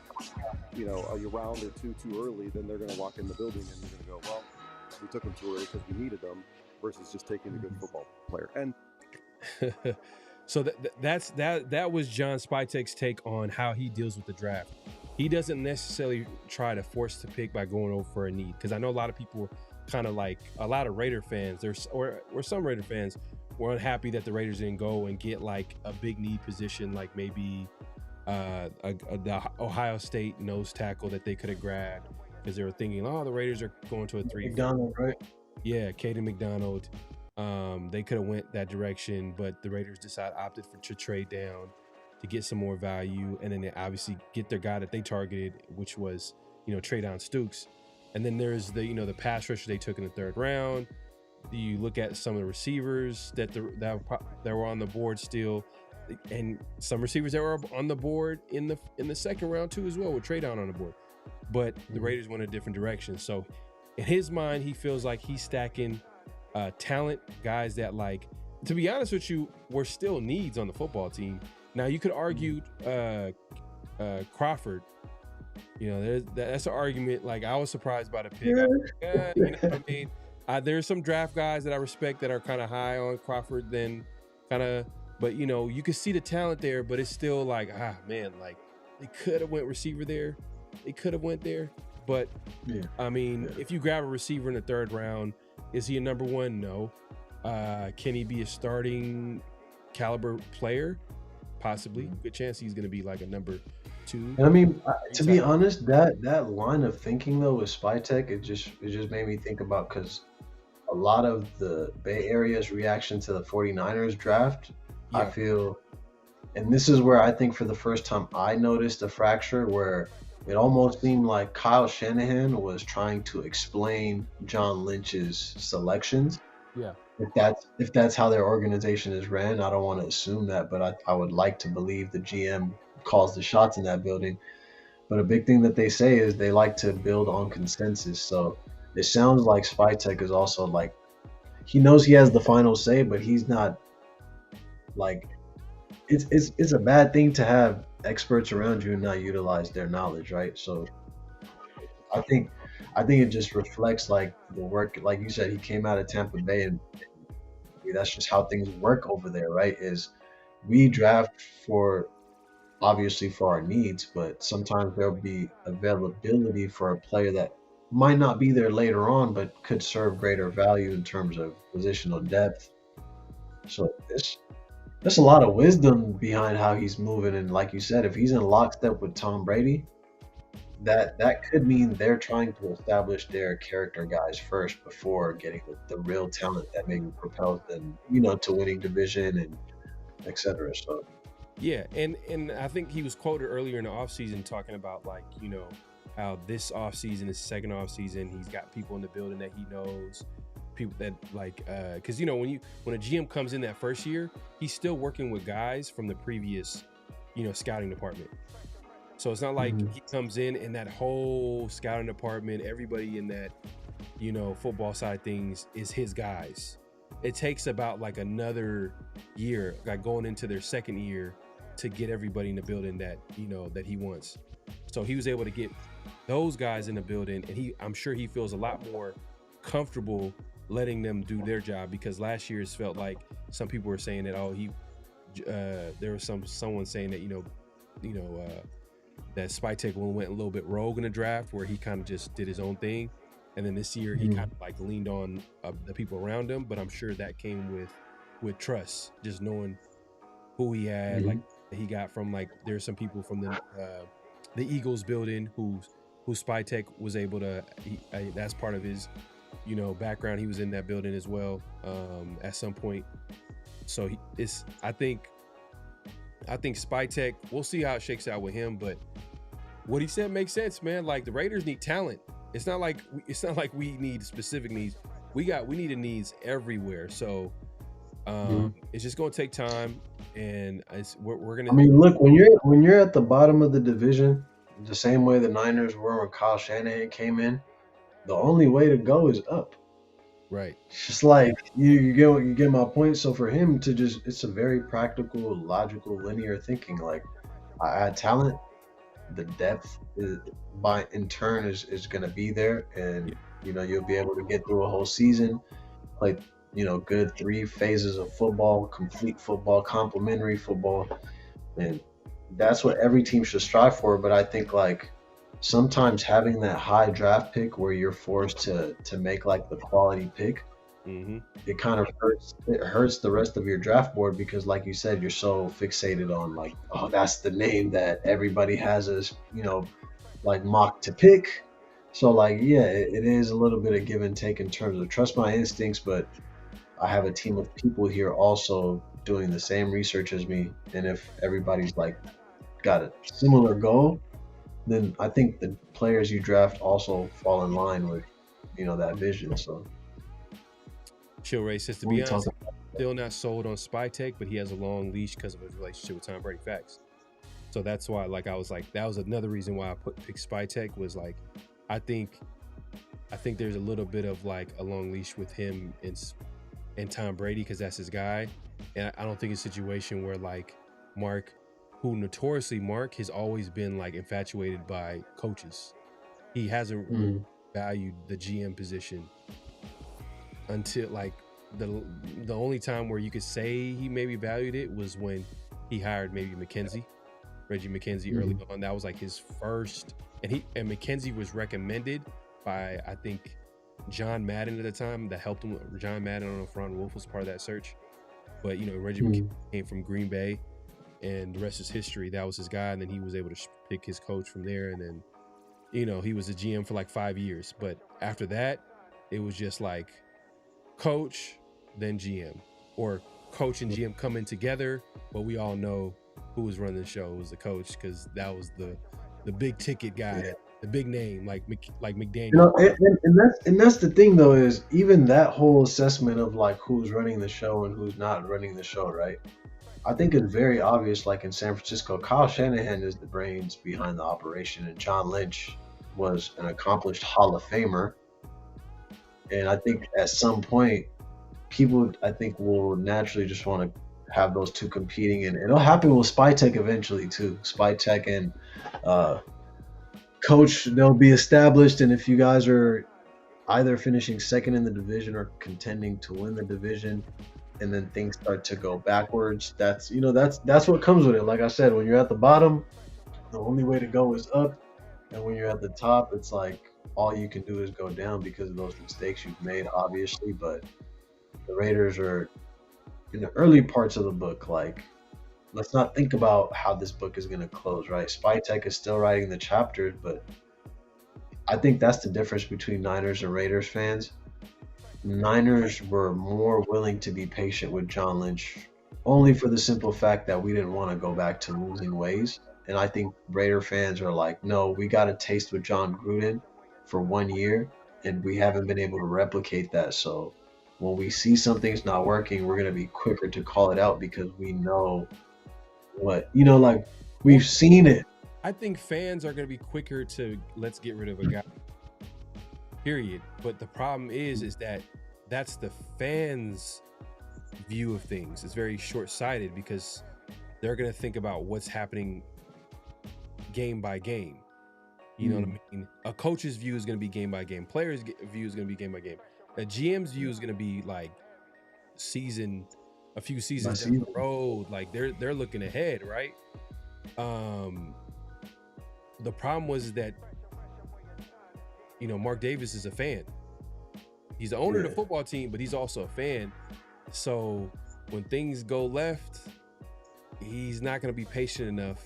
a round or two too early, then they're going to walk in the building and you're going to go, well, we took them too early because we needed them, versus just taking a good football player. And
so that was John Spytek's take on how he deals with the draft. He doesn't necessarily try to force the pick by going over for a need, because I know a lot of people kind of like a lot of Raider fans, or some Raider fans were unhappy that the Raiders didn't go and get like a big need position, like maybe the Ohio State nose tackle that they could have grabbed, because they were thinking, the Raiders are going to a 3.
McDonald, right?
Yeah, Caden McDonald. They could have went that direction, but the Raiders opted to trade down to get some more value, and then they obviously get their guy that they targeted, which was Treydon Stukes. And then there's the pass rusher they took in the 3rd round. You look at some of the receivers that were on the board still, and some receivers that were on the board in the 2nd round too as well, with Treydon on the board. But the Raiders went a different direction. So in his mind, he feels like he's stacking talent, guys that, like, to be honest with you, were still needs on the football team. Now you could argue Crawford. That's an argument. Like, I was surprised by the pick. You know what I mean? There's some draft guys that I respect that are kind of high on Crawford, but you can see the talent there, but it's still like, man, like they could have went receiver there. They could have went there, but if you grab a receiver in the 3rd round, is he a number 1? No. Can he be a starting caliber player? Possibly. Good chance he's going to be like a number 2.
And to be honest, that line of thinking though with Spytek, it just made me think about, because a lot of the Bay Area's reaction to the 49ers draft, I feel, and this is where I think for the first time I noticed a fracture, where it almost seemed like Kyle Shanahan was trying to explain John Lynch's selections.
Yeah.
If that's how their organization is ran, I don't want to assume that, but I would like to believe the GM calls the shots in that building. But a big thing that they say is they like to build on consensus. So it sounds like Spytek is also like, he knows he has the final say, but he's not like it's a bad thing to have experts around you and not utilize their knowledge, right? So I think it just reflects like the work, like you said, he came out of Tampa Bay, and that's just how things work over there, right? Is we draft for obviously for our needs, but sometimes there'll be availability for a player that might not be there later on, but could serve greater value in terms of positional depth. So there's a lot of wisdom behind how he's moving, and like you said, if he's in lockstep with Tom Brady, that could mean they're trying to establish their character guys first before getting the real talent that maybe propels them, to winning division and etc. So
Yeah, and I think he was quoted earlier in the offseason talking about like, how this offseason is second offseason. He's got people in the building that he knows, people that like, because when a GM comes in that first year, he's still working with guys from the previous, scouting department. So it's not like he comes in and that whole scouting department, everybody in that, football side of things is his guys. It takes about like another year, like going into their second year, to get everybody in the building that that he wants. So he was able to get those guys in the building, and I'm sure he feels a lot more comfortable letting them do their job, because last year it felt like some people were saying that there was someone saying that that Spytek went a little bit rogue in the draft, where he kind of just did his own thing, and then this year he kind of like leaned on the people around him. But I'm sure that came with trust, just knowing who he had, like he got from like there's some people from the Eagles building who Spytek was able to. That's part of his background. He was in that building as well at some point. So I think Spytek, we'll see how it shakes out with him, but what he said makes sense, man. Like the Raiders need talent. It's not like we need specific needs. We needed needs everywhere. So it's just going to take time, and we're going to.
I mean, look, when you're at the bottom of the division, the same way the Niners were when Kyle Shanahan came in, the only way to go is up.
Right.
It's just like you get my point. So for him to it's a very practical, logical, linear thinking. Like I had talent, the depth in turn is going to be there, and you'll be able to get through a whole season, like good 3 phases of football, complete football, complementary football, and that's what every team should strive for. But I think like sometimes having that high draft pick where you're forced to make like the quality pick, it kind of hurts the rest of your draft board, because like you said, you're so fixated on like, oh, that's the name that everybody has as like mock to pick. So like, yeah, it is a little bit of give and take in terms of trust my instincts, but I have a team of people here also doing the same research as me, and if everybody's like got a similar goal, then I think the players you draft also fall in line with, that vision. So,
Chill Ray says, to be honest, still not sold on Spytek, but he has a long leash because of his relationship with Tom Brady. Facts. So that's why, like, I was like, that was another reason why I picked Spytek, was like, I think there's a little bit of like a long leash with him and Tom Brady, because that's his guy, and I don't think it's a situation where like Mark has always been like infatuated by coaches. He hasn't valued the GM position until like the only time where you could say he maybe valued it was when he hired maybe Reggie McKenzie early on. That was like his first, and McKenzie was recommended by, I think, John Madden at the time, that helped him. John Madden, I don't know if Ron Wolf was part of that search, but Reggie McKenzie came from Green Bay, and the rest is history. That was his guy, and then he was able to pick his coach from there, and then he was a GM for like 5 years. But after that, it was just like coach, then GM, or coach and GM coming together. But we all know who was running the show. It was the coach, because that was the big ticket guy, the big name, like McDaniel.
And that's the thing though, is even that whole assessment of like who's running the show and who's not running the show, right? I think it's very obvious, like in San Francisco, Kyle Shanahan is the brains behind the operation, and John Lynch was an accomplished Hall of Famer. And I think at some point, people, I think, will naturally just want to have those two competing, and it'll happen with Spytek eventually too. Spytek and Coach, they'll be established, and if you guys are either finishing second in the division or contending to win the division, and then things start to go backwards, that's what comes with it. Like I said, when you're at the bottom, the only way to go is up, and when you're at the top, it's like all you can do is go down because of those mistakes you've made, obviously. But the Raiders are in the early parts of the book. Like, let's not think about how this book is going to close, right? Spytek is still writing the chapters, but I think that's the difference between Niners and Raiders fans. Niners were more willing to be patient with John Lynch, only for the simple fact that we didn't want to go back to losing ways. And I think Raider fans are like, no, we got a taste with John Gruden for 1 year, and we haven't been able to replicate that. So when we see something's not working, we're going to be quicker to call it out because we know what, like we've seen it.
I think fans are going to be quicker to let's get rid of a guy, period. But the problem is that that's the fans' view of things. It's very short-sighted because they're going to think about what's happening game by game. You know what I mean? A coach's view is going to be game by game. Players' view is going to be game by game. A GM's view is going to be like a few seasons down the road. Like they're looking ahead, right? The problem was that, Mark Davis is a fan. He's the owner of the football team, but he's also a fan. So when things go left, he's not going to be patient enough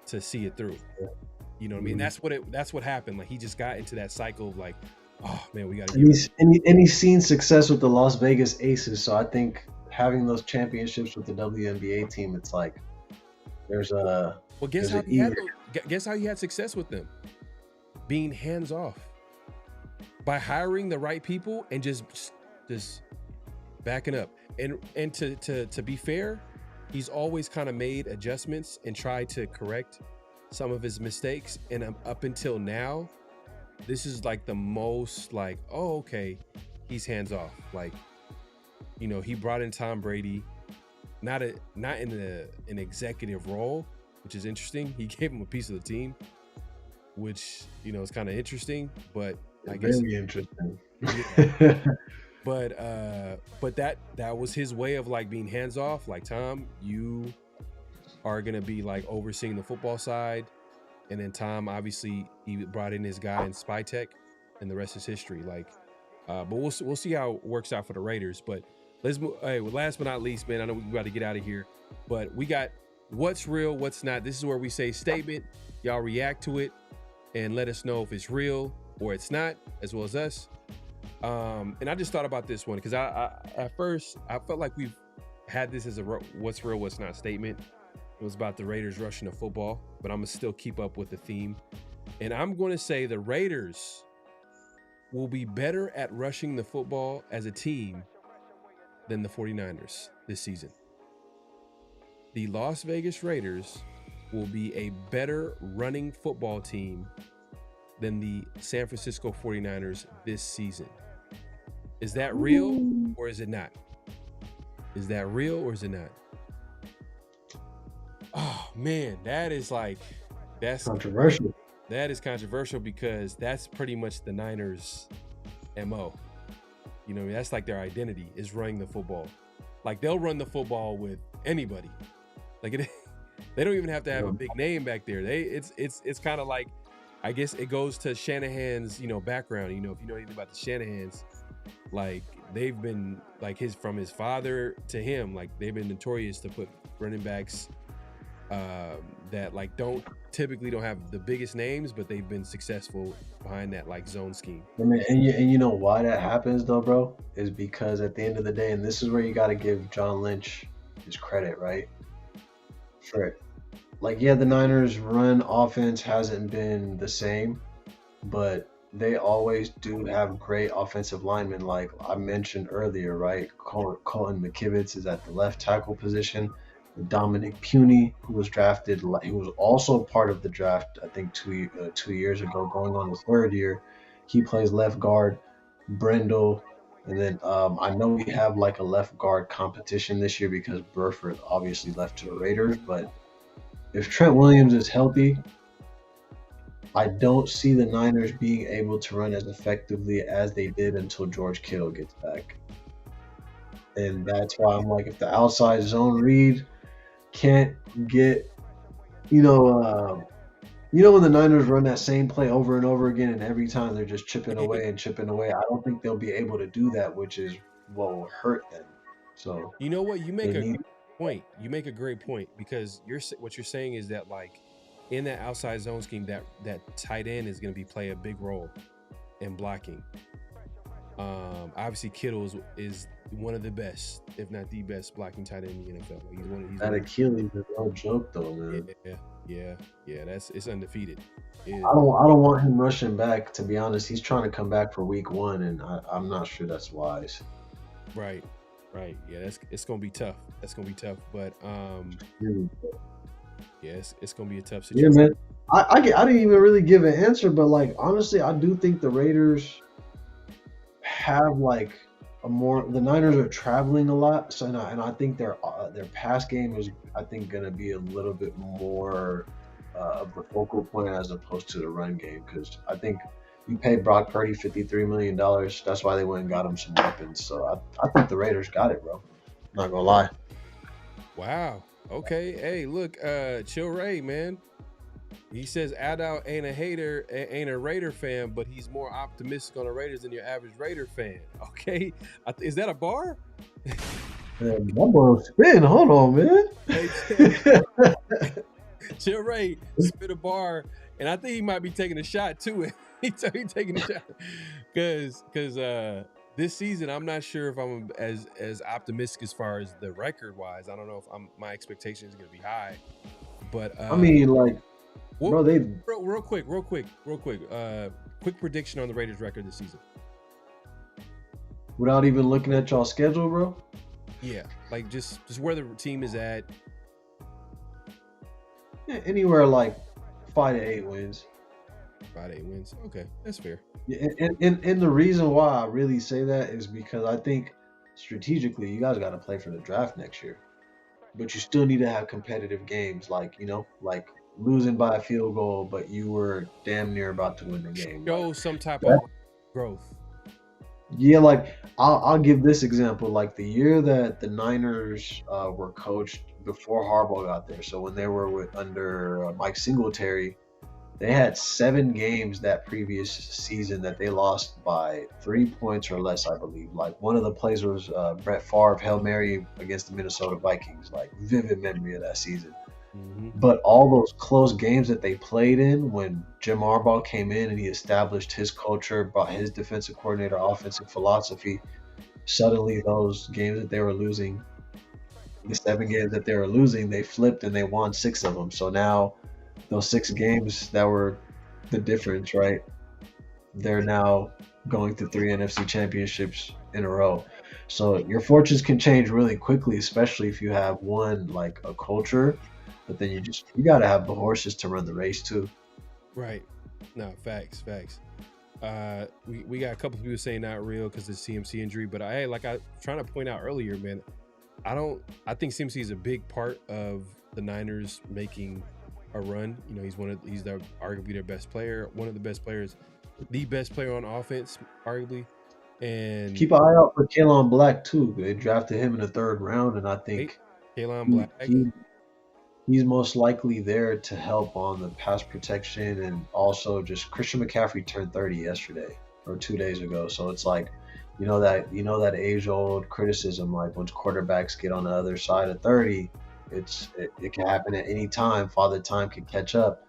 to see it through. You know what I mean? That's what happened. Like he just got into that cycle of like, oh man, we got to.
And he's seen success with the Las Vegas Aces. So I think having those championships with the WNBA team, it's like there's a.
Well, guess how he had success with them? Being hands off, by hiring the right people and just backing up. And to be fair, he's always kind of made adjustments and tried to correct some of his mistakes. And up until now, this is like the most like, oh, okay, he's hands off. Like, he brought in Tom Brady, not in an executive role, which is interesting. He gave him a piece of the team, which, is kind of interesting, but I guess
very interesting.
Yeah. But that was his way of like being hands off. Like, Tom, you are going to be like overseeing the football side. And then Tom, obviously he brought in his guy in Spytek, and the rest is history. Like, but we'll see how it works out for the Raiders. But let's move. Hey, last but not least, man, I know we got to get out of here, but we got what's real, what's not. This is where we say statement. Y'all react to it and let us know if it's real or it's not, as well as us. And I just thought about this one because I at first I felt like we've had this as a what's real, what's not statement. It was about the Raiders rushing the football, but I'm gonna still keep up with the theme. And I'm going to say the Raiders will be better at rushing the football as a team than the 49ers this season. The Las Vegas Raiders will be a better running football team than the San Francisco 49ers this season. Is that real or is it not? Is that real or is it not? Oh man, that's
controversial.
That is controversial because that's pretty much the Niners' MO. That's like their identity is running the football. Like they'll run the football with anybody. Like they don't even have to have a big name back there. It's kind of like, I guess it goes to Shanahan's, background. If you know anything about the Shanahans, like they've been like from his father to him, like they've been notorious to put running backs that like don't have the biggest names, but they've been successful behind that like zone scheme.
And you know why that happens though, bro? Is because at the end of the day, and this is where you got to give John Lynch his credit, right? For it. Like, yeah, the Niners' run offense hasn't been the same, but they always do have great offensive linemen. Like I mentioned earlier, right? Colton McKivitz is at the left tackle position. Dominic Puny, who was drafted, he was also part of the draft, I think 2 years ago, going on his third year. He plays left guard. Brendel And then I know we have like a left guard competition this year because Burford obviously left to the Raiders. But if Trent Williams is healthy, I don't see the Niners being able to run as effectively as they did until George Kittle gets back. And that's why I'm like, if the outside zone read can't get, you know when the Niners run that same play over and over again, and every time they're just chipping away and chipping away, I don't think they'll be able to do that, which is what will hurt them. So
You know what? You make
they
a
need
great point. You make a great point because what you're saying is that like in that outside zone scheme, that tight end is going to play a big role in blocking. Obviously Kittle is one of the best, if not the best, blocking tight end in the NFL. He's
that Achilles is no joke though, man.
Yeah. It's undefeated.
I don't want him rushing back. To be honest, he's trying to come back for week 1, and I'm not sure that's wise.
Right. Yeah, it's gonna be tough. That's gonna be tough. But yeah, it's gonna be a tough situation.
Yeah, man. I didn't even really give an answer, but like honestly, I do think the Raiders have like the Niners are traveling a lot, so and I think their pass game is gonna be a little bit more of the focal point as opposed to the run game, because I think you paid Brock Purdy $53 million. That's why they went and got him some weapons. So I think the Raiders got it, bro. Not gonna lie.
Wow. Okay. Hey, look, Chill Ray, man. He says Adal ain't a Raider fan, but he's more optimistic on the Raiders than your average Raider fan. Okay. Is that a bar?
Man, that boy spin. Hold on, man.
Chill Ray spit a bar, and I think he might be taking a shot to it. He's taking a shot because this season I'm not sure if I'm as optimistic as far as the record wise. I don't know if my expectation is going to be high, but
I mean, like, bro, they
real quick. Quick prediction on the Raiders record this season.
Without even looking at y'all schedule, bro.
Yeah, like just where the team is at.
Yeah, anywhere like 5 to 8 wins.
5 to 8 wins. Okay, that's fair.
Yeah, and the reason why I really say that is because I think strategically you guys got to play for the draft next year, but you still need to have competitive games, like like losing by a field goal, but you were damn near about to win the game.
Show some type of growth.
Yeah, like I'll give this example. Like the year that the Niners were coached before Harbaugh got there, so when they were under Mike Singletary, they had 7 games that previous season that they lost by 3 points or less, I believe. Like one of the plays was Brett Favre Hail Mary against the Minnesota Vikings. Like vivid memory of that season. Mm-hmm. But all those close games that they played in when Jim Harbaugh came in and he established his culture, brought his defensive coordinator offensive philosophy, suddenly those games that they were losing, the 7 games that they were losing, they flipped and they won 6 of them. So now those 6 games that were the difference, right? They're now going to 3 NFC championships in a row. So your fortunes can change really quickly, especially if you have one, like a culture, but then you got to have the horses to run the race too. Right.
No, facts. We got a couple of people saying not real because of the CMC injury, but I was trying to point out earlier, man, I think CMC is a big part of the Niners making a run. You know, he's arguably their best player, one of the best players, the best player on offense, arguably. And
keep an eye out for Kalen Black too. They drafted him in the 3rd round, and I think
Kalen Black,
he's most likely there to help on the pass protection, and also just Christian McCaffrey turned 30 yesterday or 2 days ago. So it's like, that age-old criticism, like once quarterbacks get on the other side of 30, it can happen at any time. Father Time can catch up.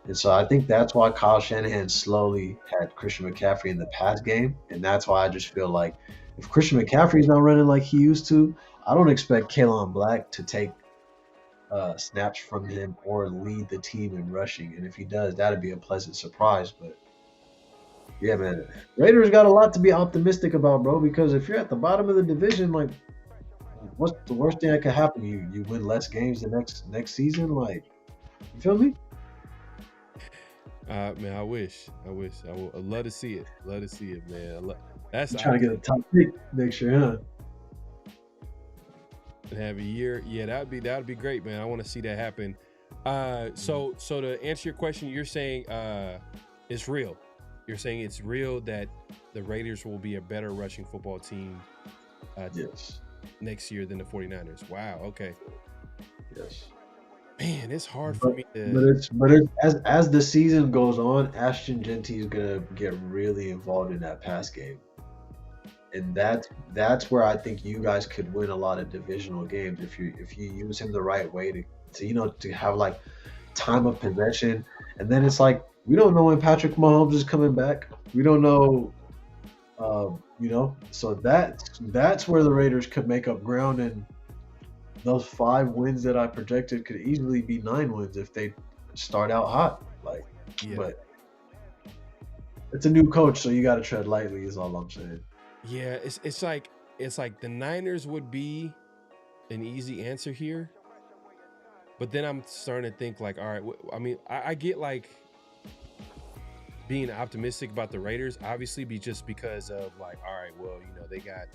And so I think that's why Kyle Shanahan slowly had Christian McCaffrey in the pass game. And that's why I just feel like if Christian McCaffrey's not running like he used to, I don't expect Kalen Black to take snaps from him or lead the team in rushing. And if he does, that'd be a pleasant surprise. But yeah, man, Raiders got a lot to be optimistic about, bro, because if you're at the bottom of the division, like, what's the worst thing that could happen? You win less games the next season? Like, you feel me?
Man, I wish. I'd love to see it. Man. That's
trying to get a top pick next year, huh?
And have a year. Yeah, that'd be great, man. I want to see that happen. So to answer your question, you're saying it's real. You're saying it's real that the Raiders will be a better rushing football team
Yes.
next year than the 49ers. Wow. Okay.
Yes.
Man, it's hard for me to.
But it's as the season goes on, Ashton Genty is gonna get really involved in that pass game, and that's where I think you guys could win a lot of divisional games if you use him the right way to have like time of possession, and then it's like we don't know when Patrick Mahomes is coming back. We don't know, so that's where the Raiders could make up ground, and those 5 wins that I projected could easily be 9 wins if they start out hot. But it's a new coach, so you got to tread lightly. Is all I'm saying.
Yeah, it's like the Niners would be an easy answer here, but then I'm starting to think like, all right, I mean, I get like being optimistic about the Raiders, obviously, just because of like, all right, well, they got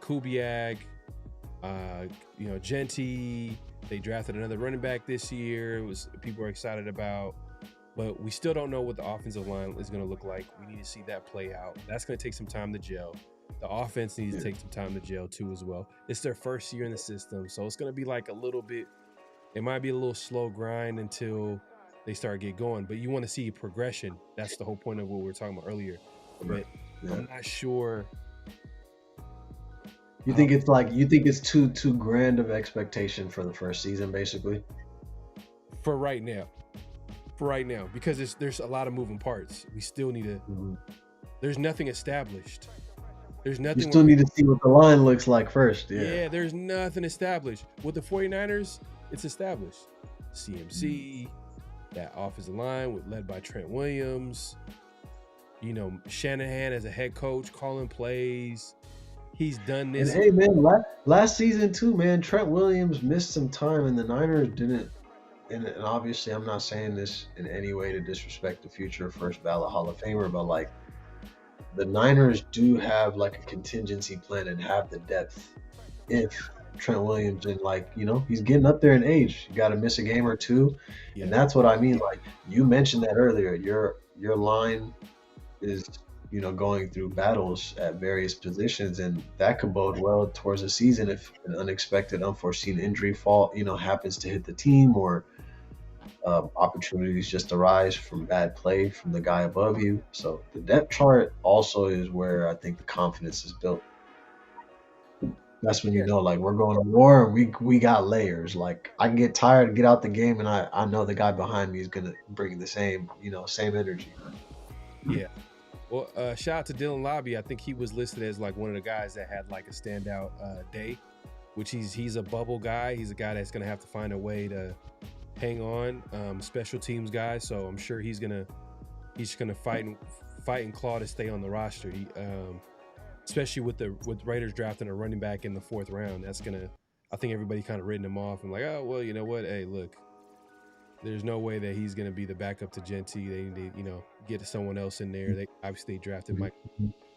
Kubiak. Genty, they drafted another running back this year. People are excited about, but we still don't know what the offensive line is going to look like. We need to see that play out. That's going to take some time to gel. The offense needs to take some time to gel too as well. It's their first year in the system, so it's going to be like a little bit. It might be a little slow grind until they start get going, but you want to see progression. That's the whole point of what we were talking about earlier. But I'm not sure.
You think it's too grand of expectation for the first season, basically?
For right now, because there's a lot of moving parts. We still need to. There's nothing established. There's nothing.
You still need to see what the line looks like first.
Yeah, there's nothing established. With the 49ers, it's established. CMC, that offensive line led by Trent Williams. Shanahan as a head coach calling plays. He's done this.
And hey, man, last season too, man, Trent Williams missed some time and the Niners didn't. And obviously, I'm not saying this in any way to disrespect the future first ballot Hall of Famer, but like the Niners do have like a contingency plan and have the depth if Trent Williams and he's getting up there in age. You got to miss a game or two, and that's what I mean. Like you mentioned that earlier, your line is going through battles at various positions, and that could bode well towards the season if an unexpected, unforeseen injury happens to hit the team, or opportunities just arise from bad play from the guy above you. So the depth chart also is where I think the confidence is built. That's when like we're going to war and we got layers. Like I can get tired and get out the game, and I know the guy behind me is gonna bring the same energy.
Yeah. Well, shout out to Dylan Lobby. I think he was listed as like one of the guys that had like a standout day, which he's a bubble guy. He's a guy that's gonna have to find a way to hang on. Special teams guy, so I'm sure he's gonna fight and claw to stay on the roster. Especially with Raiders drafting a running back in the 4th round, I think everybody kind of written him off and like, oh well, you know what? Hey, look. There's no way that he's going to be the backup to Genty. They need to, get someone else in there. They obviously drafted Mike,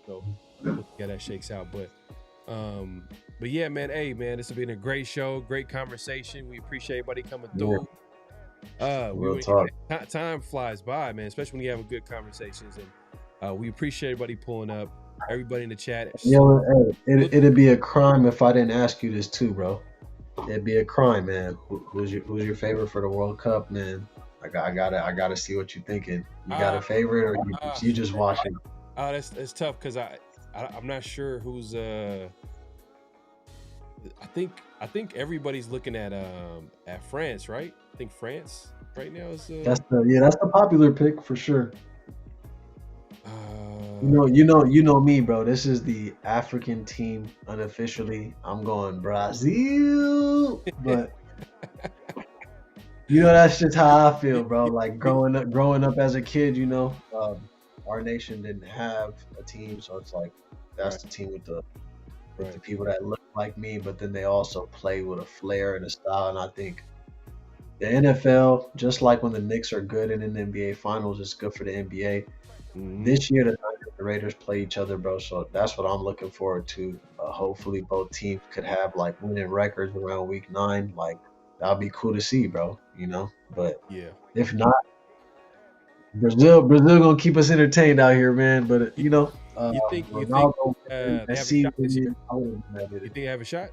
so we'll see how that shakes out. But yeah, man. Hey, man, this has been a great show, great conversation. We appreciate everybody coming through.
Real talk.
Time flies by, man, especially when you have good conversations. And we appreciate everybody pulling up. Everybody in the chat.
It'd be a crime if I didn't ask you this too, bro. It'd be a crime, man. Who's your favorite for the World Cup, man? I gotta see what you're thinking. You got a favorite, or you just watching?
That's tough because I'm not sure who's. I think everybody's looking at France, right? I think France right now is.
That's the popular pick for sure. You know me, bro. This is the African team unofficially. I'm going Brazil, but that's just how I feel, bro. Like growing up as a kid, our nation didn't have a team, so it's like that's the team with the people that look like me, but then they also play with a flair and a style. And I think the NFL, just like when the Knicks are good in an NBA Finals, it's good for the NBA. This year, the Raiders play each other, bro. So that's what I'm looking forward to. Hopefully both teams could have like winning records around week 9. Like that'd be cool to see, bro. But
Yeah.
if not, Brazil gonna keep us entertained out here, man. But
You think
Ronaldo,
they have a
Messi,
shot this year?
I wouldn't have
You
it.
think they have a shot?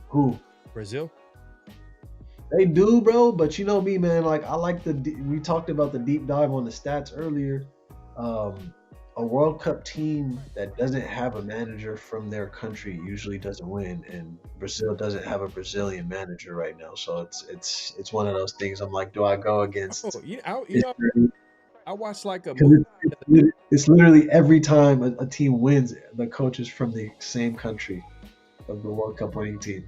Who?
Brazil?
They do, bro. But you know me, man. Like I like we talked about the deep dive on the stats earlier. A World Cup team that doesn't have a manager from their country usually doesn't win, and Brazil doesn't have a Brazilian manager right now. So it's one of those things. I'm like, do I go against?
I watched like a
'Cause
movie.
it's literally every time a team wins, the coach is from the same country of the World Cup winning team.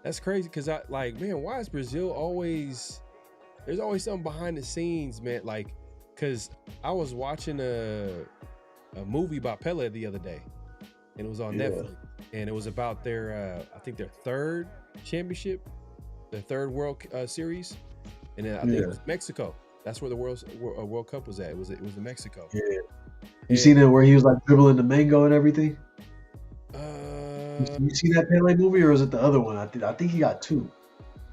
That's crazy because why is Brazil always? There's always something behind the scenes, man. Like, because I was watching a movie about Pele the other day, and it was on Netflix, and it was about their I think their third championship, their third World Series, and then I think it was Mexico. That's where the World Cup was at. It was in Mexico.
Yeah. You seen it where he was like dribbling the mango and everything? You see that Pele movie, or was it the other one? I think he got 2.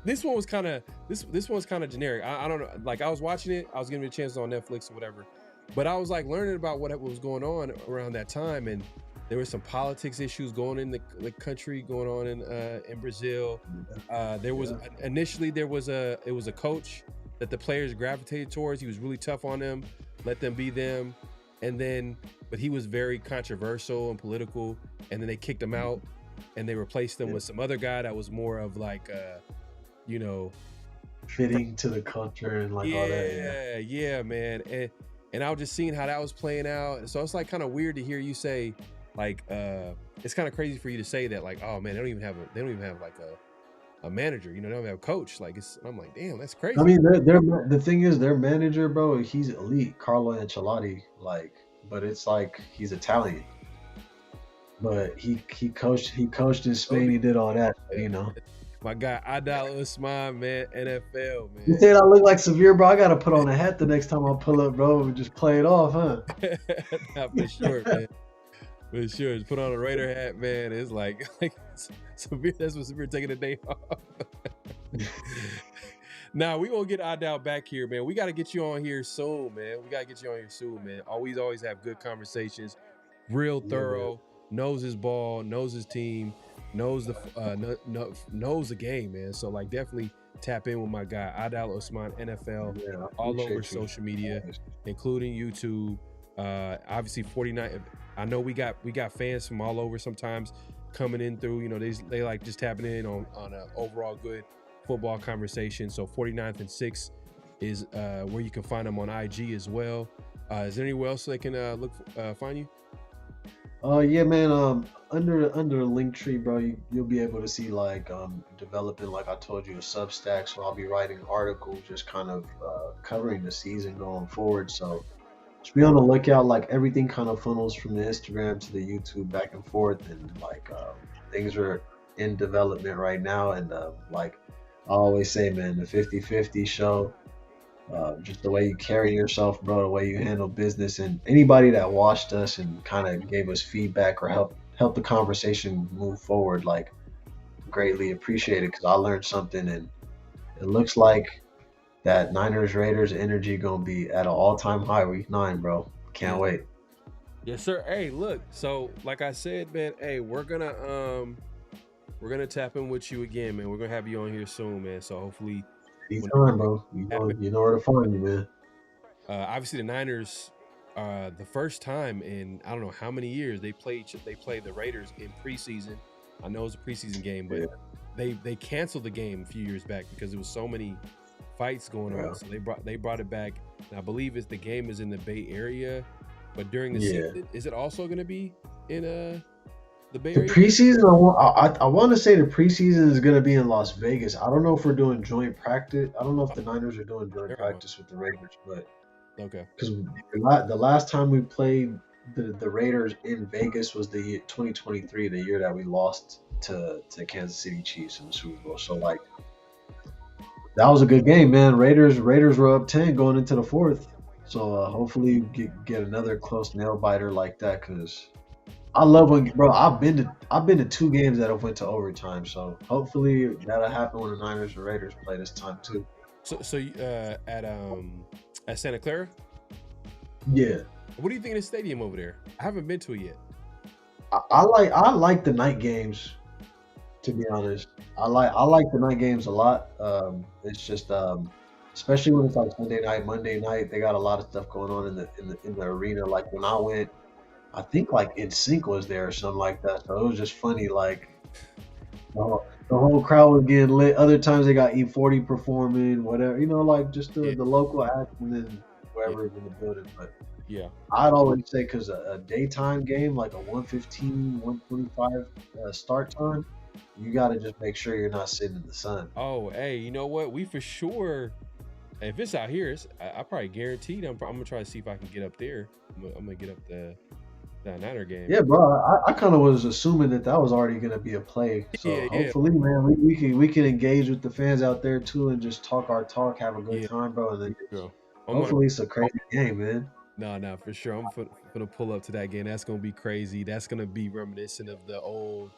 This one was kind of this one's kind of generic. I don't know. Like I was watching it, I was giving it a chance on Netflix or whatever, but I was like learning about what was going on around that time, and there were some politics issues going in the country, going on in Brazil. There was initially it was a coach that the players gravitated towards. He was really tough on them, let them be them, but he was very controversial and political, and then they kicked him out, and they replaced him with some other guy that was more of like
fitting to the culture and like all that.
Yeah, man. And I was just seeing how that was playing out. So it's like kind of weird to hear you say, like, it's kind of crazy for you to say that, like, oh man, they don't even have like a manager, they don't even have a coach. Like I'm like, damn, that's crazy.
I mean, the thing is, their manager, bro, he's elite, Carlo Ancelotti. Like, but it's like he's Italian. But he coached in Spain. He did all that,
My guy Adal Usman, man, NFL, man.
You saying I look like Severe, bro? I gotta put on a hat the next time I pull up, bro, and just play it off, huh?
For sure, man. For sure. Just put on a Raider hat, man. It's like Severe. That's what Severe taking the day off. Now we gonna get Adal back here, man. We gotta get you on here soon, man. Always have good conversations, real thorough. Knows his ball, knows his team, knows the game, man. So like definitely tap in with my guy Adal Usman NFL all over social media, including YouTube. Obviously 49. I know we got fans from all over sometimes coming in through. They like just tapping in on an overall good football conversation. So 49th and 6 is where you can find them on IG as well. Is there anywhere else they can find you?
Yeah, man. Under a link tree, bro, you'll be able to see like developing, like I told you, a Substack. So I'll be writing articles, just kind of covering the season going forward. So just be on the lookout. Like everything kind of funnels from the Instagram to the YouTube back and forth, and like things are in development right now. And like I always say, man, the 50-50 show. Just the way you carry yourself, bro, the way you handle business, and anybody that watched us and kind of gave us feedback or help the conversation move forward, like greatly appreciate it, because I learned something, and it looks like that Niners Raiders energy gonna be at an all-time high week 9, bro. Can't wait.
Yes, sir. Hey, look. So like I said, man, hey, we're gonna tap in with you again, man. We're gonna have you on here soon, man. So hopefully.
Anytime, bro. You know where to find me, man.
Obviously, the Niners, the first time in I don't know how many years they played the Raiders in preseason. I know it was a preseason game, but they canceled the game a few years back because there was so many fights going on. So they brought it back. And I believe the game is in the Bay Area, but during the season, is it also going to be in the Bay Area?
The preseason, I want to say the preseason is going to be in Las Vegas. I don't know if we're doing joint practice. I don't know if the Niners are doing joint practice with the Raiders, but
okay.
Because the last time we played the Raiders in Vegas was the year 2023, the year that we lost to Kansas City Chiefs in the Super Bowl. So like that was a good game, man. Raiders were up 10 going into the fourth. So hopefully you get another close nail biter like that, because I love when, bro. I've been to 2 games that have went to overtime. So hopefully that'll happen when the Niners and Raiders play this time too.
So at Santa Clara,
Yeah,
what do you think of the stadium over there? I haven't been to it yet.
I like the night games. To be honest, I like the night games a lot. It's just especially when it's like Sunday night, Monday night, they got a lot of stuff going on in the arena. Like when I went, I think like NSYNC was there or something like that. So it was just funny. Like the whole crowd was getting lit. Other times they got E40 performing, whatever. Like just the local act and then whoever is in the building. But
Yeah.
I'd always say because a daytime game like a 1:15, 1:25 start time, you got to just make sure you're not sitting in the sun.
Oh, hey, you know what? We for sure. If it's out here, I probably guaranteed. I'm gonna try to see if I can get up there. I'm gonna get up the Niner game.
Yeah, bro. I kind of was assuming that was already gonna be a play. So hopefully, man, we can engage with the fans out there too and just talk our talk, have a good time, bro. And then hopefully it's a crazy game, man.
No, for sure. I'm gonna pull up to that game. That's gonna be crazy. That's gonna be reminiscent of the old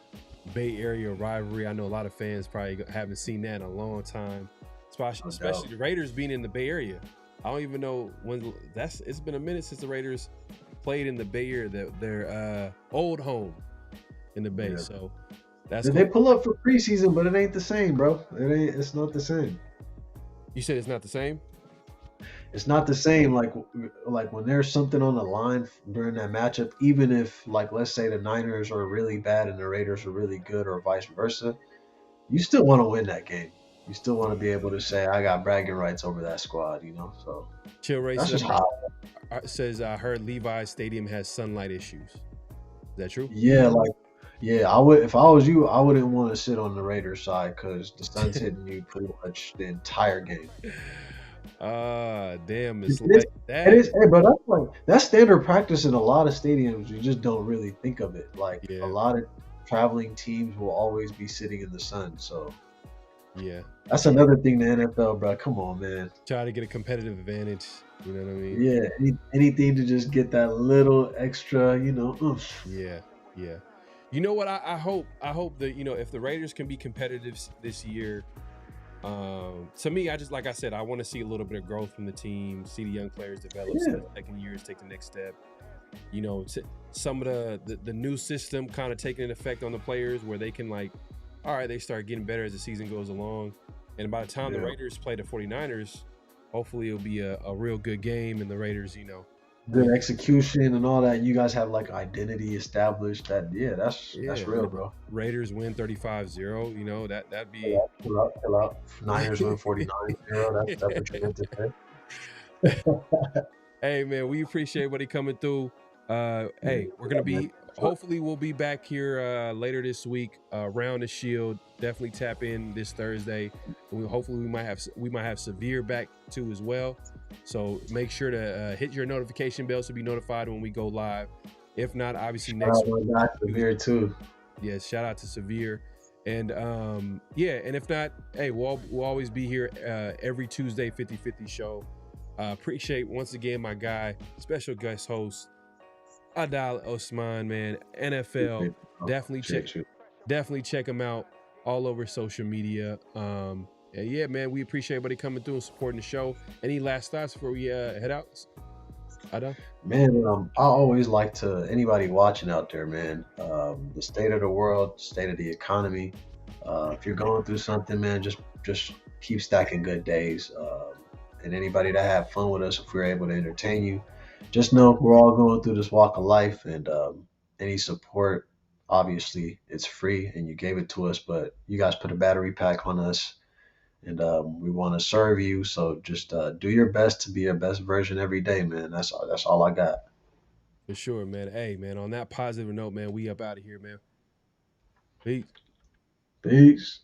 Bay Area rivalry. I know a lot of fans probably haven't seen that in a long time, especially the Raiders being in the Bay Area. I don't even know when it's been a minute since the Raiders played in the Bay Area, their old home in the Bay. Yeah. So
they pull up for preseason, but it ain't the same, bro. It's not the same.
You said it's not the same?
It's not the same. Like when there's something on the line during that matchup, even if like let's say the Niners are really bad and the Raiders are really good, or vice versa, you still want to win that game. You still want to be able to say I got bragging rights over that squad, So
Chill Ray
that's just how.
Says I heard Levi's Stadium has sunlight issues. Is that true?
Yeah, I would. If I was you, I wouldn't want to sit on the Raiders side because the sun's hitting you pretty much the entire game.
Damn, it's like that.
It is, but that's standard practice in a lot of stadiums. You just don't really think of it. Like a lot of traveling teams will always be sitting in the sun. So
yeah,
that's another thing the NFL, bro. Come on, man.
Try to get a competitive advantage. You know what I mean?
Yeah, anything to just get that little extra, oomph.
Yeah. You know what? I hope that if the Raiders can be competitive this year. To me, like I said, I want to see a little bit of growth from the team, see the young players develop, see the second years take the next step. Some of the new system kind of taking an effect on the players where they can they start getting better as the season goes along. And by the time the Raiders play the 49ers, hopefully it'll be a real good game and the Raiders,
good execution and all that. You guys have identity established. That's real, bro.
Raiders win 35-0. That'd be
chill out. Niners win 49-0. That's what you meant to say.
Hey man, we appreciate everybody coming through. Hey, we're gonna be. Hopefully, we'll be back here later this week. Round the Shield. Definitely tap in this Thursday. Hopefully, we might have Severe back too as well. So make sure to hit your notification bell to be notified when we go live. If not, obviously next week.
Severe too.
Yes, shout out to Severe. And and if not, hey, we'll always be here every Tuesday, 50-50 show. Appreciate once again my guy, special guest host, Adal Osman, man. NFL. Definitely check him out all over social media. And yeah, man, we appreciate everybody coming through and supporting the show. Any last thoughts before we head out? Ada?
Man, I always like to anybody watching out there, man. The state of the world, state of the economy. If you're going through something, man, just keep stacking good days. And anybody that have fun with us, if we're able to entertain you, just know we're all going through this walk of life, and any support, obviously, it's free, and you gave it to us, but you guys put a battery pack on us, and we want to serve you. So just do your best to be your best version every day, man. That's all I got.
For sure, man. Hey, man, on that positive note, man, we up out of here, man. Peace.